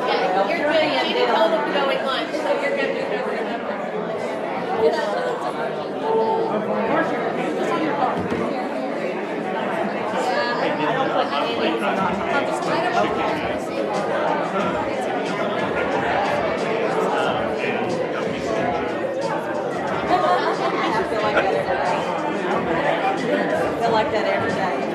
Yeah, you're good. Jeannie told them to go eat lunch, so you're good. I feel like that every day.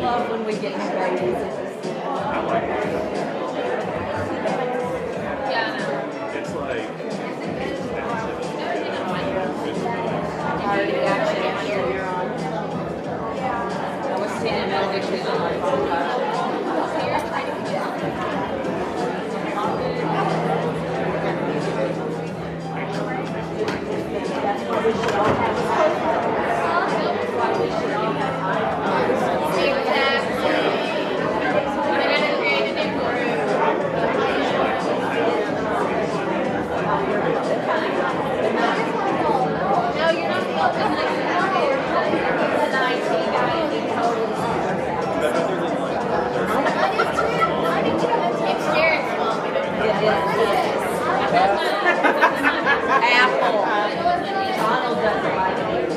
Love when we get new babies. Yeah, I know. It's like. Already action here you're on. I was seeing notifications on my phone. That's what we should all have. That's why we should all have. Exactly. We're gonna create a new group. No, you're not the oldest. The 19 guy and he totally It's Jared's fault. We don't know. Apple. Donald doesn't like it.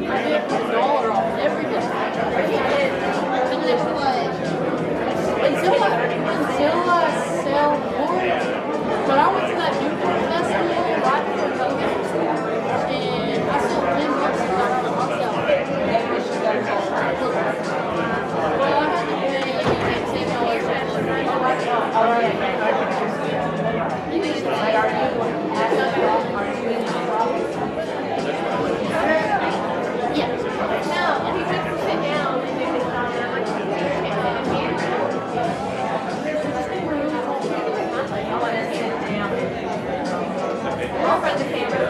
I get $1 off everything. Until I sell more. But I went to that new festival right before COVID, and I sold $10 and I got a hot sale. Well, I had to pay $10 Yeah. No, and he took to sit down and do his dynamic. I want to sit down. I'll run the camera.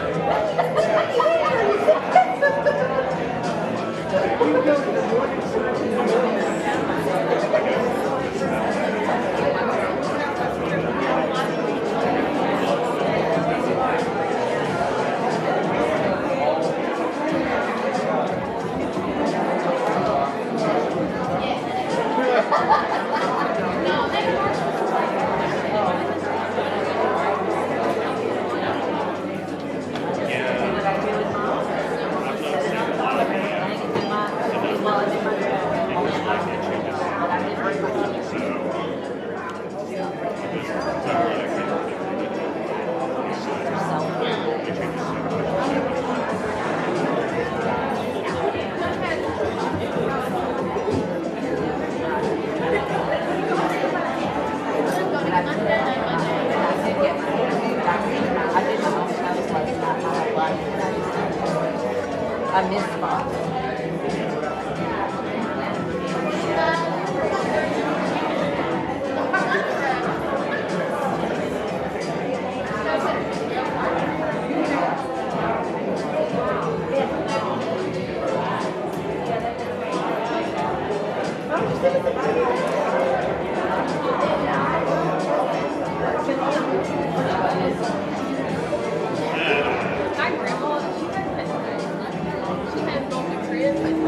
I missed Bob. My grandma, she has golden crib and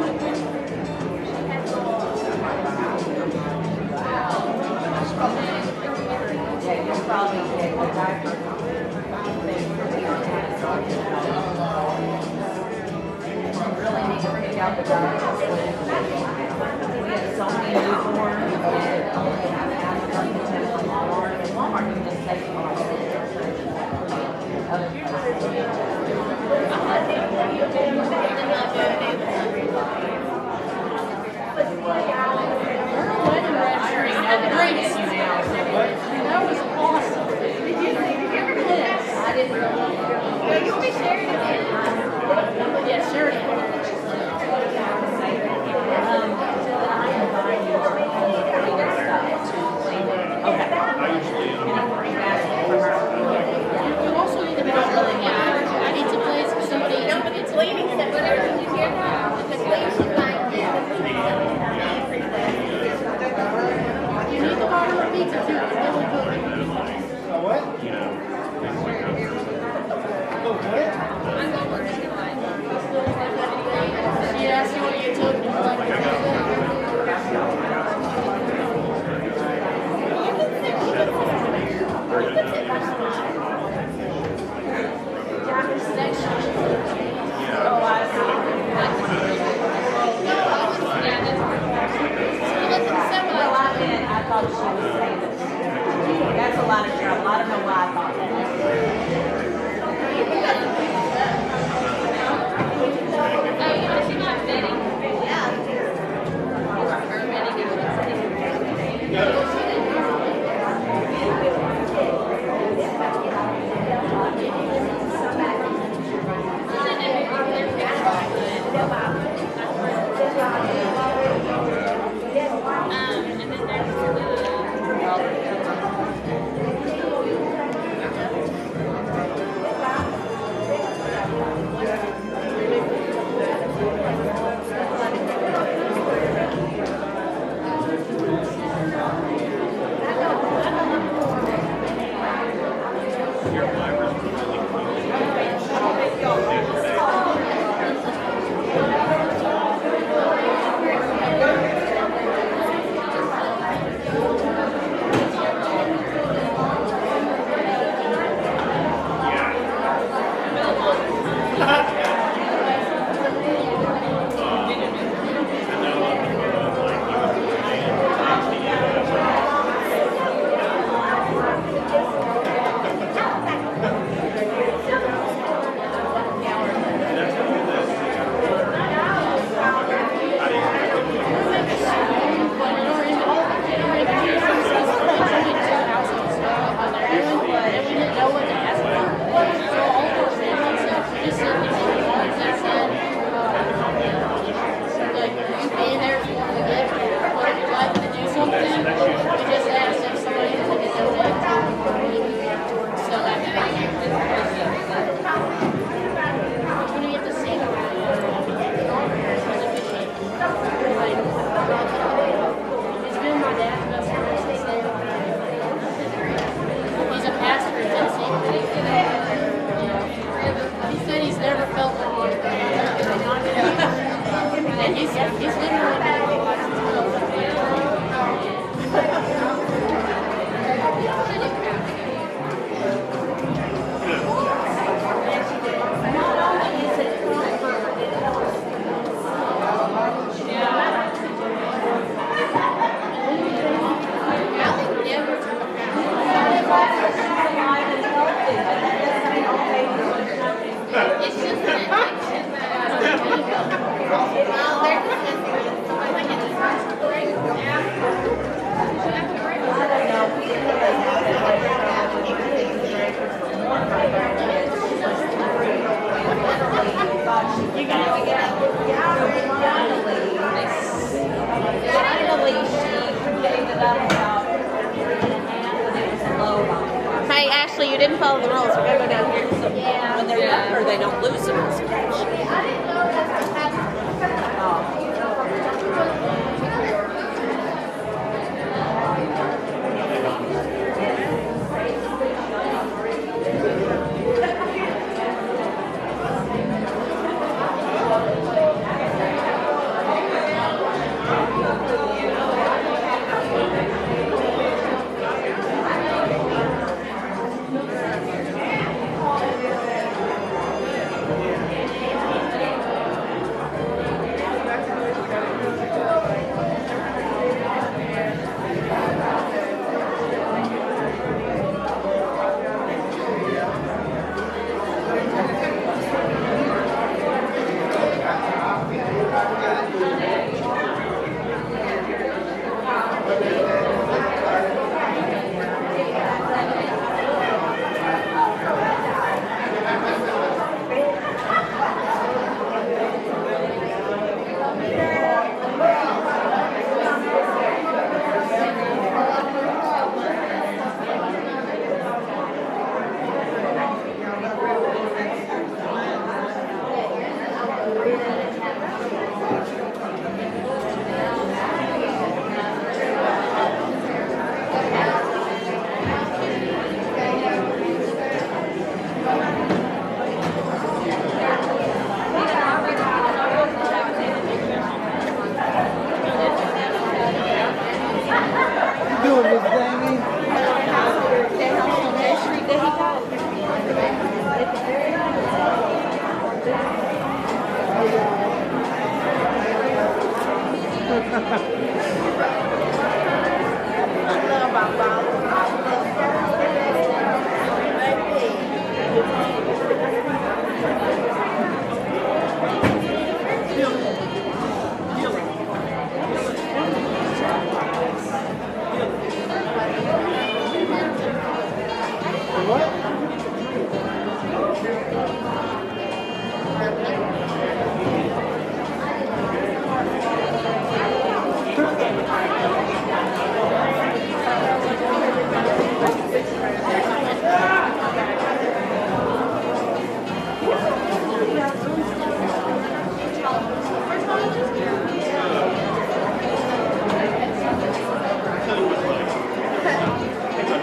Yeah, you'll probably get the diaper. Really need to pick out the diaper. We have so many newborns that only have Amazon and Walmart. And Walmart can just take them all. Other drinks. She asked you what you took, and you're I thought she was saying that. That's a lot of trouble. I don't know why I thought Hey, Ashley, you didn't follow the rules. We're going to go down here. When they're younger, they don't lose them as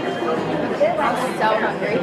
I'm so hungry.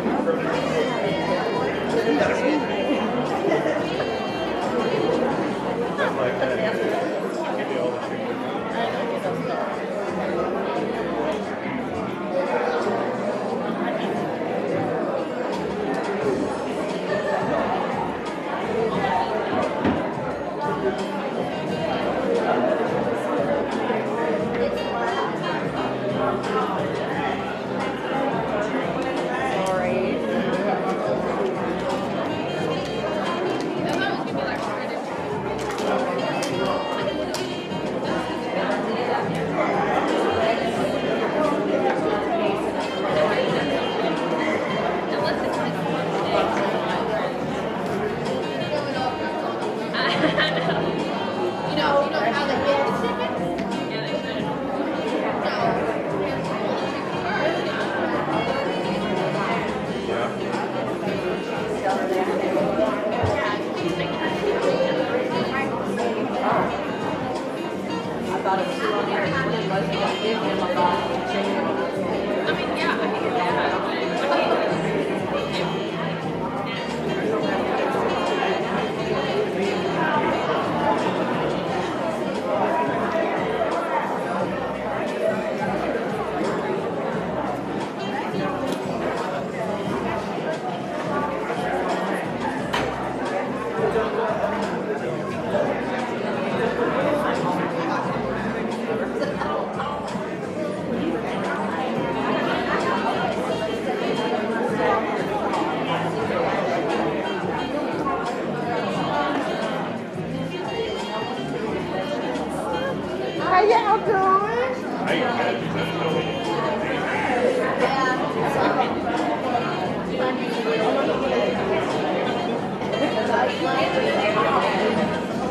How y'all doing?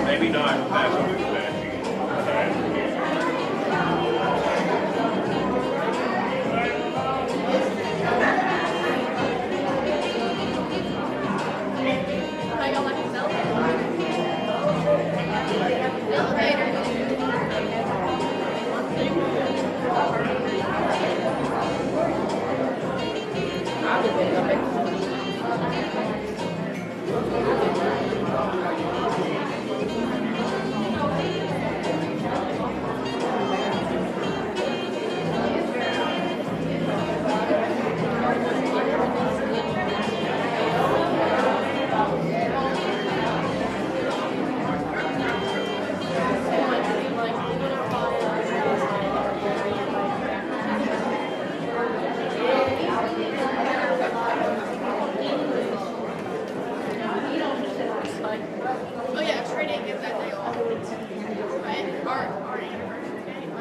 Maybe not. That's what we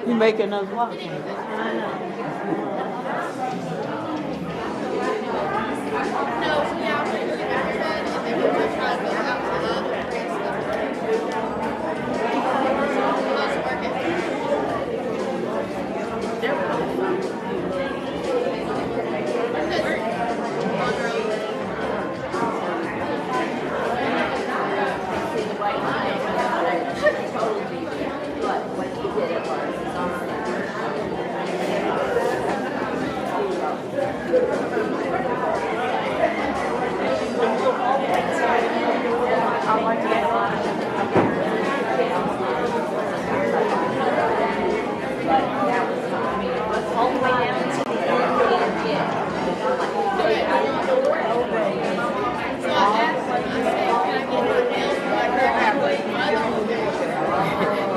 You making us watch?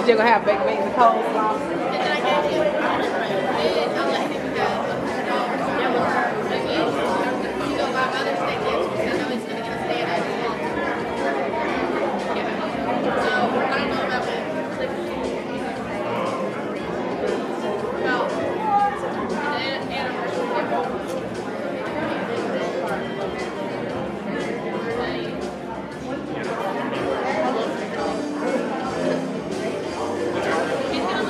You're gonna have baked beans and coleslaw. He's gonna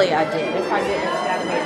Ideally, I did. If I didn't, it's got to be in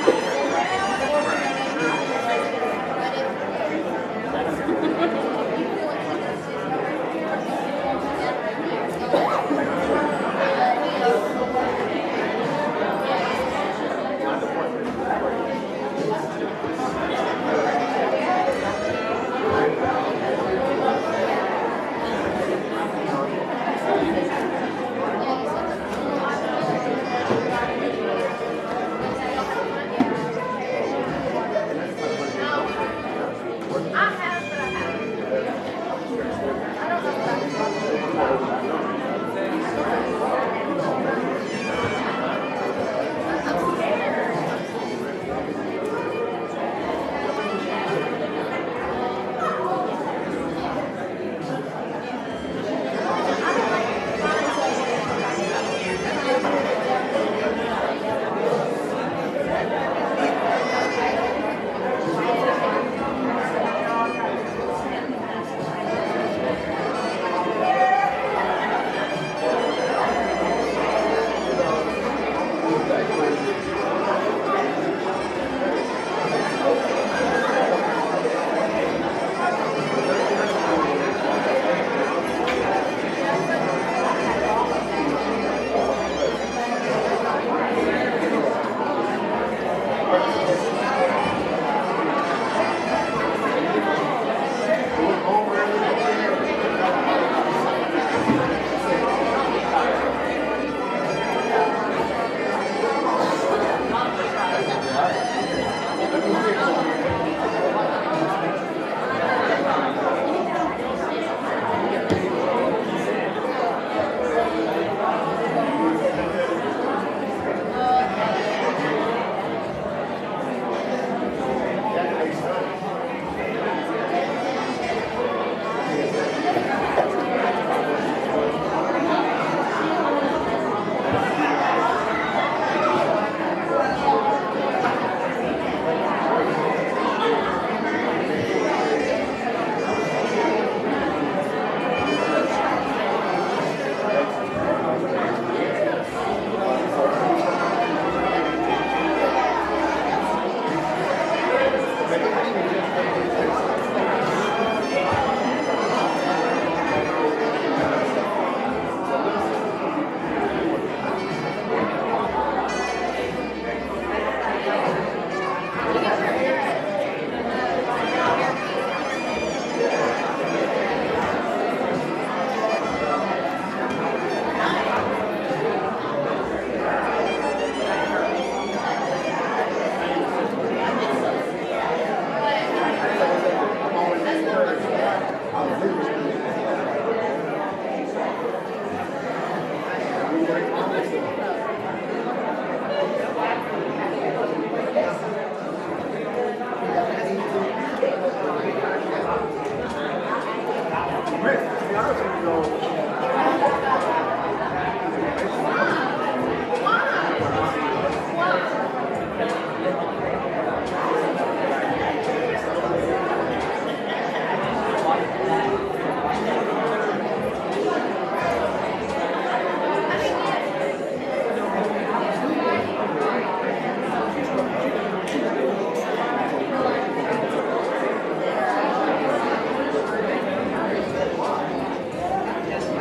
my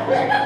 Thank you.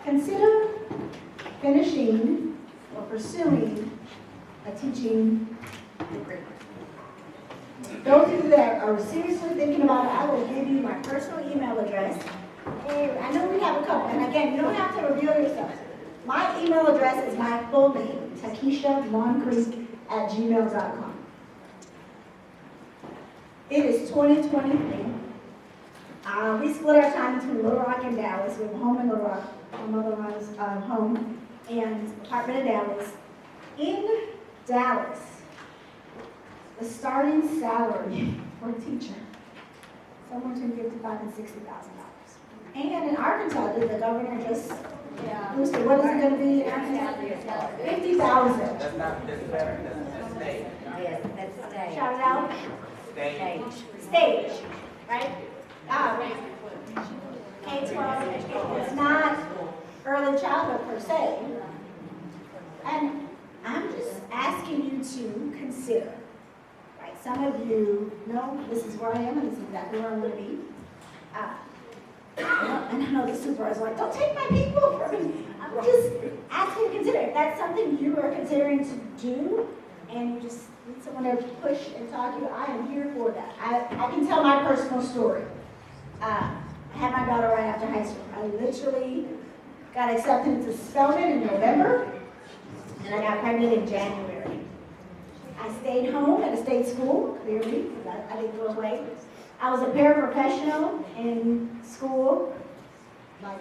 Consider finishing or pursuing a teaching degree. Those of you that are seriously thinking about it, I will give you my personal email address. And I know we have a couple, and again, you don't have to reveal yourself. My email address is my full name, takeshamoncrief@gmail.com. It is 2023. We split our time between Little Rock and Dallas. We have a home in Little Rock, my mother runs home, and apartment in Dallas. In Dallas, the starting salary for a teacher, somewhere between $55,000 and $60,000. And in Arkansas, did the governor just boosted, what is it going to be? $50,000. That's not this fair, that's state. Yes, that's state. Shout it out. Stage, right? K-12, it's not early childhood per se. And I'm just asking you to consider, right? some of you know this is where I am and this is exactly where I'm going to be. And I know the supervisor's like, don't take my people from me. I'm just asking you to consider. If that's something you are considering to do, and you just need someone to push and talk to you, I am here for that. I can tell my personal story. I had my daughter right after high school. I literally got accepted into Spelman in November, and I got pregnant in January. I stayed home at a state school, clearly, because I didn't go away. I was a paraprofessional in school, like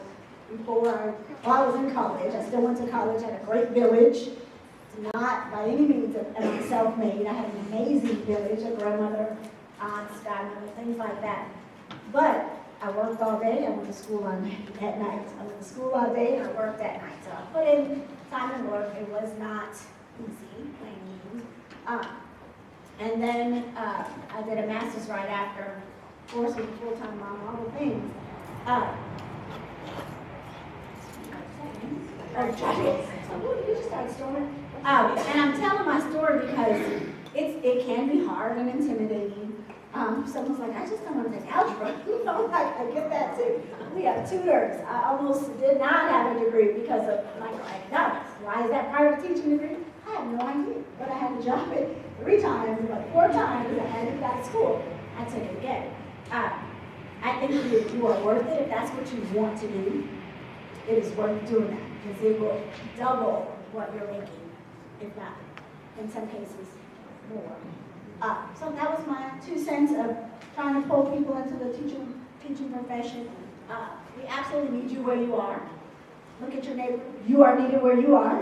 before I was in college. I still went to college at a great village. Not by any means am I self-made. I had an amazing village, a grandmother, aunts, godmother, things like that. But I worked all day, I went to school at night. I went to school all day and I worked at night. So I put in time and work. It was not easy, plain means. And then I did a master's right after, of course, with a full-time mom, all the things. You just started storming. And I'm telling my story because it can be hard and intimidating. Someone's like, I just don't want to take algebra. I get that too. We have tutors. I almost did not have a degree because of microeconomics. Why is that part of a teaching degree? I have no idea. But I had to drop it 3 times, like 4 times. I had to get out of school. I took it again. I think you are worth it if that's what you want to do. It is worth doing that because it will double what you're making, if not, in some cases, more. So that was my 2 cents of trying to pull people into the teaching profession. We absolutely need you where you are. Look at your neighbor. You are needed where you are.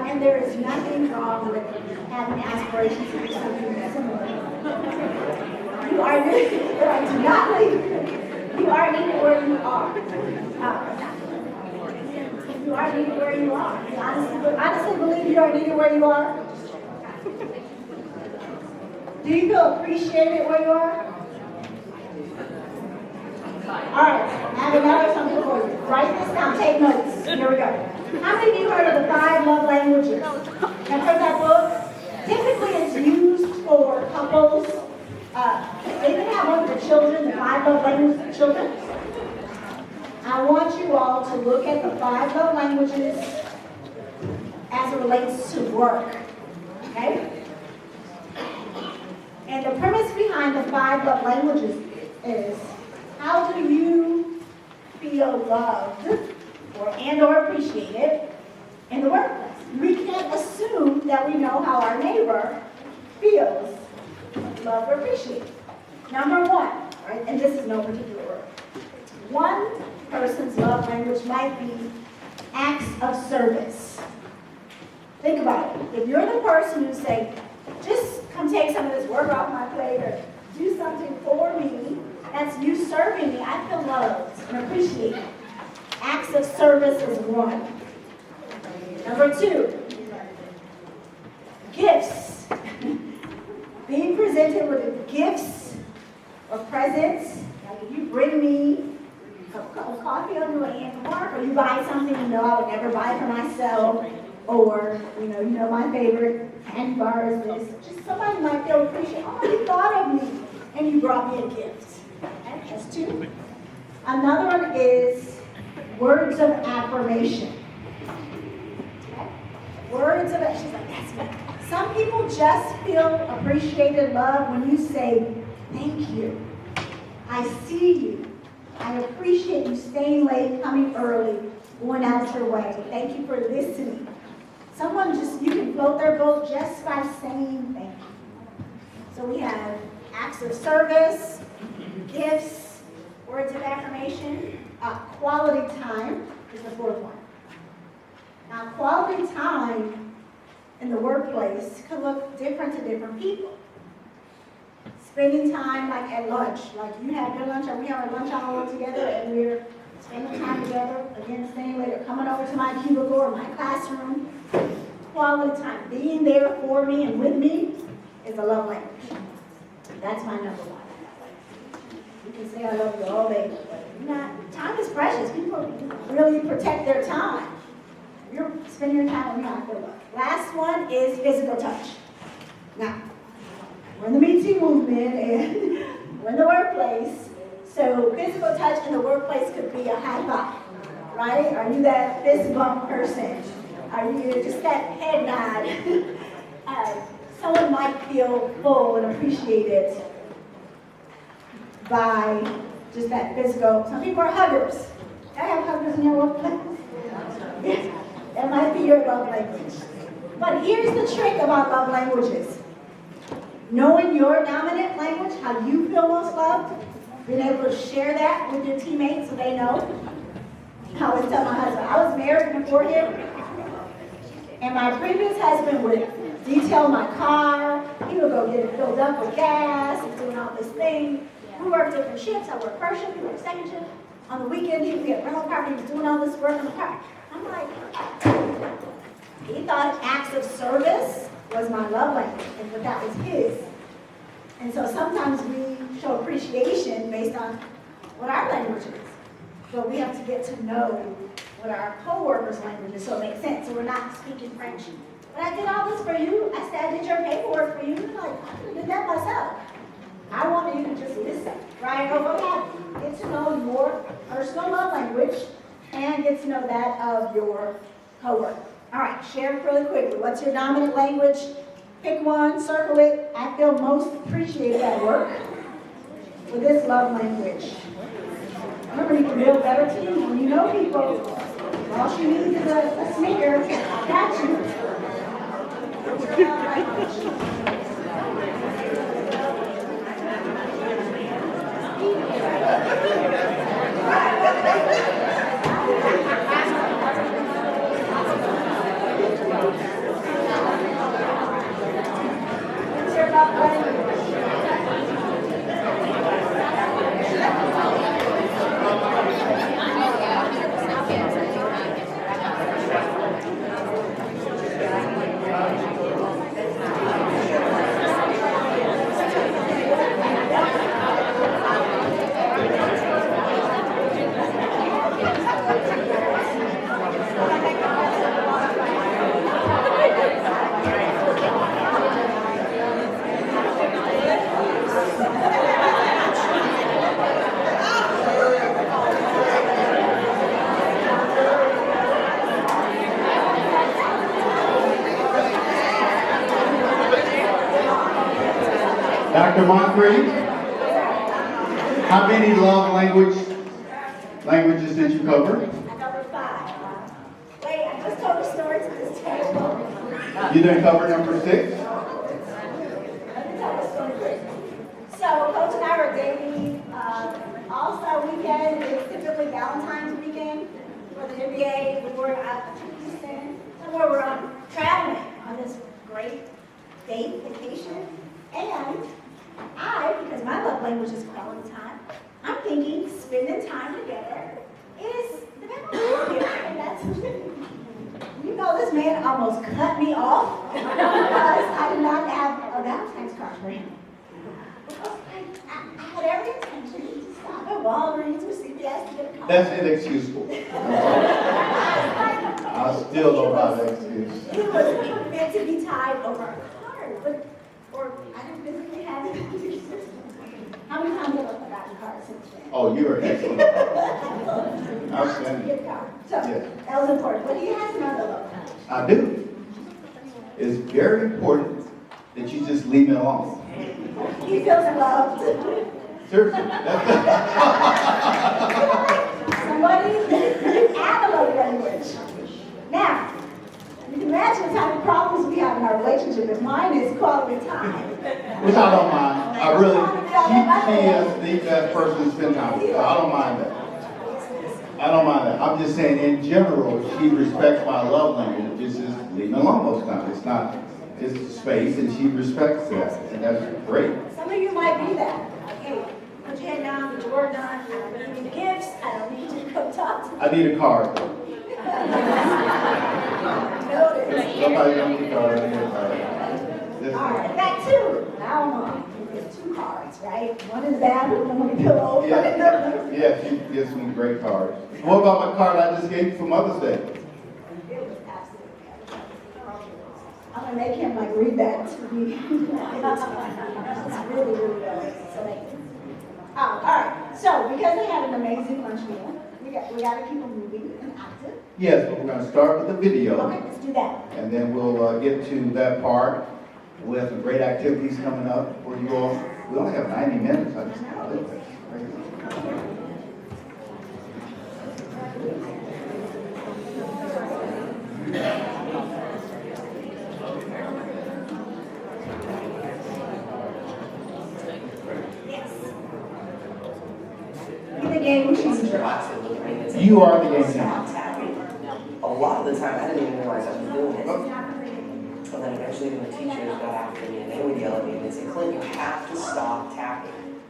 And there is nothing wrong with having aspirations to do something similar. You are needed. Do not leave. You are needed where you are. You are needed where you are. You honestly believe you are needed where you are? Do you feel appreciated where you are? All right, I have another something for you. Write this down, take notes. Here we go. How many of you heard of the 5 love languages? Have heard that book? Typically it's used for couples. They can have one for children, the 5 love languages for children. I want you all to look at the 5 love languages as it relates to work. Okay? And the premise behind the 5 love languages is, how do you feel loved or appreciated in the workplace? We can't assume that we know how our neighbor feels loved or appreciated. Number 1, right? And this is no particular order. One person's love language might be acts of service. Think about it. If you're the person who say, just come take some of this work off my plate or do something for me, that's you serving me. I feel loved and appreciated. Acts of service is 1. Number 2, gifts. Being presented with gifts or presents. Like if you bring me a cup of coffee on the way in from work, or you buy something you know I would never buy for myself, or you know my favorite candy bar is this. Just somebody might feel appreciated. Oh, you thought of me, and you brought me a gift. Okay, that's 2. Another one is words of affirmation. Okay? Words of she's like, that's me. Some people just feel appreciated, love when you say, thank you. I see you. I appreciate you staying late, coming early, going out your way. Thank you for listening. Someone you can float their boat just by saying thank you. So we have acts of service, gifts, words of affirmation, quality time is the 4th one. Now, quality time in the workplace could look different to different people. Spending time like at lunch, like you have your lunch, or we have our lunch hour together, and we're spending time together, again, staying later, coming over to my cubicle or my classroom. Quality time, being there for me and with me is a love language. That's my number 1. You can say I love you all day, but time is precious. People really protect their time. You're spending your time with me, I feel love. Last one is physical touch. Now, we're in the Me Too movement and we're in the workplace, so physical touch in the workplace could be a high five, right? Are you that fist bump person? Are you just that head nod? Someone might feel full and appreciated by just that physical. Some people are huggers. I have huggers in your workplace. That might be your love language. But here's the trick about love languages. Knowing your dominant language, how you feel most loved, being able to share that with your teammates so they know. I always tell my husband, I was married before him, and my previous husband would detail my car. He would go get it filled up with gas and doing all this thing. We worked different shifts. I worked first shift, he worked second shift. On the weekend, he would be at rental car, he was doing all this work on the car. I'm like, he thought acts of service was my love language, and but that was his. And so sometimes we show appreciation based on what our language is. But we have to get to know what our co-workers' language is so it makes sense. So we're not speaking French. But I did all this for you. I said I did your paperwork for you. You're like, I could have did that myself. I wanted you to just listen, right? Or what have you. Get to know your personal love language and get to know that of your co-worker. All right, share it really quickly. What's your dominant language? Pick one, circle it. I feel most appreciated at work with this love language. Remember, you can build better teams when you know people. All she needs is a sneaker. I got you. What's your love language? Dr. Moncrief, how many love languages did you cover? I covered 5. Wait, I just told a story to this table. You didn't cover number 6? Let me tell the story quick. So, Coach and I were dating All-Star weekend. It's typically Valentine's weekend for the NBA. We were out in Houston. Somewhere we're traveling on this great date vacation. And because my love language is quality time, I'm thinking spending time together is the Valentine's gift. And that's you know, this man almost cut me off because I did not have a Valentine's card for him. I had every intention to stop at Walgreens or CVS to get a card. That's inexcusable. I still don't buy that excuse. It was meant to be tied over a card, or I didn't physically have it. How many times have I forgotten cards since then? Oh, you are excellent. Outstanding. So, yes. That was important. But he has another love language. I do. It's very important that you just leave me alone. He feels loved. Seriously. Somebody add a love language. Now, you can imagine the type of problems we have in our relationship. If mine is quality time. Which I don't mind. I really, she is the best person to spend time with. So I don't mind that. I don't mind that. I'm just saying, in general, she respects my love language. It's just leave me alone most times. It's not, it's space, and she respects that. And that's great. Some of you might be that. Hey, put your head down, get your work done. I don't need gifts. I don't need you to come talk to me. I need a card. Somebody don't need a card. I need a card. All right, back two. Now there's 2 cards, right? One in the bathroom, one in the pillow. Yeah, she gives me great cards. What about my card I just gave you for Mother's Day? It was absolutely I'm gonna make him like read that to me. It's really, really amazing. All right, so because they had an amazing lunch meal, we got to keep them moving and active. Yes, but we're going to start with the video. Okay, let's do that. And then we'll get to that part. We have some great activities coming up for you all. We only have 90 minutes. I just Be the game changer. You are the game changer. A lot of the time, I didn't even realize I was doing it. And then eventually even the teachers got after me and they would yell at me and they'd say, Clint, you have to stop tapping.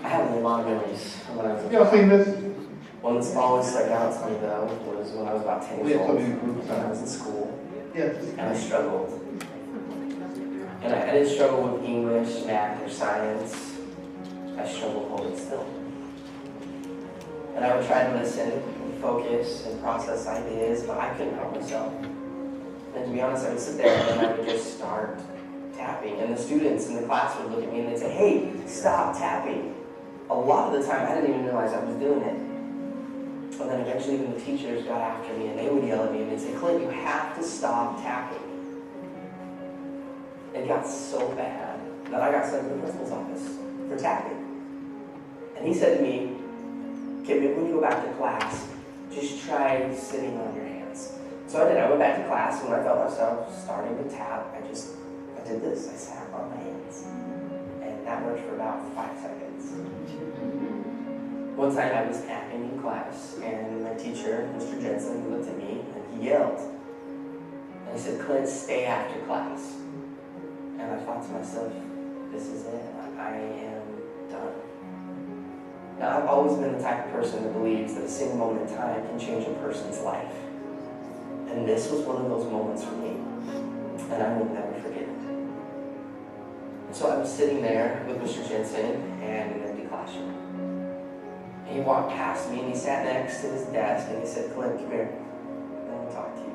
I have a lot of memories of when I was a Y'all seen this? One that's always stuck out to me though was when I was about 10 years old. When I was in school. Yes. And I struggled. And I didn't struggle with English, math, or science. I struggled holding still. And I would try to listen and focus and process ideas, but I couldn't help myself. And to be honest, I would sit there and I would just start tapping. And the students in the class would look at me and they'd say, hey, stop tapping. A lot of the time, I didn't even realize I was doing it. And then eventually even the teachers got after me and they would yell at me and they'd say, Clint, you have to stop tapping. It got so bad that I got sent to the principal's office for tapping. And he said to me, okay, maybe when you go back to class, just try sitting on your hands. So I did. I went back to class and when I felt myself starting to tap, I did this. I sat on my hands. And that worked for about 5 seconds. One time I was tapping in class and my teacher, Mr. Jensen, looked at me and he yelled. And he said, Clint, stay after class. And I thought to myself, this is it. I am done. Now, I've always been the type of person that believes that a single moment in time can change a person's life. And this was one of those moments for me. And I will never forget it. And so I was sitting there with Mr. Jensen and an empty classroom. And he walked past me and he sat next to his desk and he said, Clint, come here. I want to talk to you.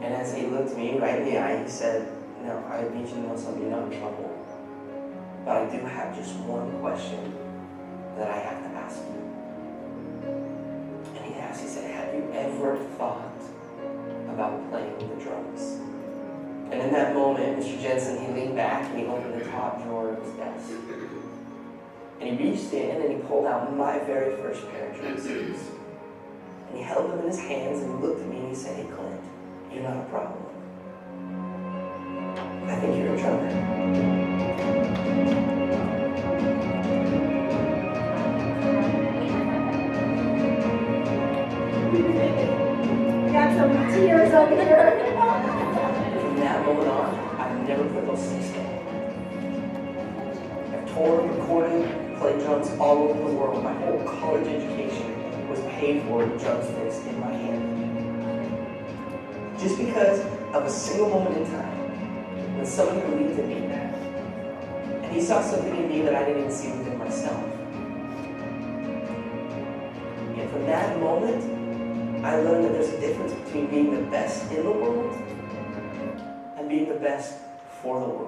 And as he looked me right in the eye, he said, no, I need you to know something, you're not in trouble. But I do have just one question that I have to ask you. And he asked, he said, have you ever thought about playing the drums? And in that moment, Mr. Jensen, he leaned back and he opened the top drawer of his desk. And he reached in and he pulled out my very first pair of drumsticks. And he held them in his hands and he looked at me and he said, hey Clint, you're not a problem. I think you're a drummer. Got some tears over here. From that moment on, I've never put those sticks down. I've toured, recorded, played drums all over the world. My whole college education was paid for with drumsticks in my hand. Just because of a single moment in time, when somebody believed in me, and he saw something in me that I didn't even see within myself. And from that moment, I learned that there's a difference between being the best in the world and being the best for the world.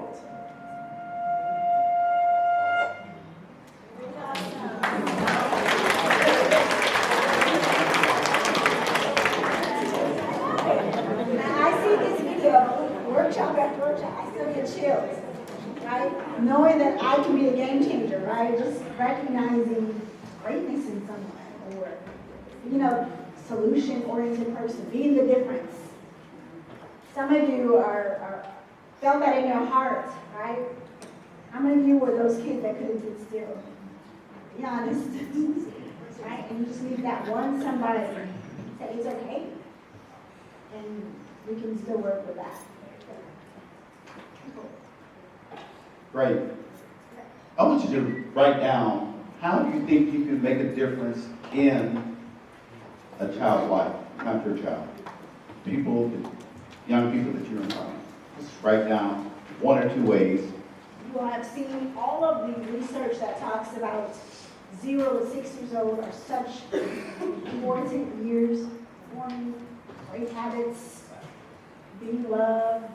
Workshop after workshop, I still get chills, right? Knowing that I can be a game changer, right? Just recognizing greatness in someone, or, solution-oriented person, being the difference. Some of you are felt that in your heart, right? How many of you were those kids that couldn't sit still? Be honest, right? And you just need that one somebody say it's okay, and we can still work with that. Great. I want you to write down, how do you think you can make a difference in a child's life, not your child? People, young people that you're encountering. Just write down 1 or 2 ways. You will have seen all of the research that talks about 0 to 6 years old are such important years, forming great habits, being loved.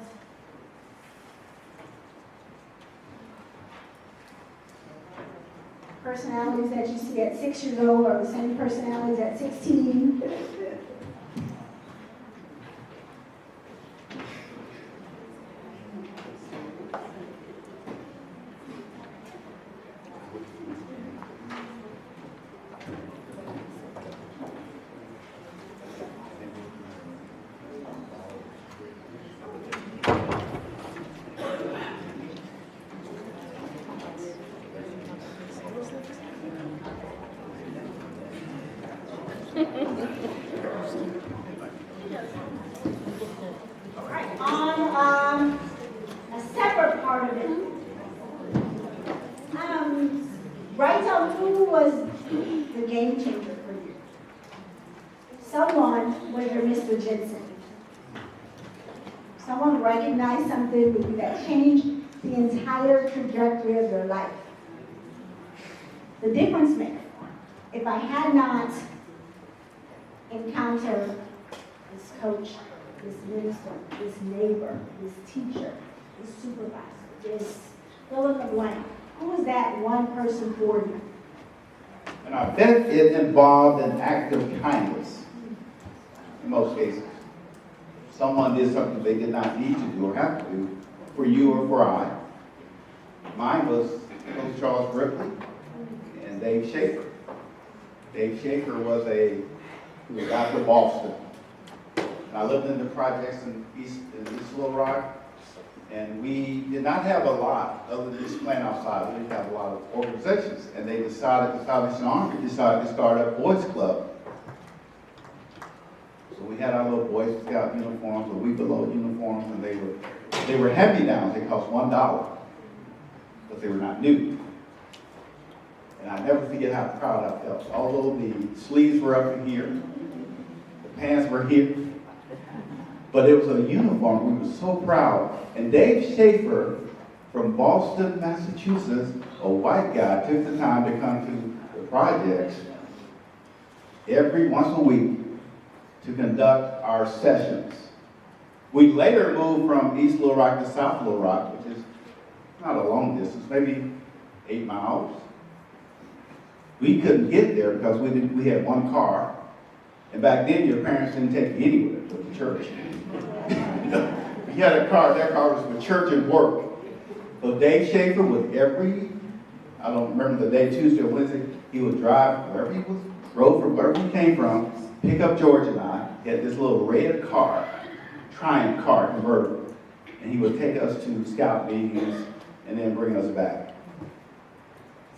Personalities that you see at 6 years old are the same personalities at 16. On a separate part of it, write down who was the game changer for you. Someone was your Mr. Jensen. Someone recognized something with you that changed the entire trajectory of your life. The difference maker. If I had not encountered this coach, this minister, this neighbor, this teacher, this supervisor, this fill in the blank, who was that one person for you? And I bet it involved an act of kindness in most cases. Someone did something they did not need to do or have to do for you or for I. Mine was Coach Charles Ripley and Dave Schaefer. Dave Schaefer was out of Boston. And I lived in the projects in East Little Rock, and we did not have a lot other than just playing outside. We didn't have a lot of organizations, and they decided, the Salvation Army decided to start a boys club. So we had our little Boy Scout uniforms, or We Below uniforms, and they were hand-me-downs. They cost $1, but they were not new. And I never forget how proud I felt. Although the sleeves were up in here, the pants were here, but it was a uniform. We were so proud. And Dave Schaefer from Boston, Massachusetts, a white guy, took the time to come to the projects once a week to conduct our sessions. We later moved from East Little Rock to South Little Rock, which is not a long distance, maybe 8 miles. We couldn't get there because we had one car. And back then, your parents didn't take you anywhere but the church. You had a car, that car was for church and work. So Dave Schaefer would I don't remember the day, Tuesday or Wednesday, he would drive drove from wherever he came from, pick up George and I. He had this little red car, Triumph car, convertible. And he would take us to scout meetings and then bring us back.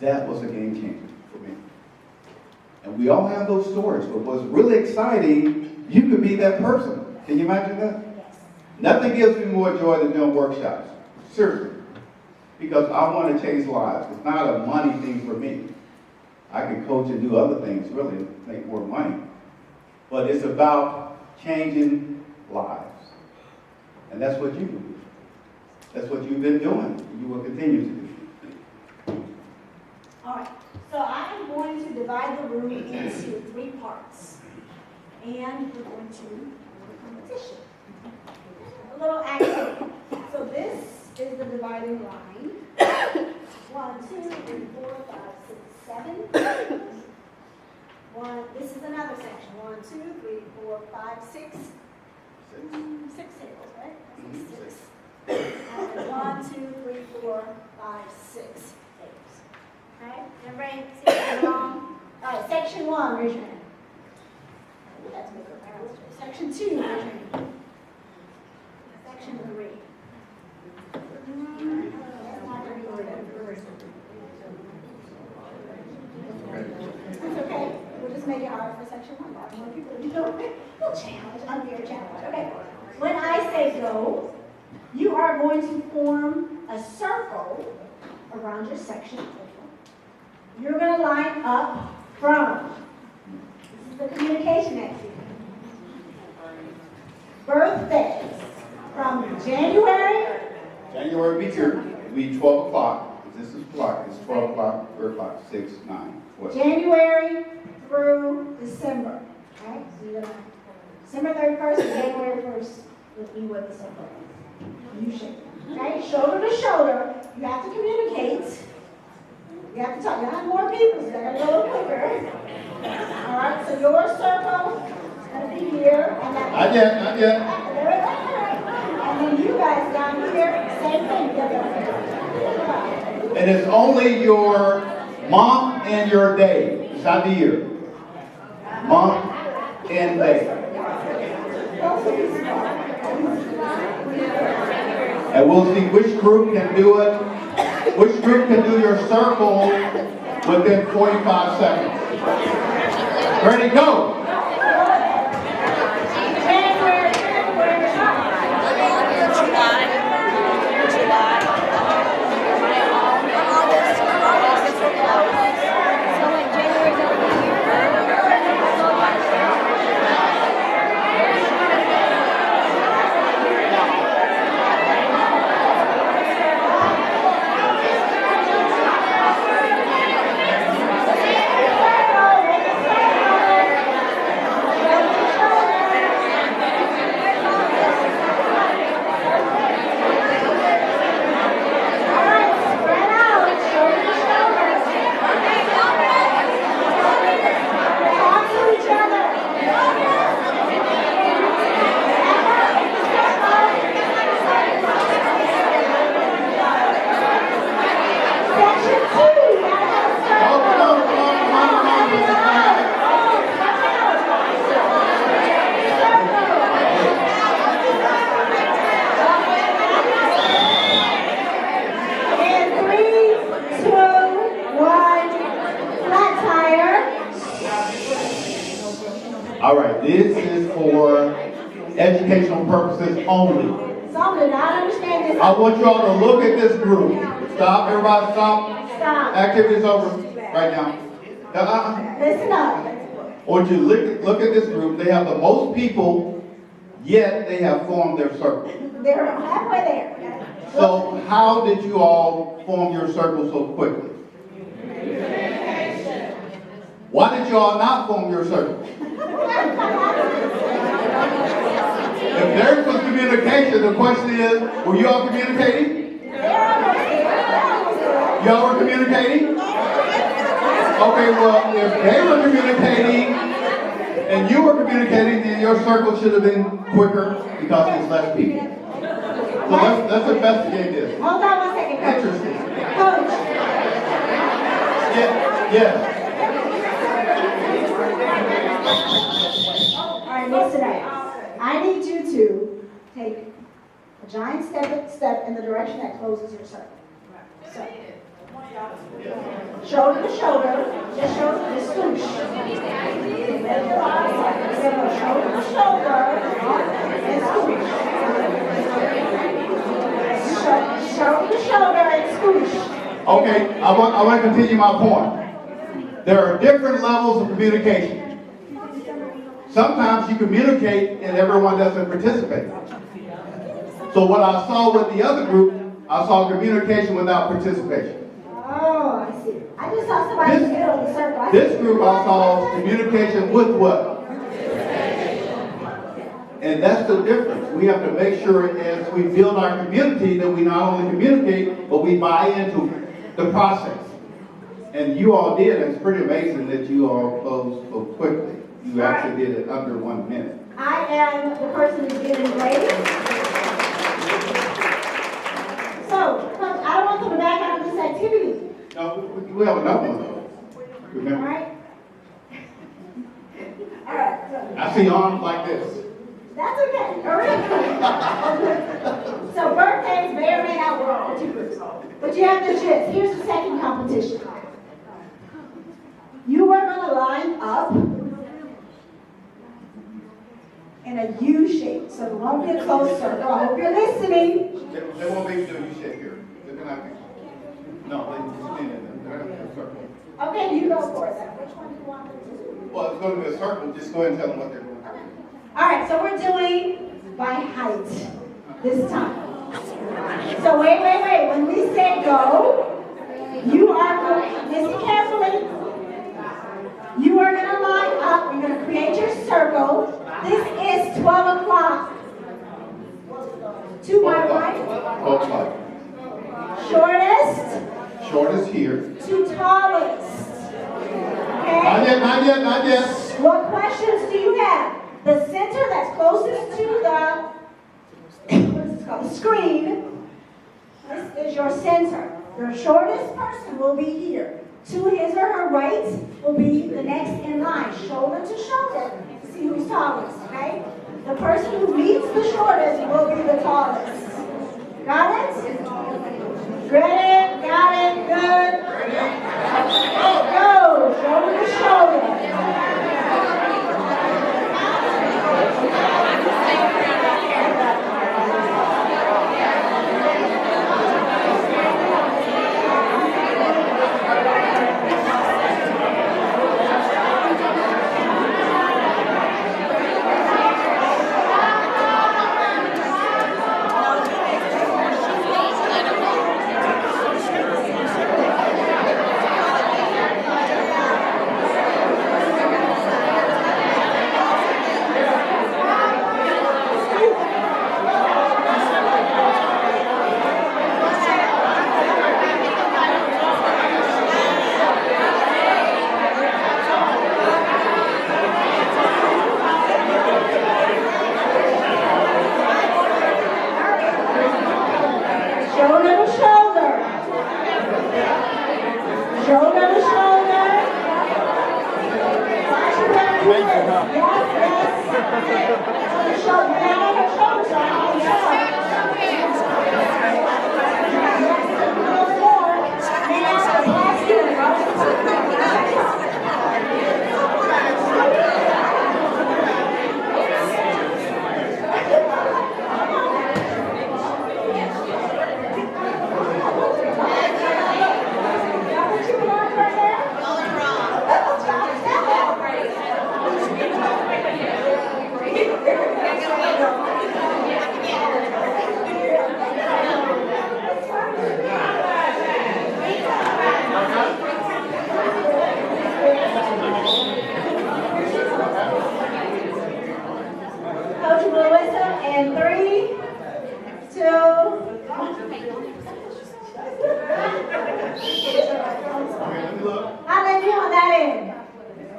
That was a game changer for me. And we all have those stories, but what's really exciting, you could be that person. Can you imagine that? Nothing gives me more joy than doing workshops. Seriously. Because I want to change lives. It's not a money thing for me. I can coach and do other things, really, make more money. But it's about changing lives. And that's what you do. That's what you've been doing. And you will continue to do. All right, so I am going to divide the room into 3 parts. And we're going to do a competition. A little activity. So this is the dividing line. 1, 2, 3, 4, 5, 6, 7. This is another section. 1, 2, 3, 4, 5, 6. 6 tables, right? 6. And 1, 2, 3, 4, 5, 6 tables. Okay? Everybody see along? All right, section 1, raise your hand. That's make our parents do. Section 2, raise your hand. Section 3. That's okay. We'll just make it hard for section 1. That's more people to do it. We'll challenge, unfair challenge. Okay. When I say go, you are going to form a circle around your section. You're going to line up from, this is the communication activity, birthdays from January be here. It'll be 12 o'clock. This is block, it's 12 o'clock, 3 o'clock, 6, 9, what? January through December, okay? So you're gonna, December 31st and January 1st would be what the circle is. You shake, okay? Shoulder to shoulder, you have to communicate. You have to talk, you have more people, so they're gonna go a little quicker. All right, so your circle is gonna be here. And that, Not yet, not yet. and then you guys down here, same thing. And it's only your month and your day. It's not the year. Month and day. And we'll see which group can do it. Which group can do your circle within 45 seconds. Ready, go. All right, this is for educational purposes only. Something I understand this. I want you all to look at this group. Stop, everybody stop. Stop. Activity's over right now. Listen up. I want you to look at this group. They have the most people, yet they have formed their circle. They're halfway there. So how did you all form your circle so quickly? Why did you all not form your circle? If there was communication, the question is, were you all communicating? Y'all were communicating? Okay, well, if they were communicating and you were communicating, then your circle should have been quicker because there's less people. So let's investigate this. Hold on one second, Coach. Interesting. Coach. Yes. All right, listen up. I need you to take a giant step in the direction that closes your circle. So, shoulder to shoulder, just swoosh. Shoulder to shoulder, and swoosh. Shoulder to shoulder, and swoosh. Okay, I want to continue my point. There are different levels of communication. Sometimes you communicate and everyone doesn't participate. So what I saw with the other group, I saw communication without participation. Oh, I see. I just saw somebody in the middle of the circle. This group I saw communication with what? And that's the difference. We have to make sure as we build our community that we not only communicate, but we buy into the process. And you all did. It's pretty amazing that you all closed so quickly. You actually did it under 1 minute. I am the person who's getting grades. So, Coach, I don't want them to back out of this activity. No, we have another one though. Remember? All right. All right. I see arms like this. That's okay. All right. So birthdays may or may not work for two groups. But you have the gist. Here's the second competition. You are going to line up in a U shape. So it won't be a closed circle. I hope you're listening. They won't be able to do U shape here. They're gonna have to. No, they just stand in them. They're gonna have a circle. Okay, you go for it then. Which one do you want them to do? Well, it's going to be a circle. Just go ahead and tell them what they're doing. All right, so we're doing by height this time. So wait. When we say go, You are going, listen carefully. You are going to line up. You're going to create your circle. This is 12 o'clock. To my right. 12 o'clock. Shortest Shortest here. to tallest. Okay? Not yet, not yet, not yet. What questions do you have? The center that's closest to the, what is this called? The screen. This is your center. Your shortest person will be here. To his or her right will be the next in line, shoulder to shoulder, to see who's tallest, okay? The person who meets the shortest will be the tallest. Got it? Ready? Got it? Good? Go! Shoulder to shoulder.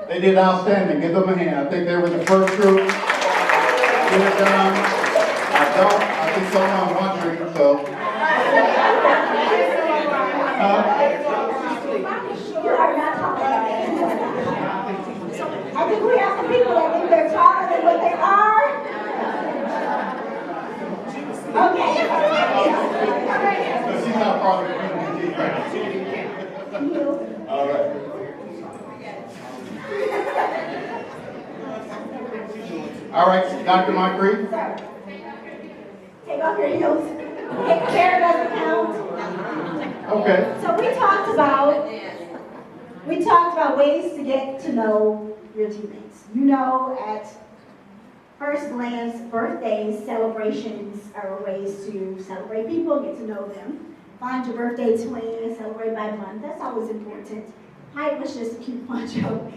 They did outstanding. Give them a hand. I think they were the first group. Get it done. I think someone's wondering, so. I think we have some people that think they're taller than what they are. Okay. But she's not part of the community. All right. All right, Dr. Moncrief. Take off your heels. Hair doesn't count. Okay. So we talked about ways to get to know your teammates. You know, at first glance, birthdays, celebrations are ways to celebrate people, get to know them. Find your birthday twin, celebrate by month. That's always important. Height was just a cute fun joke.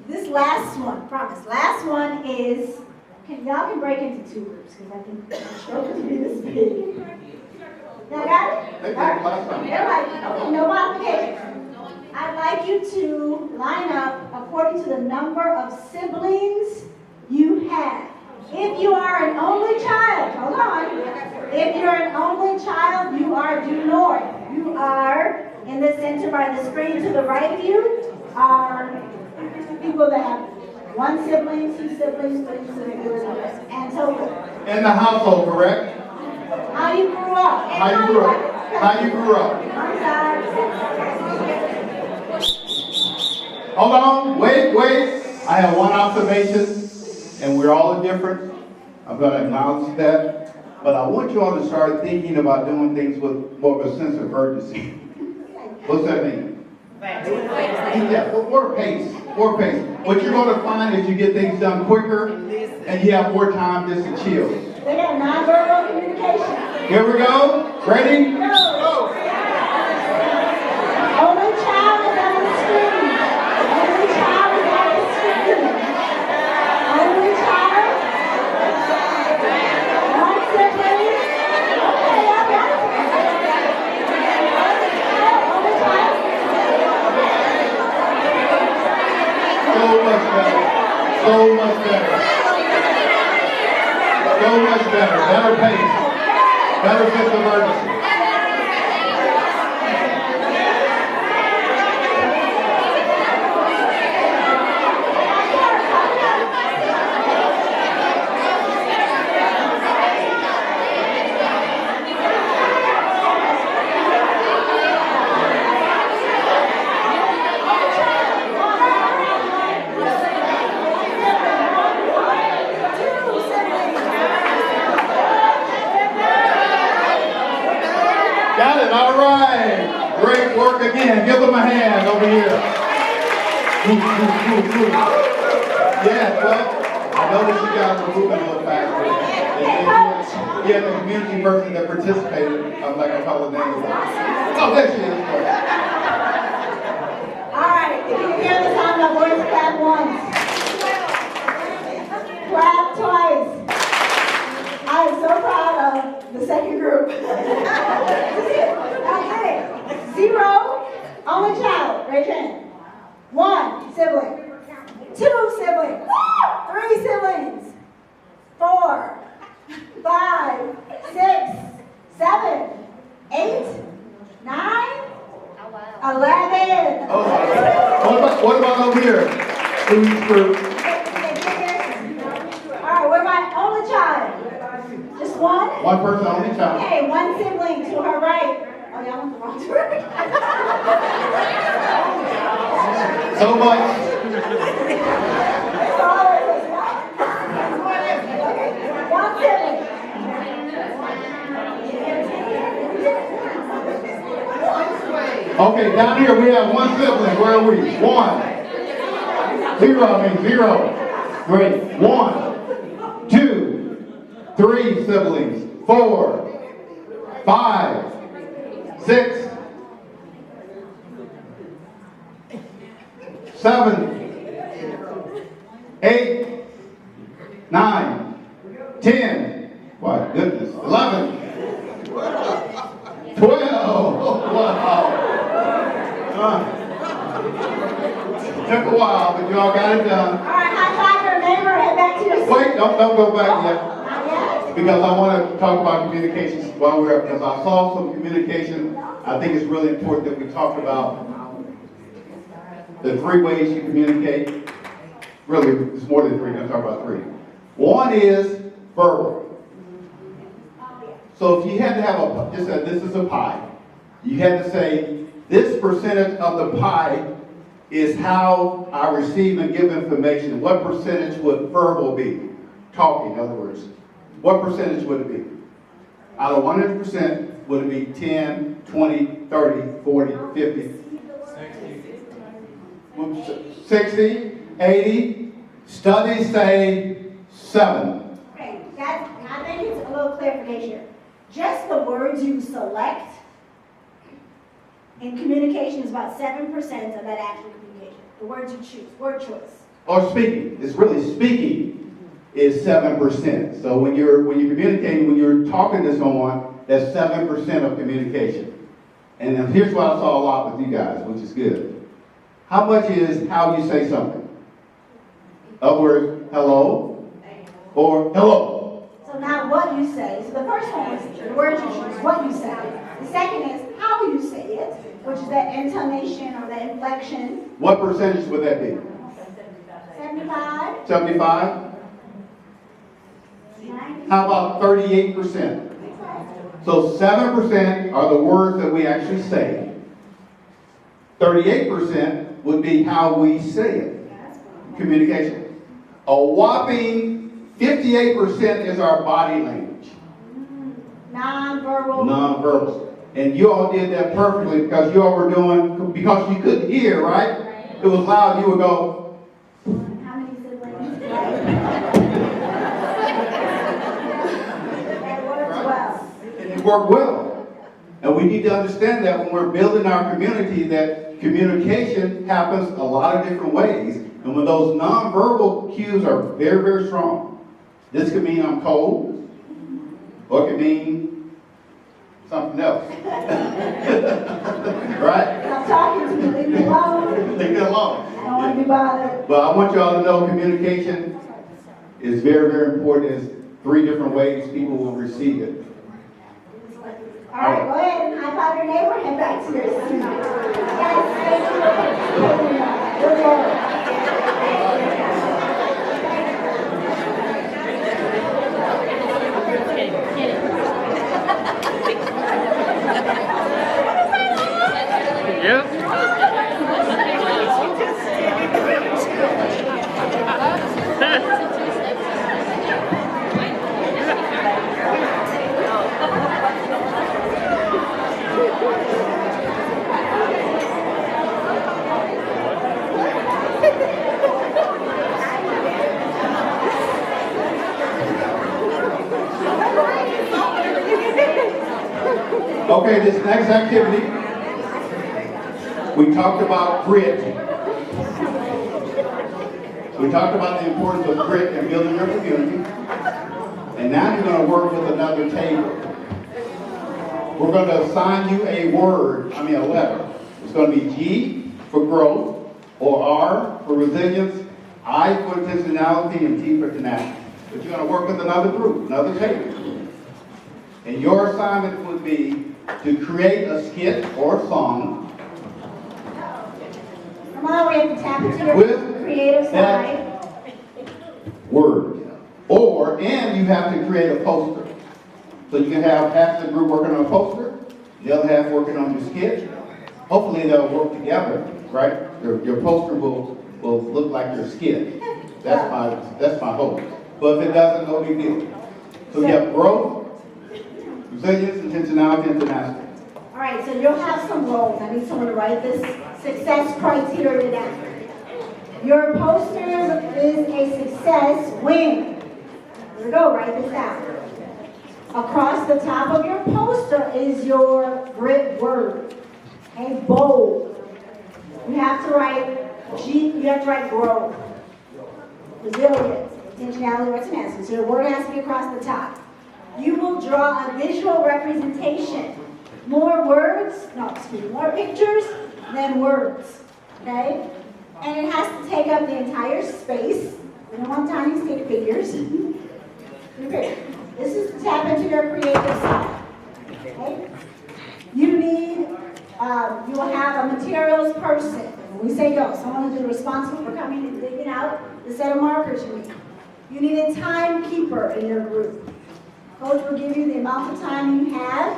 This last one, promise. Last one is, y'all can break into two groups because I think the stroke is be this big. Y'all got it? They're like, okay, no modifications. I'd like you to line up according to the number of siblings you have. If you are an only child, hold on. If you're an only child, you are due north. You are in the center by the screen to the right of you are people that have one sibling, two siblings, three siblings, and so forth. In the household, correct? How you grew up. How you grew up. How you grew up. I'm sorry. Hold on, wait. I have one observation, and we're all different. I'm going to acknowledge that. But I want you all to start thinking about doing things with more of a sense of urgency. What's that mean? Yeah, more pace. What you're going to find is you get things done quicker, and you have more time just to chill. They got nonverbal communication. Here we go. Ready? Go. Only Better pace. Better sense of urgency. Got it, all right. Great work again. Give them a hand over here. Yeah, well, I noticed you guys were moving a little faster. Yeah, the community person that participated, I'm like, I call her name. Oh, there she is. All right, if you hear the sound of my voice, clap once. Clap twice. I am so proud of the second group. Okay, 0, only child, raise your hand. 1 sibling, 2 siblings, 3 siblings, 4, 5, 6, 7, 8, 9, 11. Oh, what about over here? Who's group? All right, what about only child? Just one? One person, only child. Okay, 1 sibling to her right. Oh, y'all went the wrong direction. So much. It's always okay, 1 sibling. Okay, down here we have 1 sibling. Where are we? 1. 0, I mean 0. Great. 1, 2, 3 siblings. 4, 5, 6, 7, 8, 9, 10. My goodness. 11, 12. Oh, wow. Took a while, but you all got it done. All right, high five your neighbor, head back to your seat. Wait, don't go back yet. Not yet? Because I want to talk about communications while we're up, because I saw some communication. I think it's really important that we talk about the 3 ways you communicate. Really, it's more than 3, I'm talking about 3. 1 is verbal. So if you had to have just say, this is a pie, you had to say, this percentage of the pie is how I receive and give information. What percentage would verbal be? Talking, in other words. What percentage would it be? Out of 100%, would it be 10, 20, 30, 40, 50? 60, 80? Studies say 7. Okay, I think it's a little clarification here. Just the words you select in communication is about 7% of that actual communication. The words you choose, word choice. Or speaking. It's really speaking is 7%. So when you're communicating, when you're talking to someone, that's 7% of communication. And then here's what I saw a lot with you guys, which is good. How much is how you say something? In other words, hello or hello. So now what you say. So the first one is the words you choose, what you say. The second is how you say it, which is that intonation or that inflection. What percentage would that be? 75. 75? How about 38%? So 7% are the words that we actually say. 38% would be how we say it. Communication. A whopping 58% is our body language. Non-verbal. Non-verbal. And you all did that perfectly because you all were doing, because you couldn't hear, right? It was loud, you would go. How many siblings? That works well. And it worked well. And we need to understand that when we're building our community, that communication happens a lot of different ways. And when those nonverbal cues are very, very strong, this could mean I'm cold, or it could mean something else. Right? I'm talking to you, leave me alone. Leave me alone. I don't want to be bothered. But I want y'all to know communication is very, very important. It's 3 different ways people will receive it. All right, go ahead and high five your neighbor and back to your seat. Yes, good Lord. Okay, this next activity, we talked about grit. We talked about the importance of grit in building your community. And now you're going to work with another table. We're going to assign you a letter. It's going to be G for growth, or R for resilience, I for intentionality, and T for tenacity. But you're going to work with another group, another table. And your assignment would be to create a skit or song. Come on, we have to tap into your creative side. Word. And you have to create a poster. So you can have half the group working on a poster, the other half working on your skit. Hopefully they'll work together, right? Your poster will look like your skit. That's my hope. But if it doesn't, no big deal. So you have growth, resilience, intentionality, and tenacity. All right, so you'll have some roles. I need someone to write this success criteria down. Your poster is a success when, here we go, write this down. Across the top of your poster is your grit word. Okay, bold. You have to write G, you have to write growth, resilience, intentionality, or tenacity. So your word has to be across the top. You will draw a visual representation. More pictures than words, okay? And it has to take up the entire space. We don't want tiny stick figures. Okay. This is to tap into your creative side, okay? You will have a materials person. When we say go, someone who's responsible for coming and digging out the set of markers you need. You need a timekeeper in your group. Coach will give you the amount of time you have.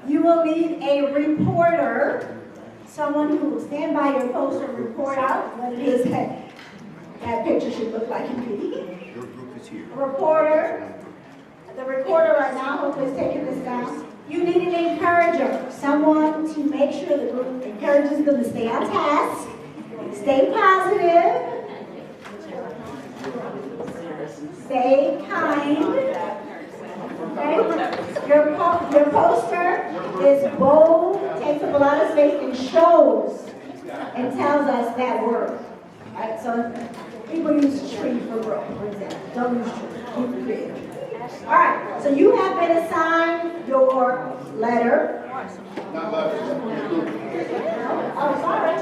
You will need a reporter, someone who will stand by your poster and report out what it is that picture should look like in PD. Your group is here. A reporter. The recorder right now, hopefully is taking this down. You need an encourager, someone to make sure the group encourages them to stay on task, stay positive, stay kind. Okay? Your poster is bold, takes up a lot of space, and shows and tells us that word. Right? So people use tree for growth, for example. Don't use tree. Keep it creative. All right. So you have been assigned your letter. Not letters. Oh, sorry.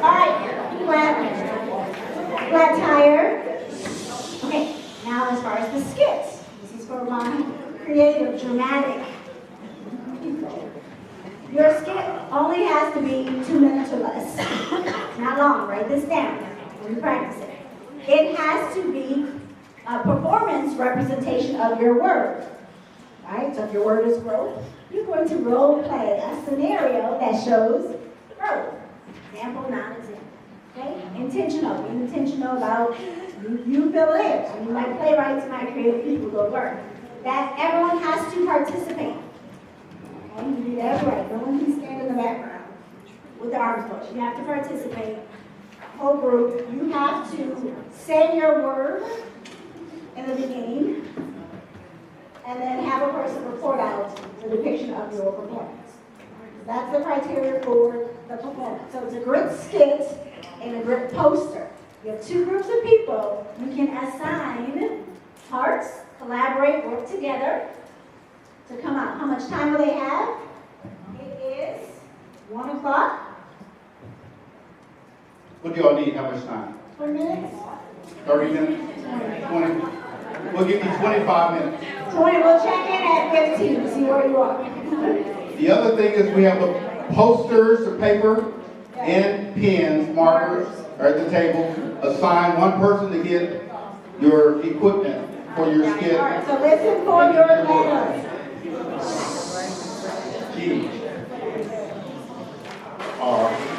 All right. Flat tire. Okay. Now, as far as the skits, this is for my creative, dramatic people. Your skit only has to be 2 minutes or less. It's not long. Write this down when you practice it. It has to be a performance representation of your word. Right? So if your word is growth, you're going to role play a scenario that shows growth. Example, non-example. Okay? Intentional. Be intentional about you fill it in. I mean, my playwrights, my creative people go work. That everyone has to participate. Okay? You do that right. No one can stand in the background with the arms closed. You have to participate. Whole group, you have to say your word in the beginning and then have a person report out the depiction of your performance. That's the criteria for the performance. So it's a grit skit and a grit poster. You have 2 groups of people. You can assign parts, collaborate, work together to come out. How much time will they have? It is 1 o'clock. What do y'all need? How much time? 20 minutes? 30 minutes? 20? We'll give you 25 minutes. 20, we'll check in at 15 to see where you are. The other thing is we have posters of paper and pens, markers are at the table. Assign one person to get your equipment for your skit. All right, so listen for your letters. G. R.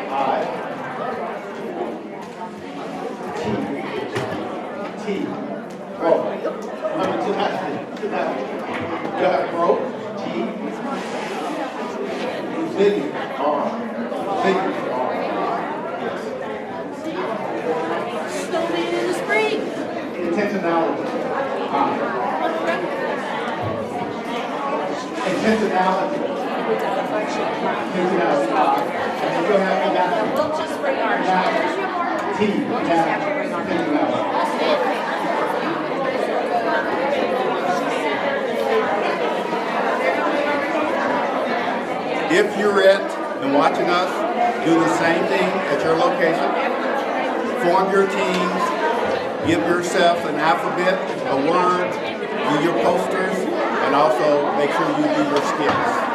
I. T. Bro. Remember, two has to. You have bro. T. Sidney. R. Sidney. R. Snowman in the spring. Intentionality. Intentionality. Intentionality. And then you'll have that. We'll just bring our T. Intentionality. If you're and watching us, do the same thing at your location. Form your teams. Give yourself an alphabet, a word, do your posters, and also make sure you do your skits.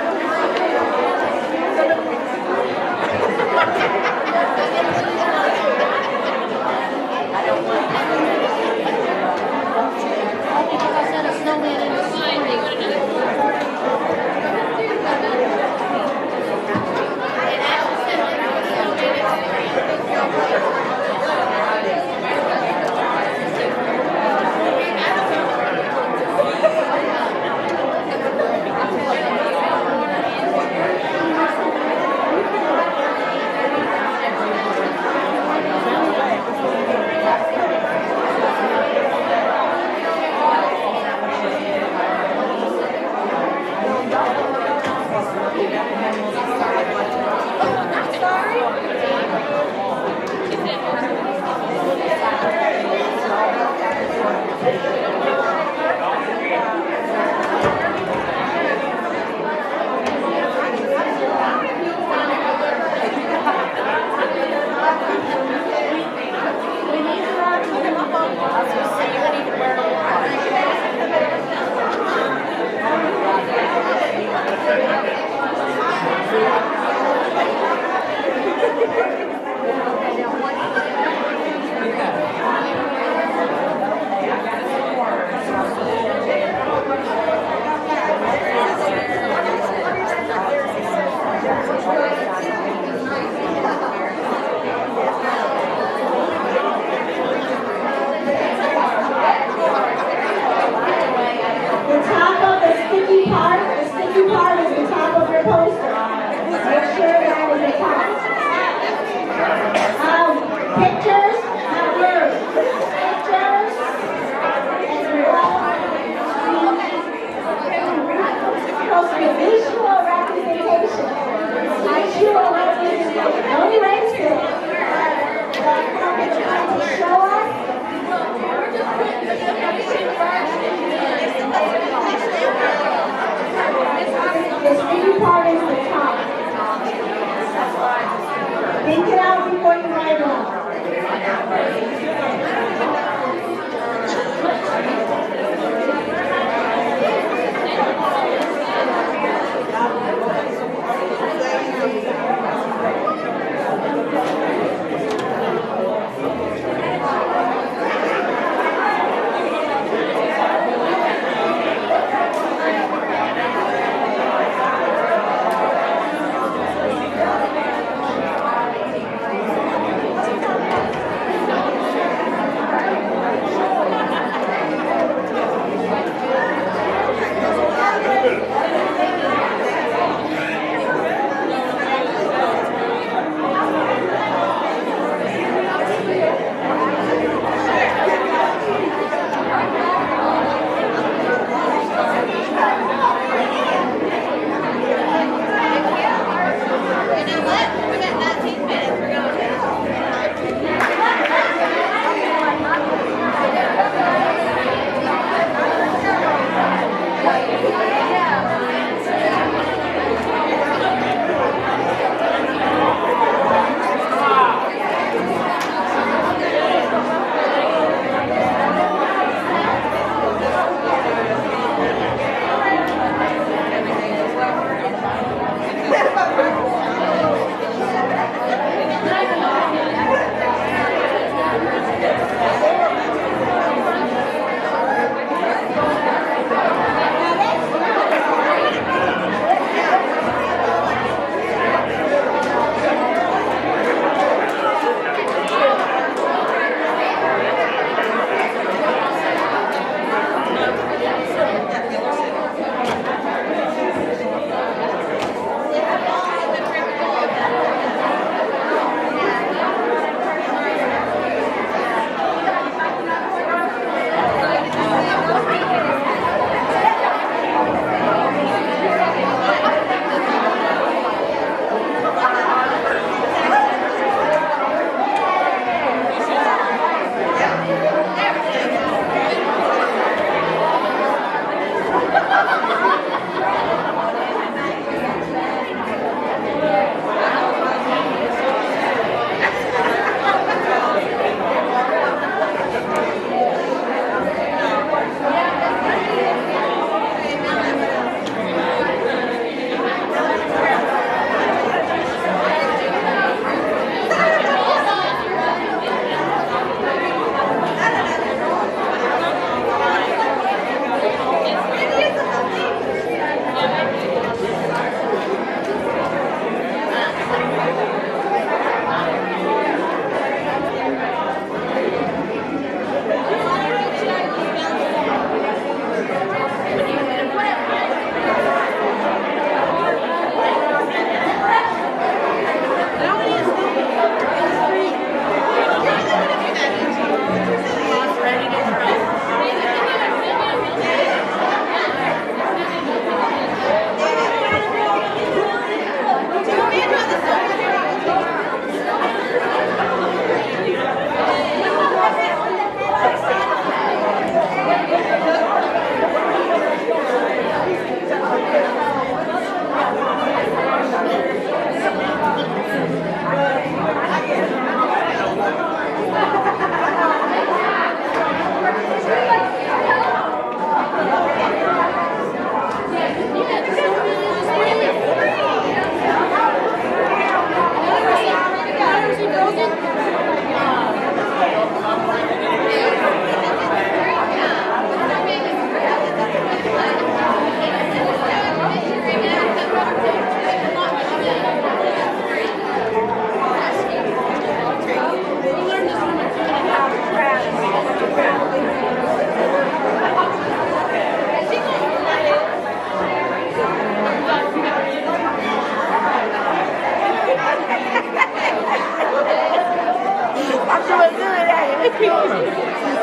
I'm doing good, ain't it?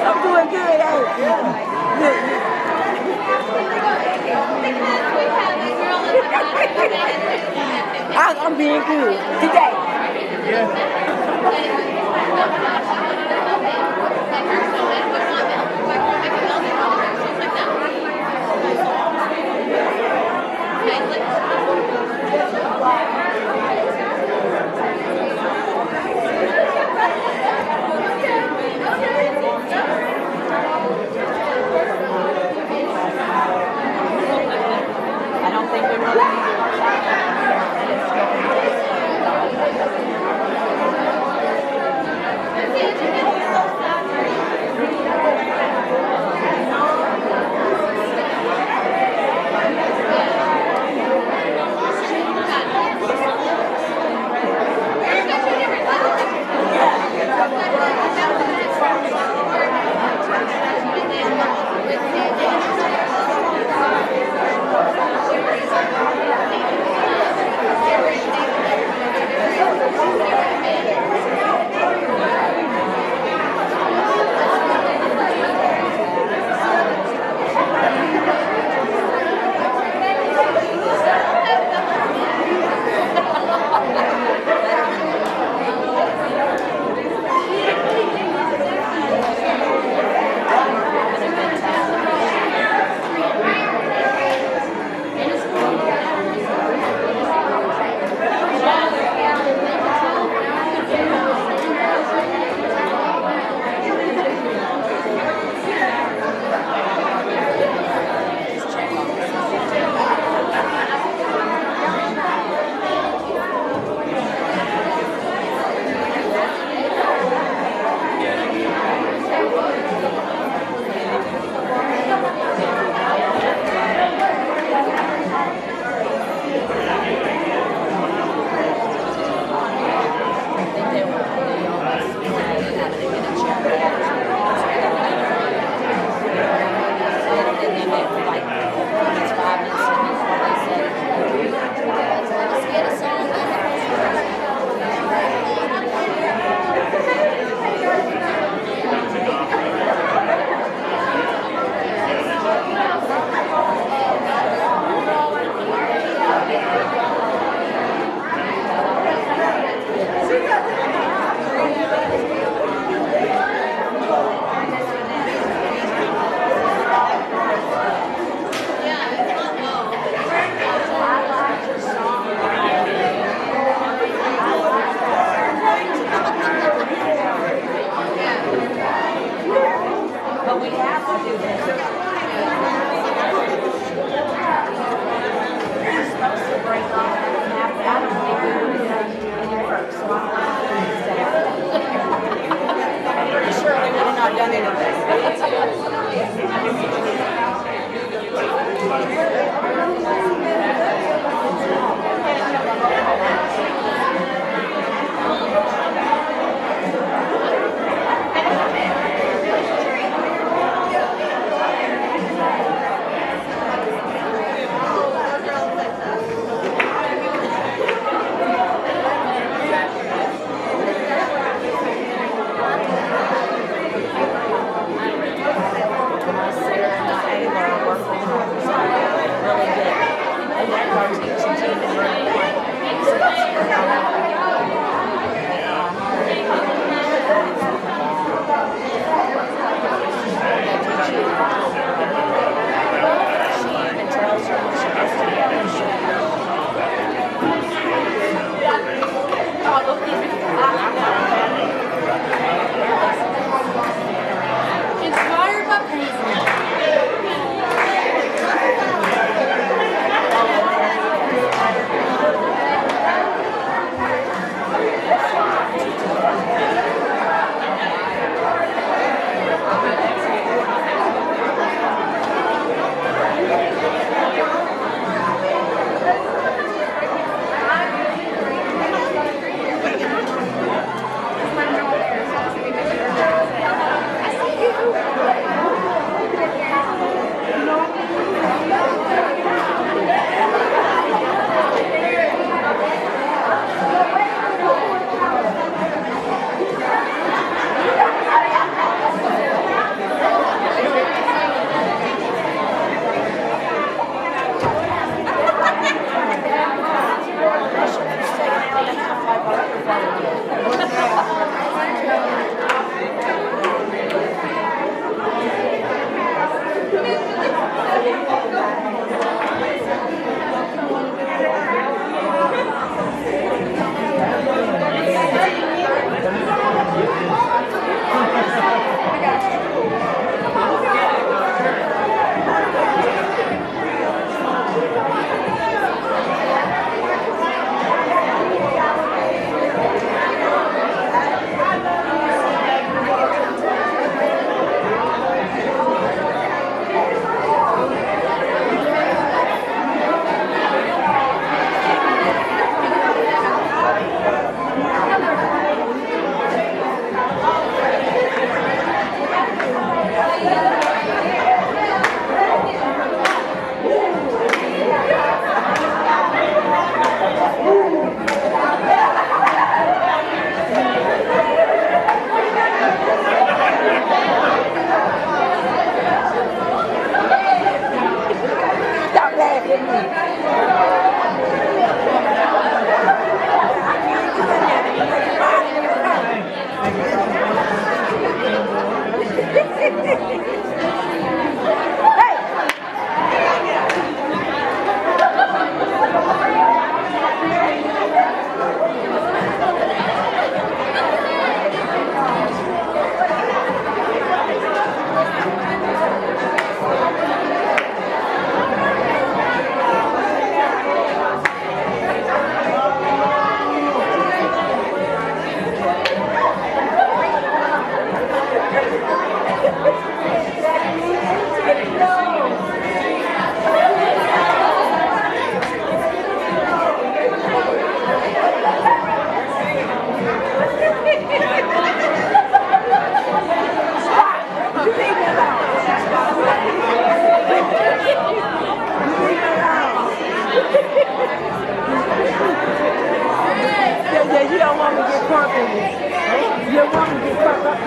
I'm doing good, ain't it? I'm being good today. I don't think we really need to work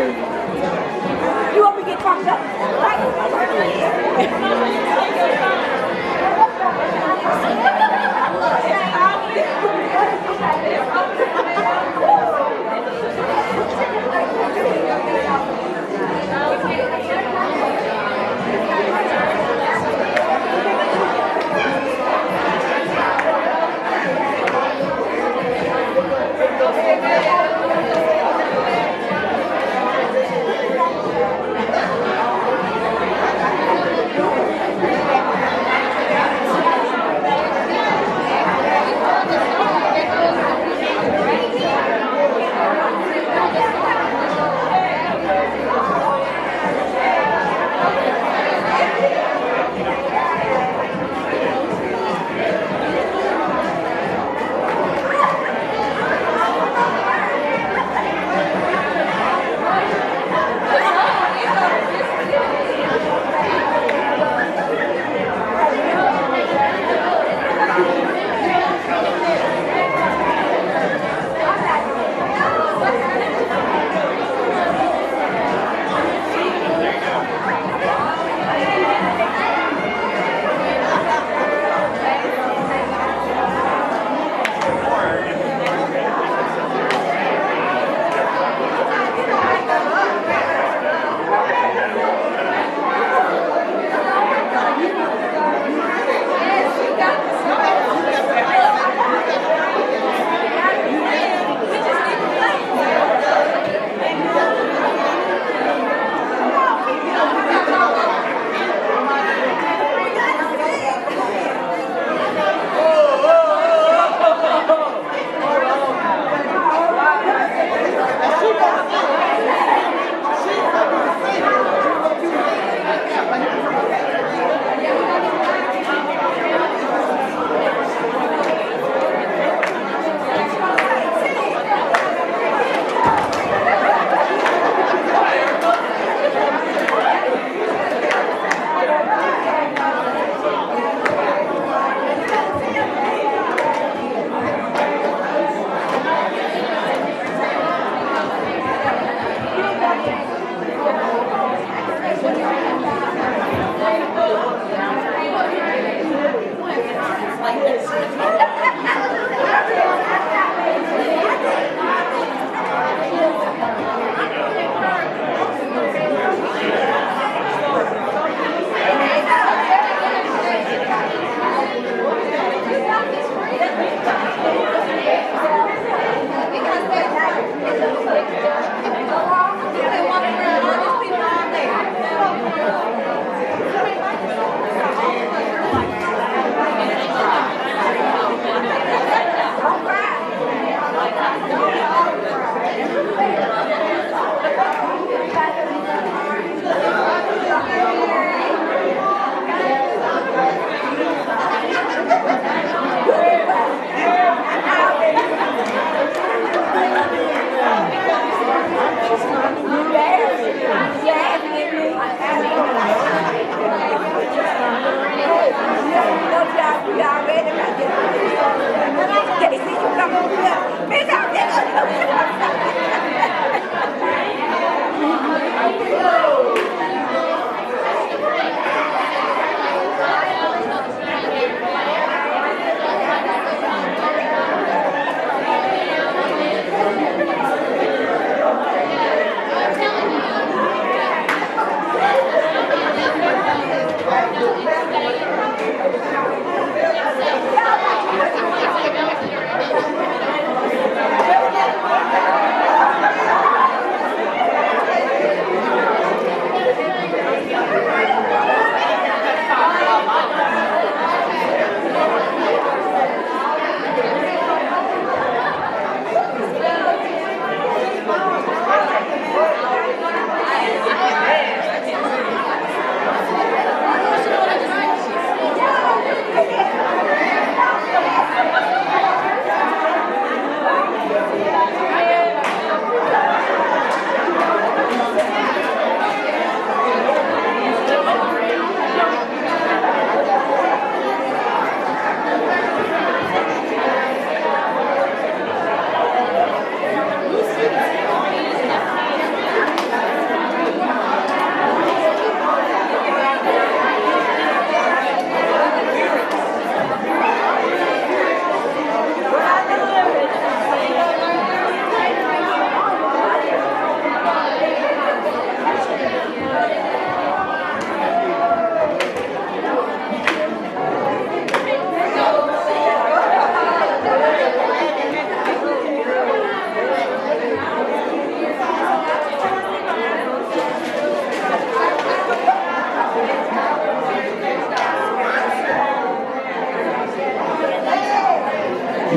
You want me to get fucked up?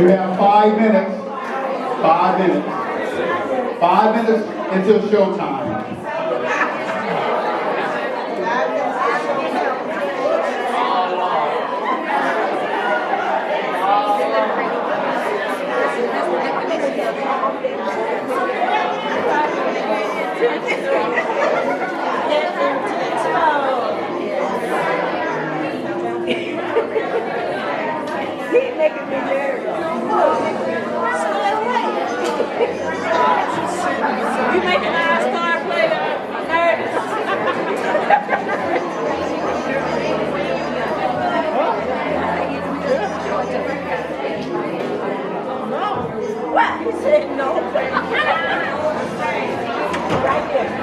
You have 5 minutes. 5 minutes. 5 minutes until showtime. He's making me nervous. You making my star player nervous. What? He said no. Right there.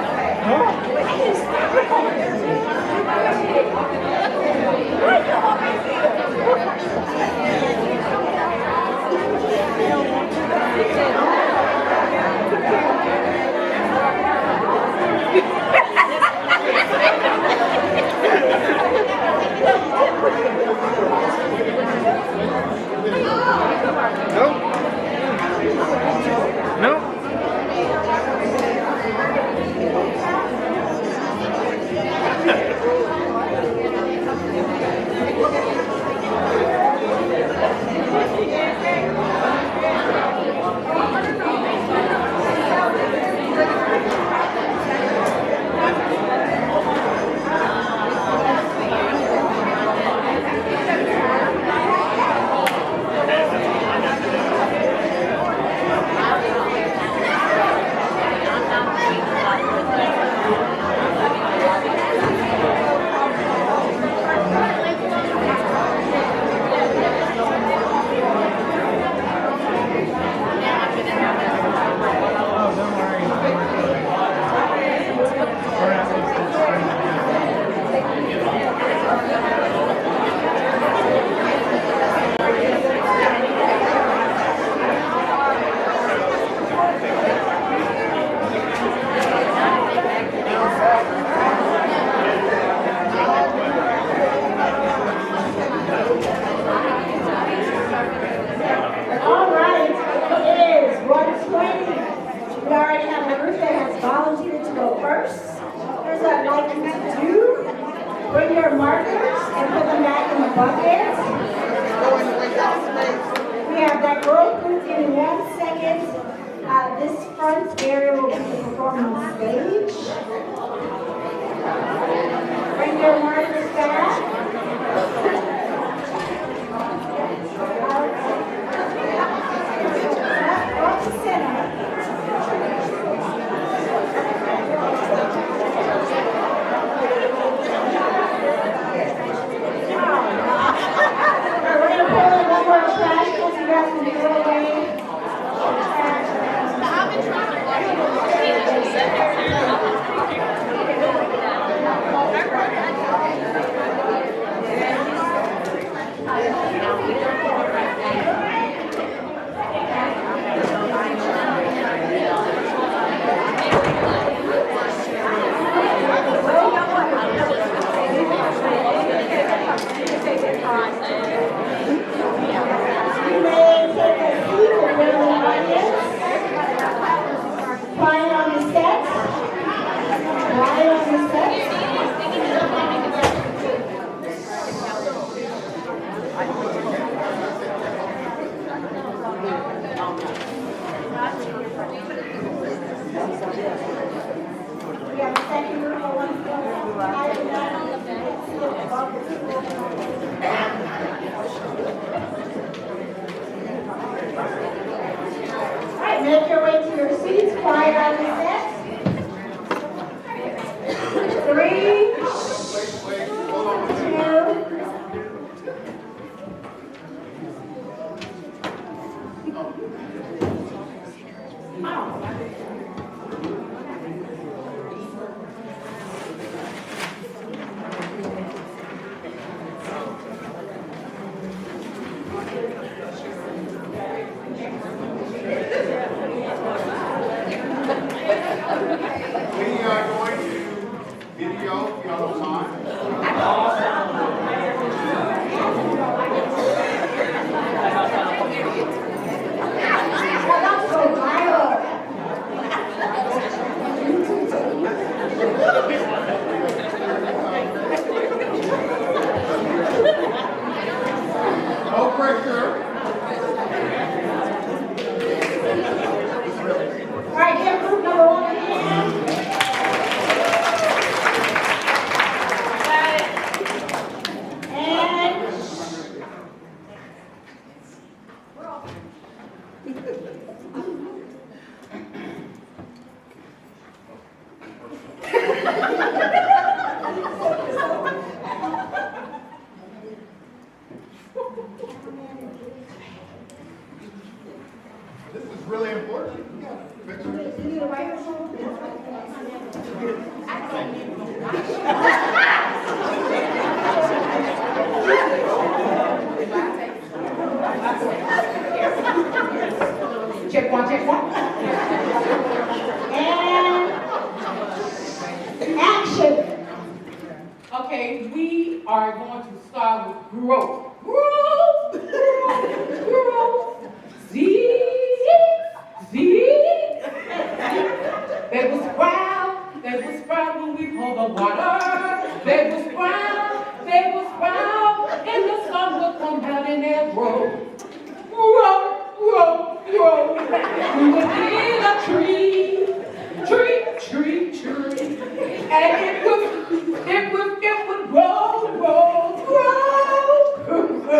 Make your way to your seats, quiet on the set. 3, 2. Check one, check one. And action. Okay, we are going to start with growth. Growth, growth, growth. Seed, seed. They will sprout when we pour the water. They will sprout, and the sun will come out and they'll grow. Grow, grow, grow. We will be a tree, tree, tree, tree. And it would grow, grow, grow, grow.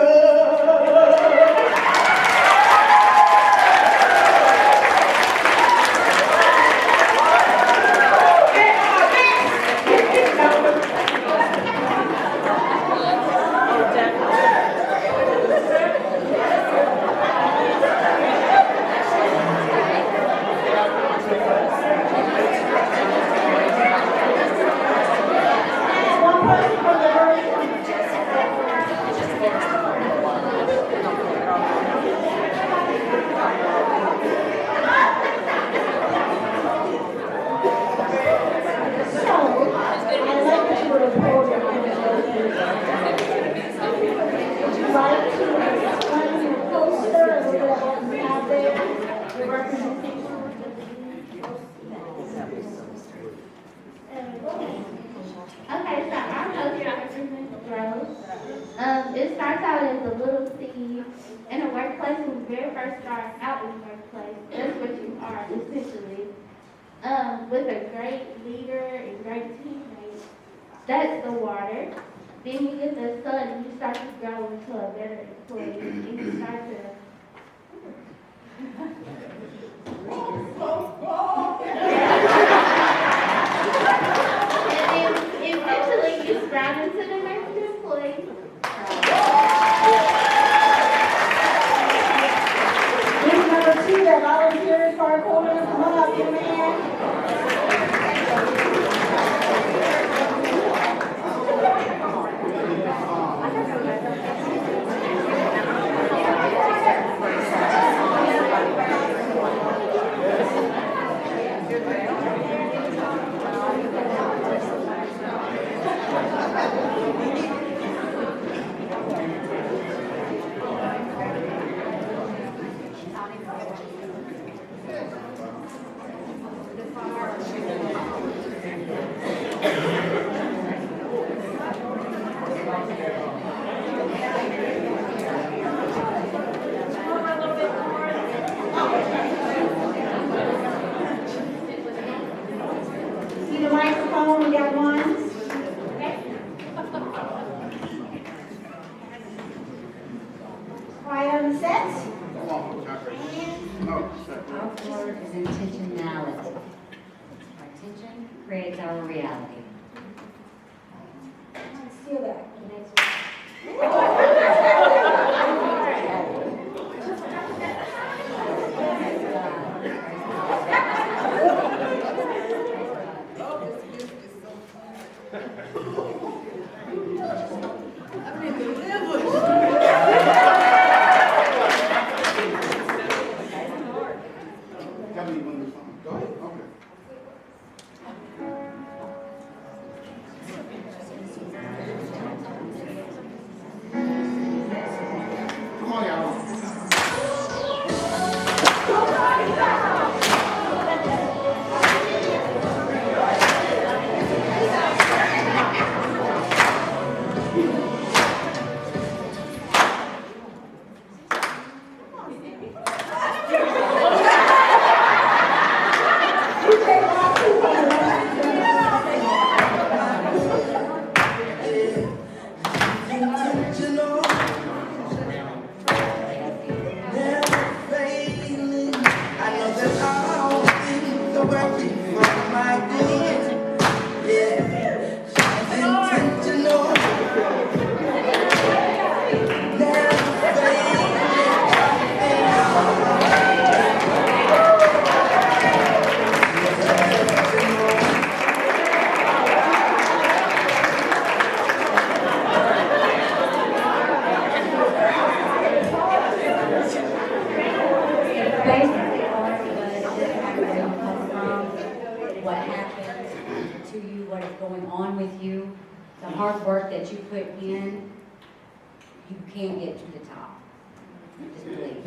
Okay, so our culture represents growth. It starts out as a little seed in a workplace. When you very first start out in the workplace, that's what you are essentially. With a great leader and great teammates, that's the water. Then you get the sun and you start to grow into a better employee and you start to and then eventually you sprout into the next employee. This number 2 that volunteers for our program, come on up, young man. See the microphone, we got one. Quiet on the set. Our word is intentionality. Our intention creates our reality. Steal that. Tell me when this one. Go ahead. Okay. Come on, y'all. what happened to you, what is going on with you, the hard work that you put in, you can get to the top. Just believe.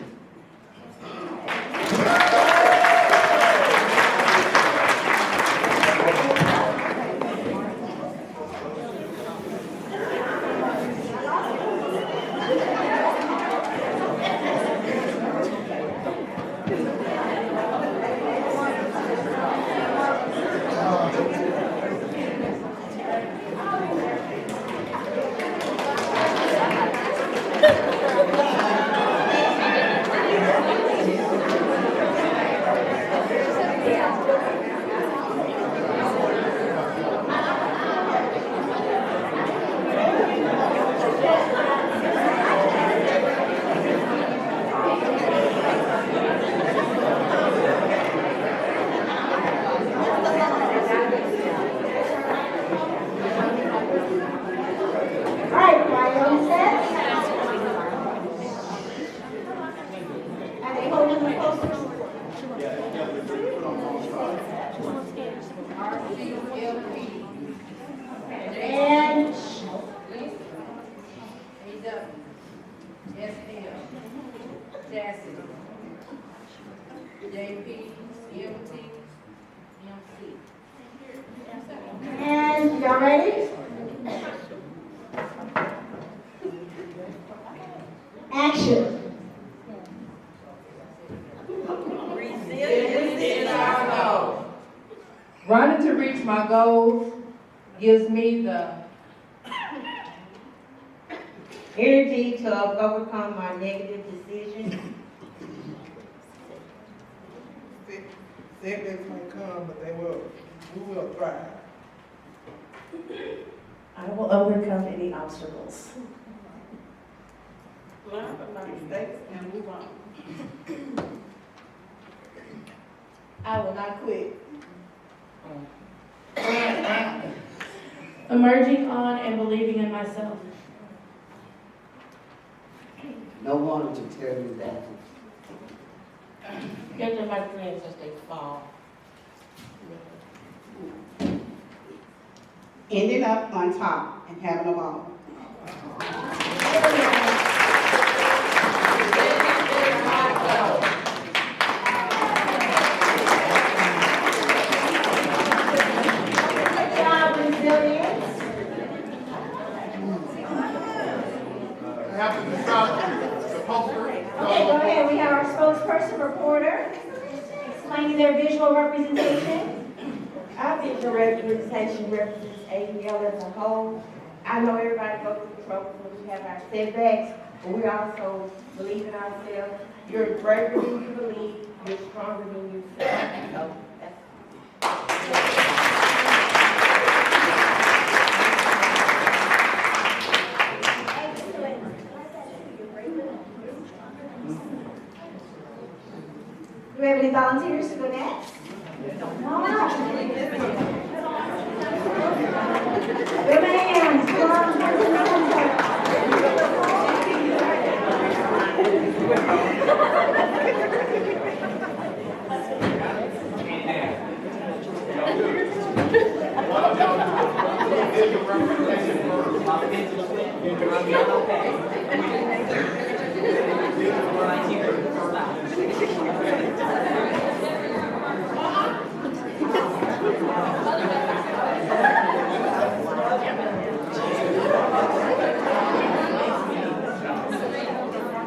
And y'all ready? Action. Resilience is our goal. Running to reach my goals gives me the energy to overcome my negative decisions. Setbacks may come, but we will thrive. I will overcome any obstacles. Learn from my mistakes and move on. I will not quit. Emerging on and believing in myself. No one to tell you that. Get to my friends as they fall. Ending up on top and having a ball. Good job, resilience. Okay, go ahead. We have our spokesperson reporter explaining their visual representation. Our visual representation represents ADL as a whole. I know everybody goes through trouble when we have our setbacks, but we also believe in ourselves. You're braver than you believe, you're stronger than you feel. So Do we have any volunteers to go next? No. Good hands. Come on.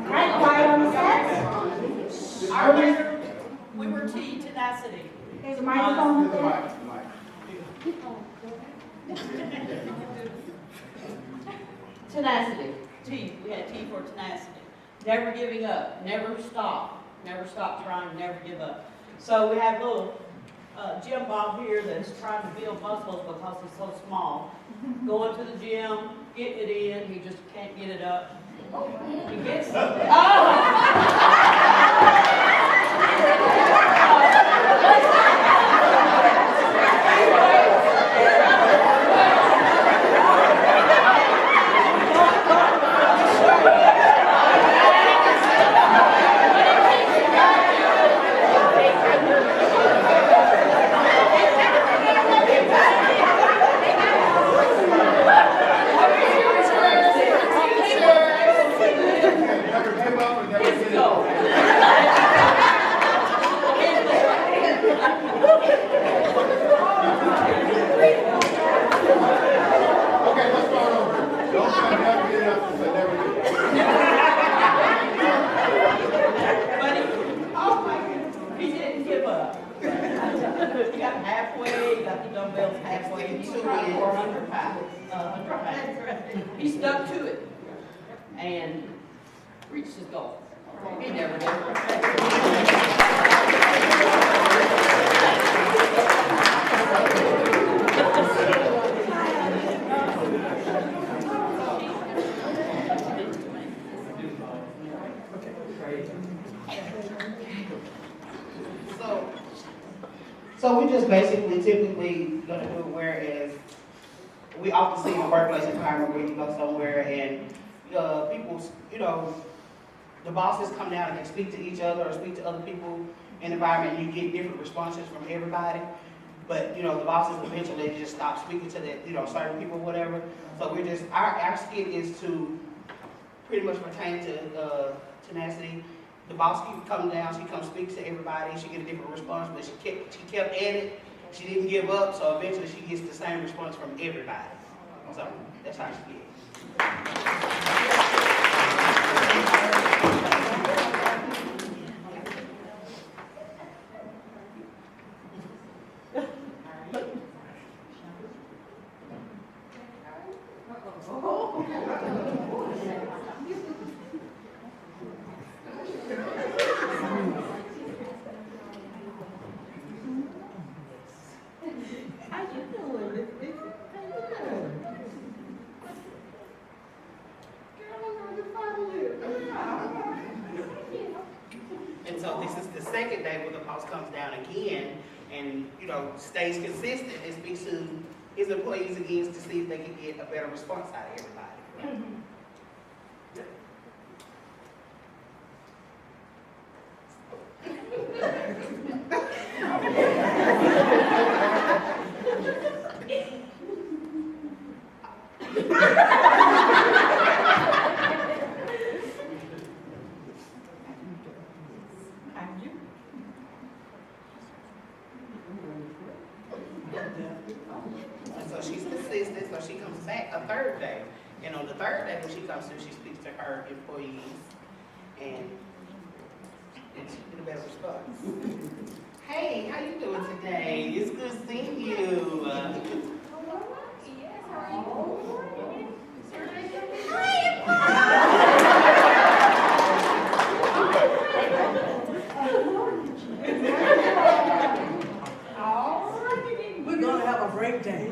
Right, quiet on the set. Our winner, we were T, tenacity. There's a microphone there. Tenacity. T, we had T for tenacity. Never giving up, never stop trying, never give up. So we have a little Jim Bob here that's trying to build muscles because he's so small. Going to the gym, getting it in, he just can't get it up. He gets it. questions, I never do. But oh my goodness, he didn't give up. He got halfway, he got the dumbbells halfway, he's trying for 100 pounds. 100 pounds. He stuck to it and reached his goal. He never did. So we just basically typically gonna do it whereas we often see in the workplace environment where you go somewhere and people, the bosses come down and they speak to each other or speak to other people in the environment and you get different responses from everybody. But the bosses eventually just stop speaking to that, certain people, whatever. So we're just, our skit is to pretty much pertain to tenacity. The boss keeps coming down, she comes speak to everybody, she gets a different response, but she kept at it, she didn't give up, so eventually she gets the same response from everybody. So that's how she gets. And so this is the second day where the boss comes down again and, stays consistent and speaks to his employees again to see if they can get a better response out of everybody. And so she's consistent, so she comes back a third day. And on the third day when she comes through, she speaks to her employees and she get a better response. Hey, how you doing today? It's good seeing you. We're gonna have a great day.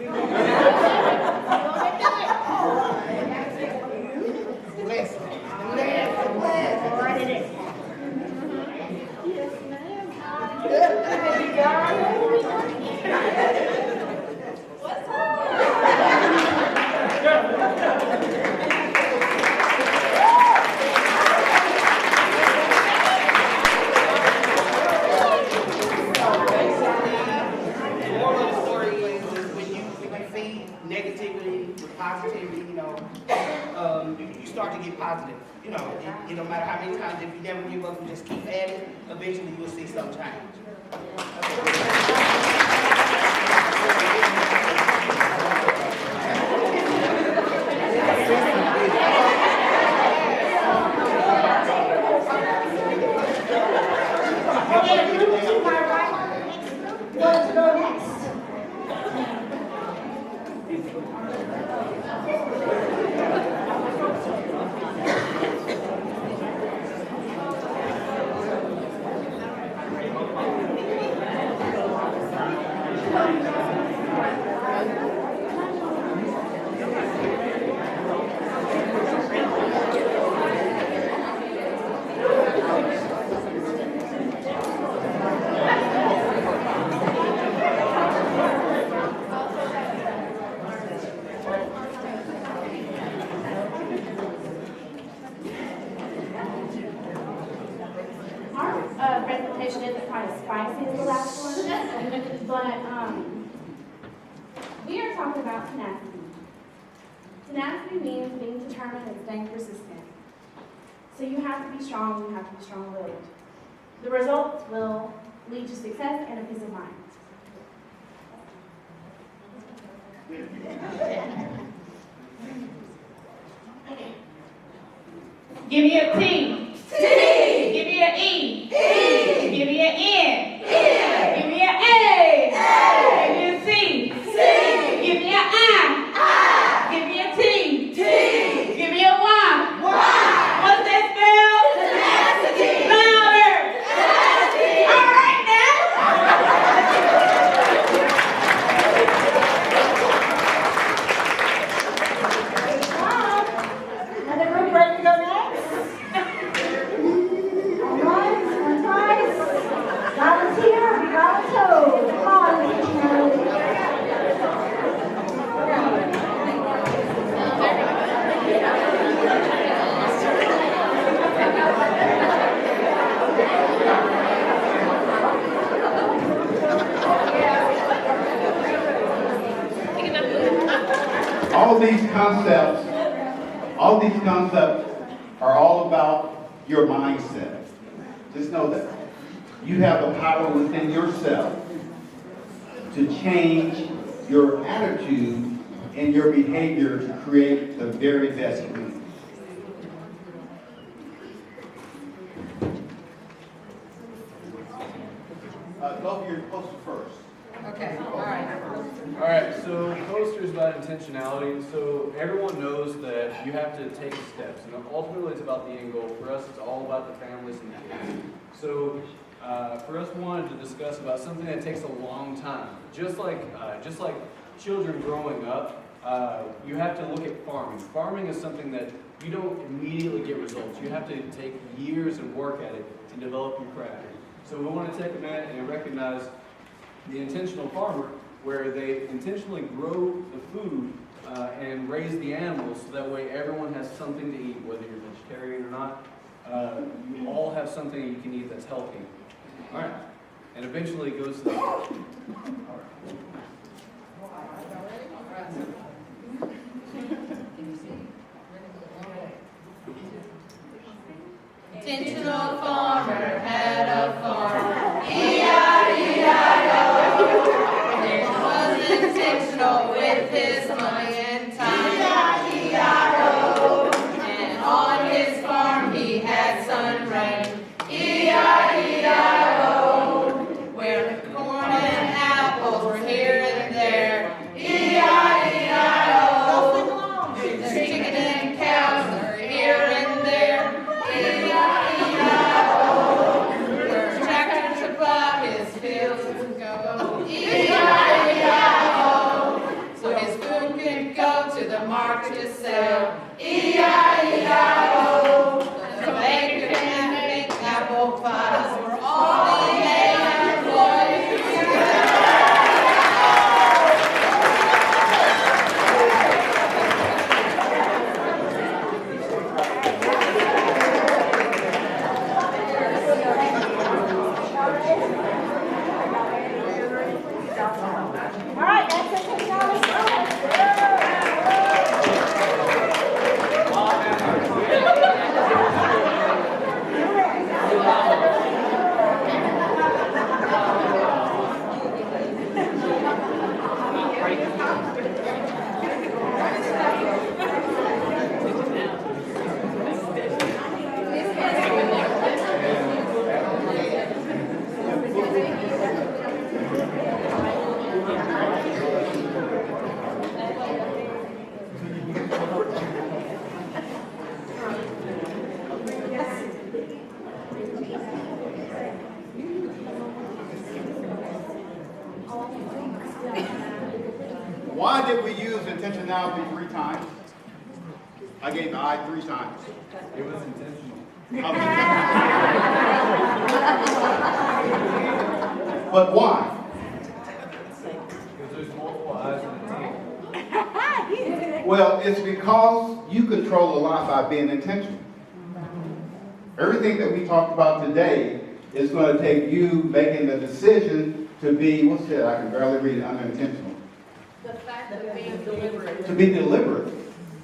You start to get positive. It don't matter how many times, if you never give up and just keep at it, eventually you will see some change. Presentation isn't quite as spicy as the last one, but we are talking about tenacity. Tenacity means being determined and staying persistent. So you have to be strong, you have to be strong-willed. The results will lead to success and a peace of mind. Give me a T. T. Give me an E. E. Give me an N. N. Give me an A. A. Give me a C. C. Give me an I. I. Give me a T. T. Give me a Y. Y. What's that spell? Tenacity. Louder. Tenacity. All right Another group ready to go next? All right, one prize. Volunteer, volunteer. Come on, all these concepts are all about your mindset. Just know that. You have the power within yourself to change your attitude and your behavior to create the very best of you. Go for your poster first. Okay, all right. All right, so the poster is about intentionality. So everyone knows that you have to take steps, and ultimately it's about the end goal. For us, it's all about the families and the kids. So for us, we wanted to discuss about something that takes a long time. Just like children growing up, you have to look at farming. Farming is something that you don't immediately get results. You have to take years and work at it to develop your craft. So we want to take a minute and recognize the intentional farmer, where they intentionally grow the food and raise the animals so that way everyone has something to eat, whether you're vegetarian or not. You all have something you can eat that's healthy. All right, and eventually it goes to the... Intentional farmer had a farm. E-I-E-I-O. It was intentional with his money and time. E-I-E-I-O. And on his farm he had sun rain. E-I-E-I-O. Where corn and apples were here and there. E-I-E-I-O. The chicken and cows are here and there. Where tractor to plow his fields would go. E-I-E-I-O. So his food could go to the market to sell. E-I-E-I-O. The baker can make apple pies for all the employees. All right, that's it. Why did we use intentionality 3 times? I gave the I 3 times. It was intentional. But why? Because there's multiple eyes in the team. Well, it's because you control a lot by being intentional. Everything that we talked about today is going to take you making the decision to be, what's that? I can barely read it, unintentional. The fact of being deliberate. To be deliberate.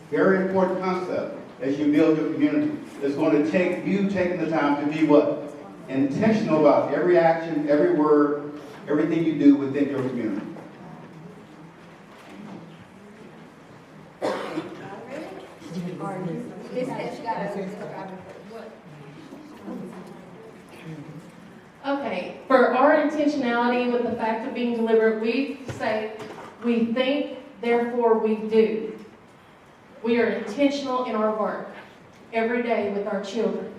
Very important concept as you build your community. It's going to take you taking the time to be what? Intentional about every action, every word, everything you do within your community. This has got to our intentionality with the fact of being deliberate, we say, we think, therefore we do. We are intentional in our work every day with our children.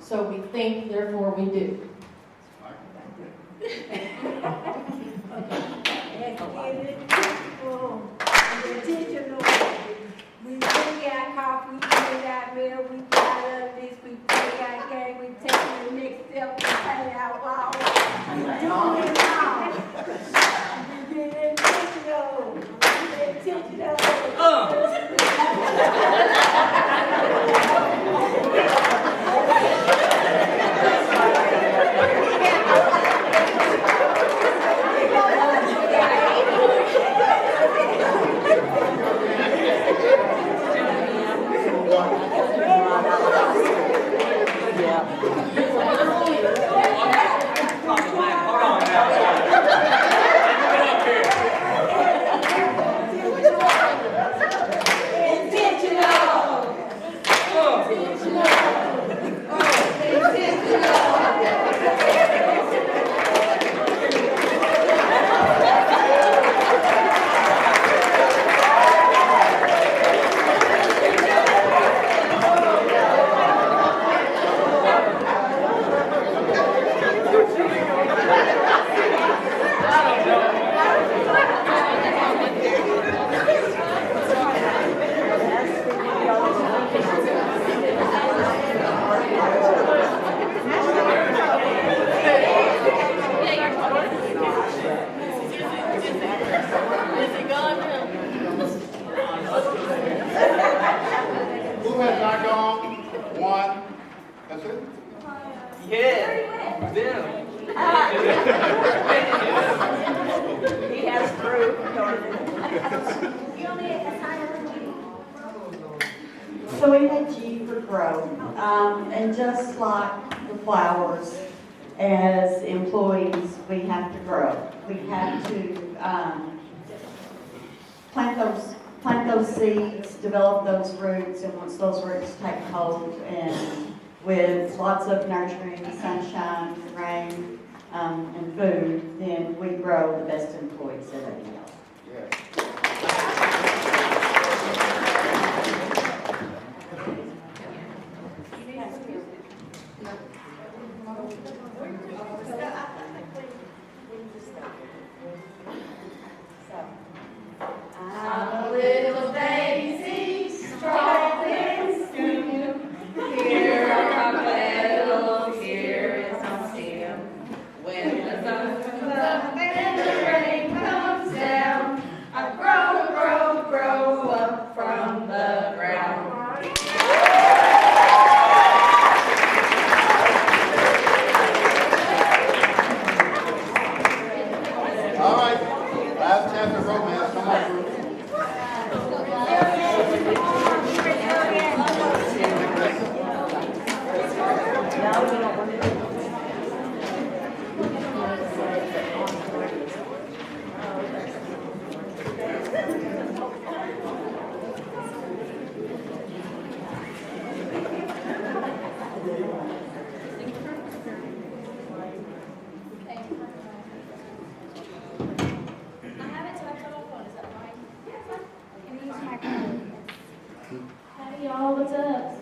So we think, therefore we do. We take our coffee, we take our meal, we got this, we take our game, we take the next step, we pay our wall. We do it all. We get intentional. Who has not gone? One. That's it? Yeah. Them. He has proof. So we had G for grow, and just like the flowers, as employees, we have to grow. We have to plant those seeds, develop those roots, and once those roots take hold, and with lots of nurturing, sunshine, rain, and food, then we grow the best employees at ADL. I'm a little daisy, strong and stem. Here are my petals, here is my stem. When the sun comes up and the rain comes down, I grow, grow, grow up from the ground. All right. Last chance of romance. Come on, group. Howdy y'all, what's up?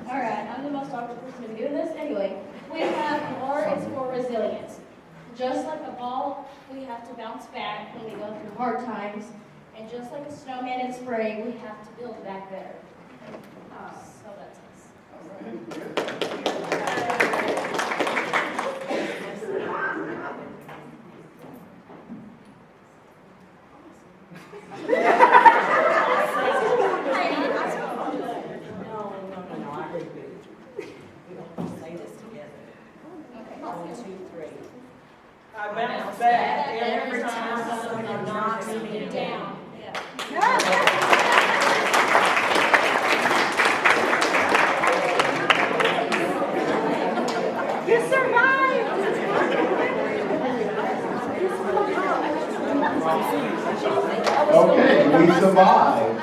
Alright, I'm the most awkward person to be doing this. Anyway, we have R is for resilience. Just like a ball, we have to bounce back when we go through hard times. And just like a snowman in spring, we have to build back better. So that's us. I bounce back every time someone knocks me down. You survived! Okay, we survived.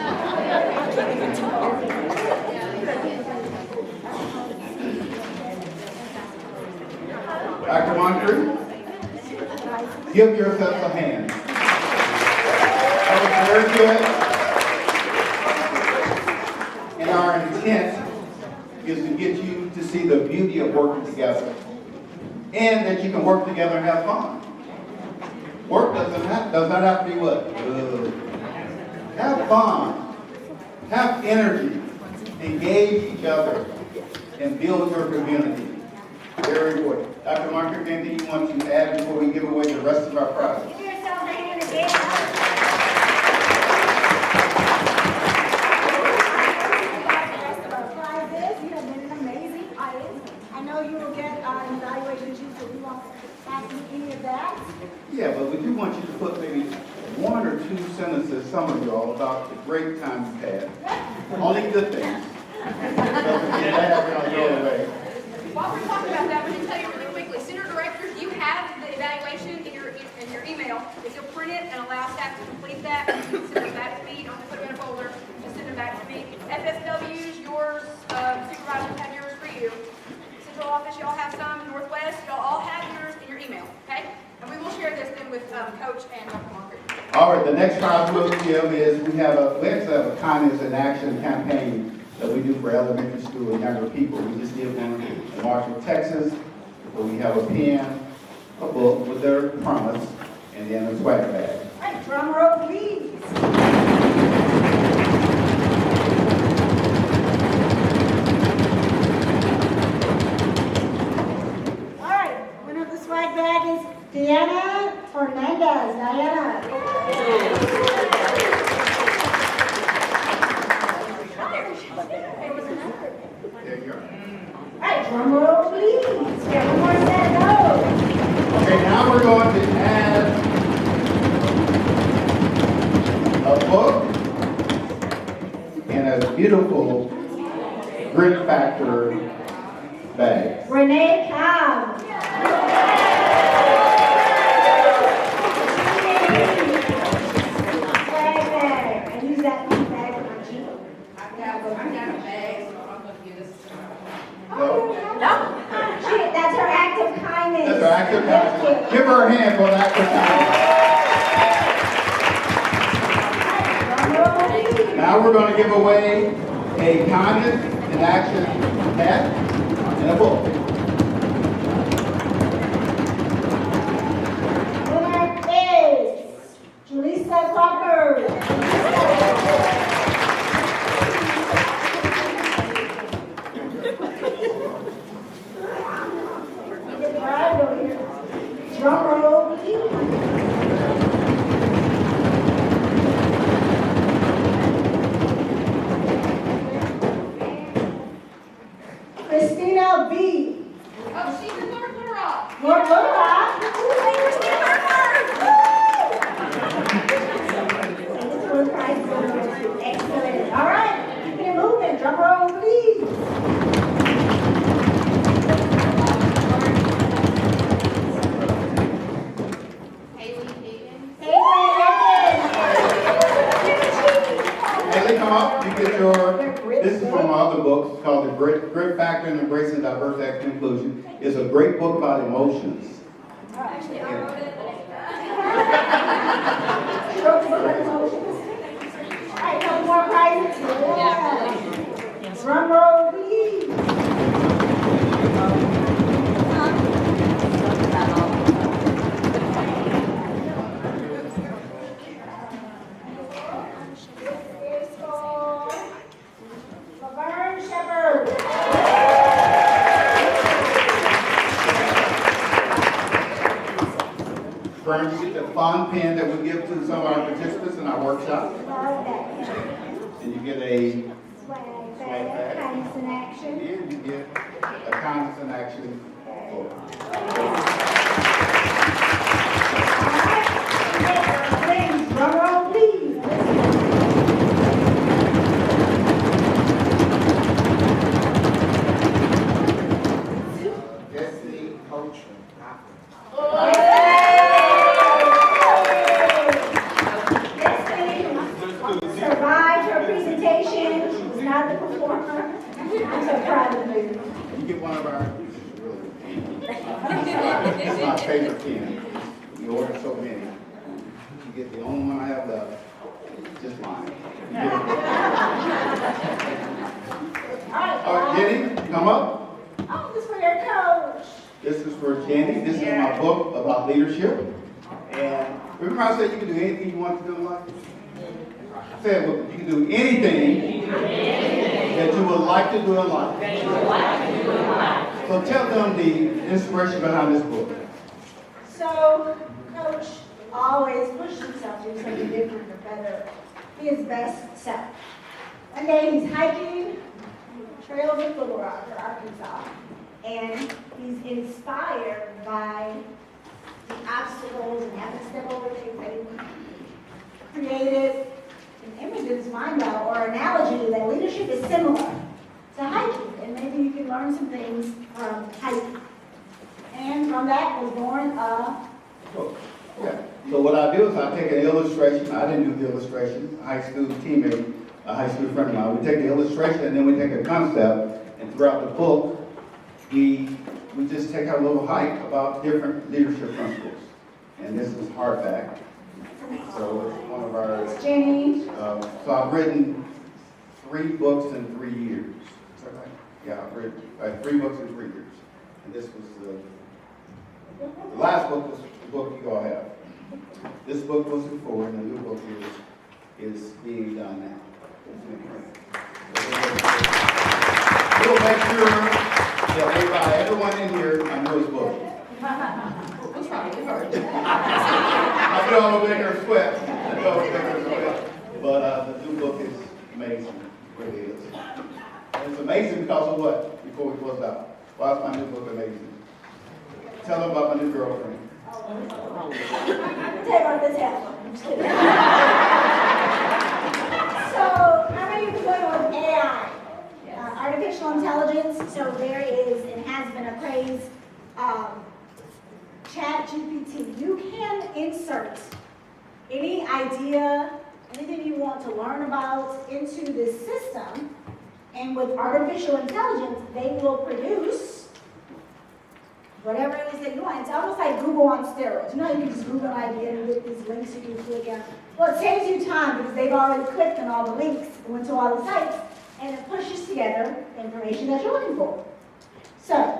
Give yourself a hand. That was very good. And our intent is to get you to see the beauty of working together. And that you can work together and have fun. Work does not have to be what? Have fun. Have energy. Engage each other. And build your community. Very important. Dr. Moncrief, anything you want to add before we give away the rest of our prizes? Give yourself a hand again. You have been an amazing audience. I know you will get an evaluation sheet, so we won't ask you any of that. Yeah, but we do want you to put maybe one or two sentences, some of y'all, about the great time you've had. Only good things. While we're talking about that, I'm going to tell you really quickly, center directors, you have the evaluation in your email. If you'll print it and allow staff to complete that, you can send it back to me. Don't put it in a folder. Just send it back to me. FSWs, yours, supervisors have yours for you. Central office, y'all have some. Northwest, y'all all have yours in your email. Okay? And we will share this then with Coach and Dr. Moncrief. All right, the next prize we'll give is we actually have a kindness in action campaign that we do for elementary school and younger people. We just did one in Marshall, Texas, where we have a pen, a book with their promise, and then a swag bag. All right, drum roll, please. All right, winner of the swag bag is Diana Fernandez. Diana. There you go. All right, drum roll, please. Get one more set of those. Okay, now we're going to add a book and a beautiful Grit Factor bag. Renee Cobb. Swag bag. I use that bag for my jeep. I've got a bag, so I'm going to give this to No? No, that's her act of kindness. That's her act of kindness. Give her a hand for that act of kindness. Now we're going to give away a kindness in action hat and a book. Winner is Julissa Crocker. Drum roll, please. Christina B. Oh, she's in North Little Rock. North Little Rock. Excellent. All right, keep it moving. Drum roll, please. Haley, come up. You get your, this is from my other book. It's called The Grit Factor and Embracing Diverse Act Inclusion. It's a great book about emotions. Actually, I wrote it. All right, couple more prizes. Yeah. Drum roll, please. Laverne Shepherd. Fern, you get the fun pen that we give to some of our participants in our workshop. And you get a swag bag. Kindness in action. And you get a kindness in action book. Please, drum roll, please. Destiny Coach. Survived her presentation. She was not the performer. I'm so proud of you. You get one of our. Jenny, come up. Oh, this is for your coach. This is for Jenny. This is my book about leadership. And remember I said you can do anything you want to do in life? I said, well, you can do anything that you would like to do in life. So tell them the inspiration behind this book. So, Coach always pushed himself to do something different or better. Be his best self. One day he's hiking trails in Little Rock, or Arkansas, and he's inspired by the obstacles and having to step over things that he created an image in his mind about, or analogy that leadership is similar to hiking, and maybe you can learn some things from hiking. And from that was born a book. Yeah. So what I do is I take an illustration. I didn't do the illustration. A high school teammate, a high school friend of mine. We take the illustration and then we take a concept, and throughout the book, we just take a little hike about different leadership principles. And this is hardback. So it's one of our. Jenny. So I've written 3 books in 3 years. Is that right? Yeah, I've written 3 books in 3 years. And this was the last book was the book you all have. This book was before, and the new book is being done now. We'll make sure that everyone in here knows this book. I know I'm gonna make her sweat. But the new book is amazing. It really is. And it's amazing because of what? Before we close out. Why is my new book amazing? Tell them about my new girlfriend. I'm tell you about this house. I'm just kidding. So, how many of you are familiar with AI? Artificial intelligence. So there is, and has been a craze, Chat GPT. You can insert any idea, anything you want to learn about into this system, and with artificial intelligence, they will produce whatever it is that you want. It's almost like Google on steroids. You know, you can just Google an idea and get these links you can click on. Well, it saves you time because they've already clicked on all the links and went to all the sites, and it pushes together the information that you're looking for. So,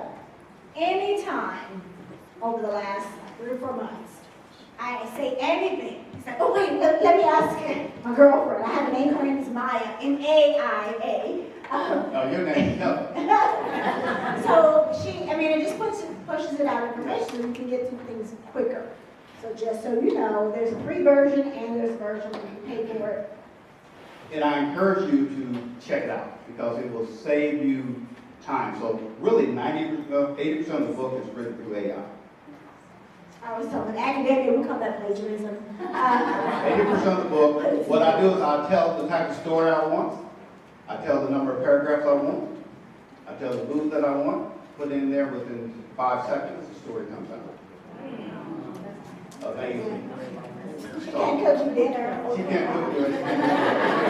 anytime over the last 3 or 4 months, I say anything. It's like, oh wait, let me ask my girlfriend. I have a name, her name is Maya, M-A-I-A. Oh, your name, no. So it just pushes it out information so you can get to things quicker. So just so you know, there's a free version and there's a version where you pay for it. And I encourage you to check it out because it will save you time. So really 80% of the book is written through AI. I was telling academia, we call that plagiarism. 80% of the book, what I do is I tell the type of story I want. I tell the number of paragraphs I want. I tell the mood that I want. Put in there within 5 seconds, the story comes out. Amazing. She can't cook you dinner. She can't cook you anything.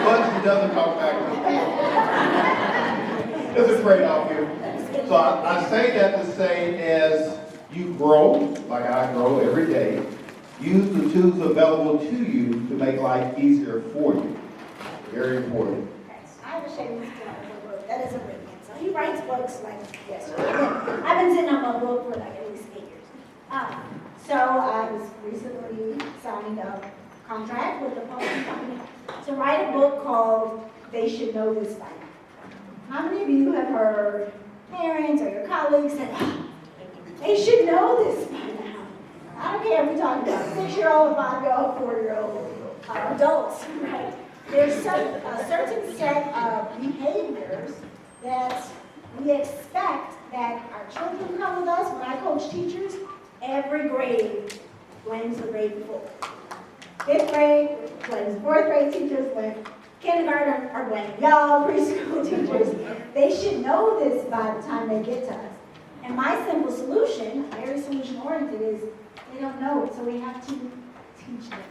But she doesn't talk back to me. There's a trade-off here. So I say that to say as you grow, like I grow every day, use the tools available to you to make life easier for you. Very important. I have a shameless book that isn't written yet. So he writes books like yesterday. I've been sitting on my book for like at least 8 years. So I was recently signed a contract with a publishing company to write a book called They Should Know This by Now. How many of you have heard parents or your colleagues say, they should know this by now? I don't care if we're talking about 6-year-old, 5-year-old, 4-year-old adults, right? There's a certain set of behaviors that we expect that our children come with us. When I coach teachers, every grade blames the grade before. 5th grade blames 4th grade teachers, blame kindergarten are blaming y'all, preschool teachers. They should know this by the time they get to us. And my simple solution, very solution-oriented, is they don't know it, so we have to teach them.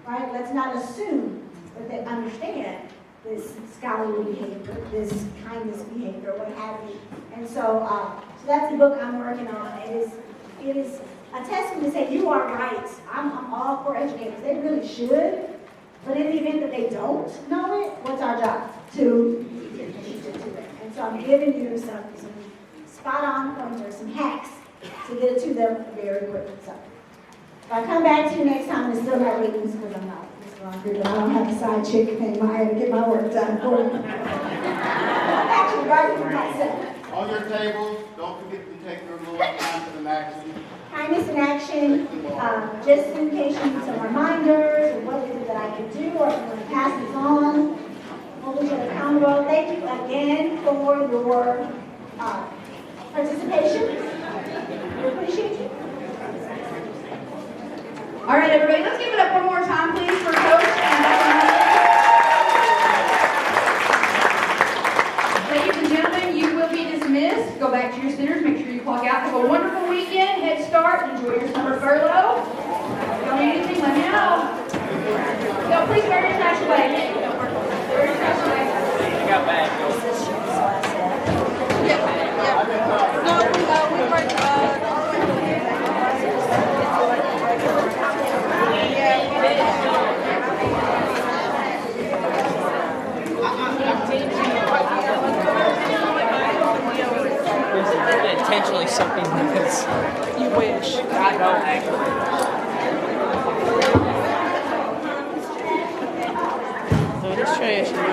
Right? Let's not assume that they understand this scholarly behavior, this kindness behavior, what have you. And so that's the book I'm working on. It is a testament to say, you are right. I'm all for educators. They really should. But in the event that they don't know it, what's our job? To teach it to them. And So I'm giving you some spot-on pointers, some hacks to get it to them very quickly. So if I come back to you next time and it's still not reading, because I'm not Mr. Moncrief, and I don't have a side chick in my head to get my work done for me. I'm actually writing for myself. On your tables, don't forget to take your little kindness and action. Kindness in action, just in case you need some reminders of what is it that I can do, or if you want to pass this on, hold each other accountable. Thank you again for your participation. We appreciate you. All right, everybody, let's give it up one more time, please, for Coach and ladies and gentlemen, you will be dismissed. Go back to your centers. Make sure you clock out. Have a wonderful weekend. Head start. Enjoy your summer furlough. If you need anything, let me know. No, please wear your trash away. Wear your trash away. I got back. Intentionally something because you wish. I don't actually. So it is trash, you know?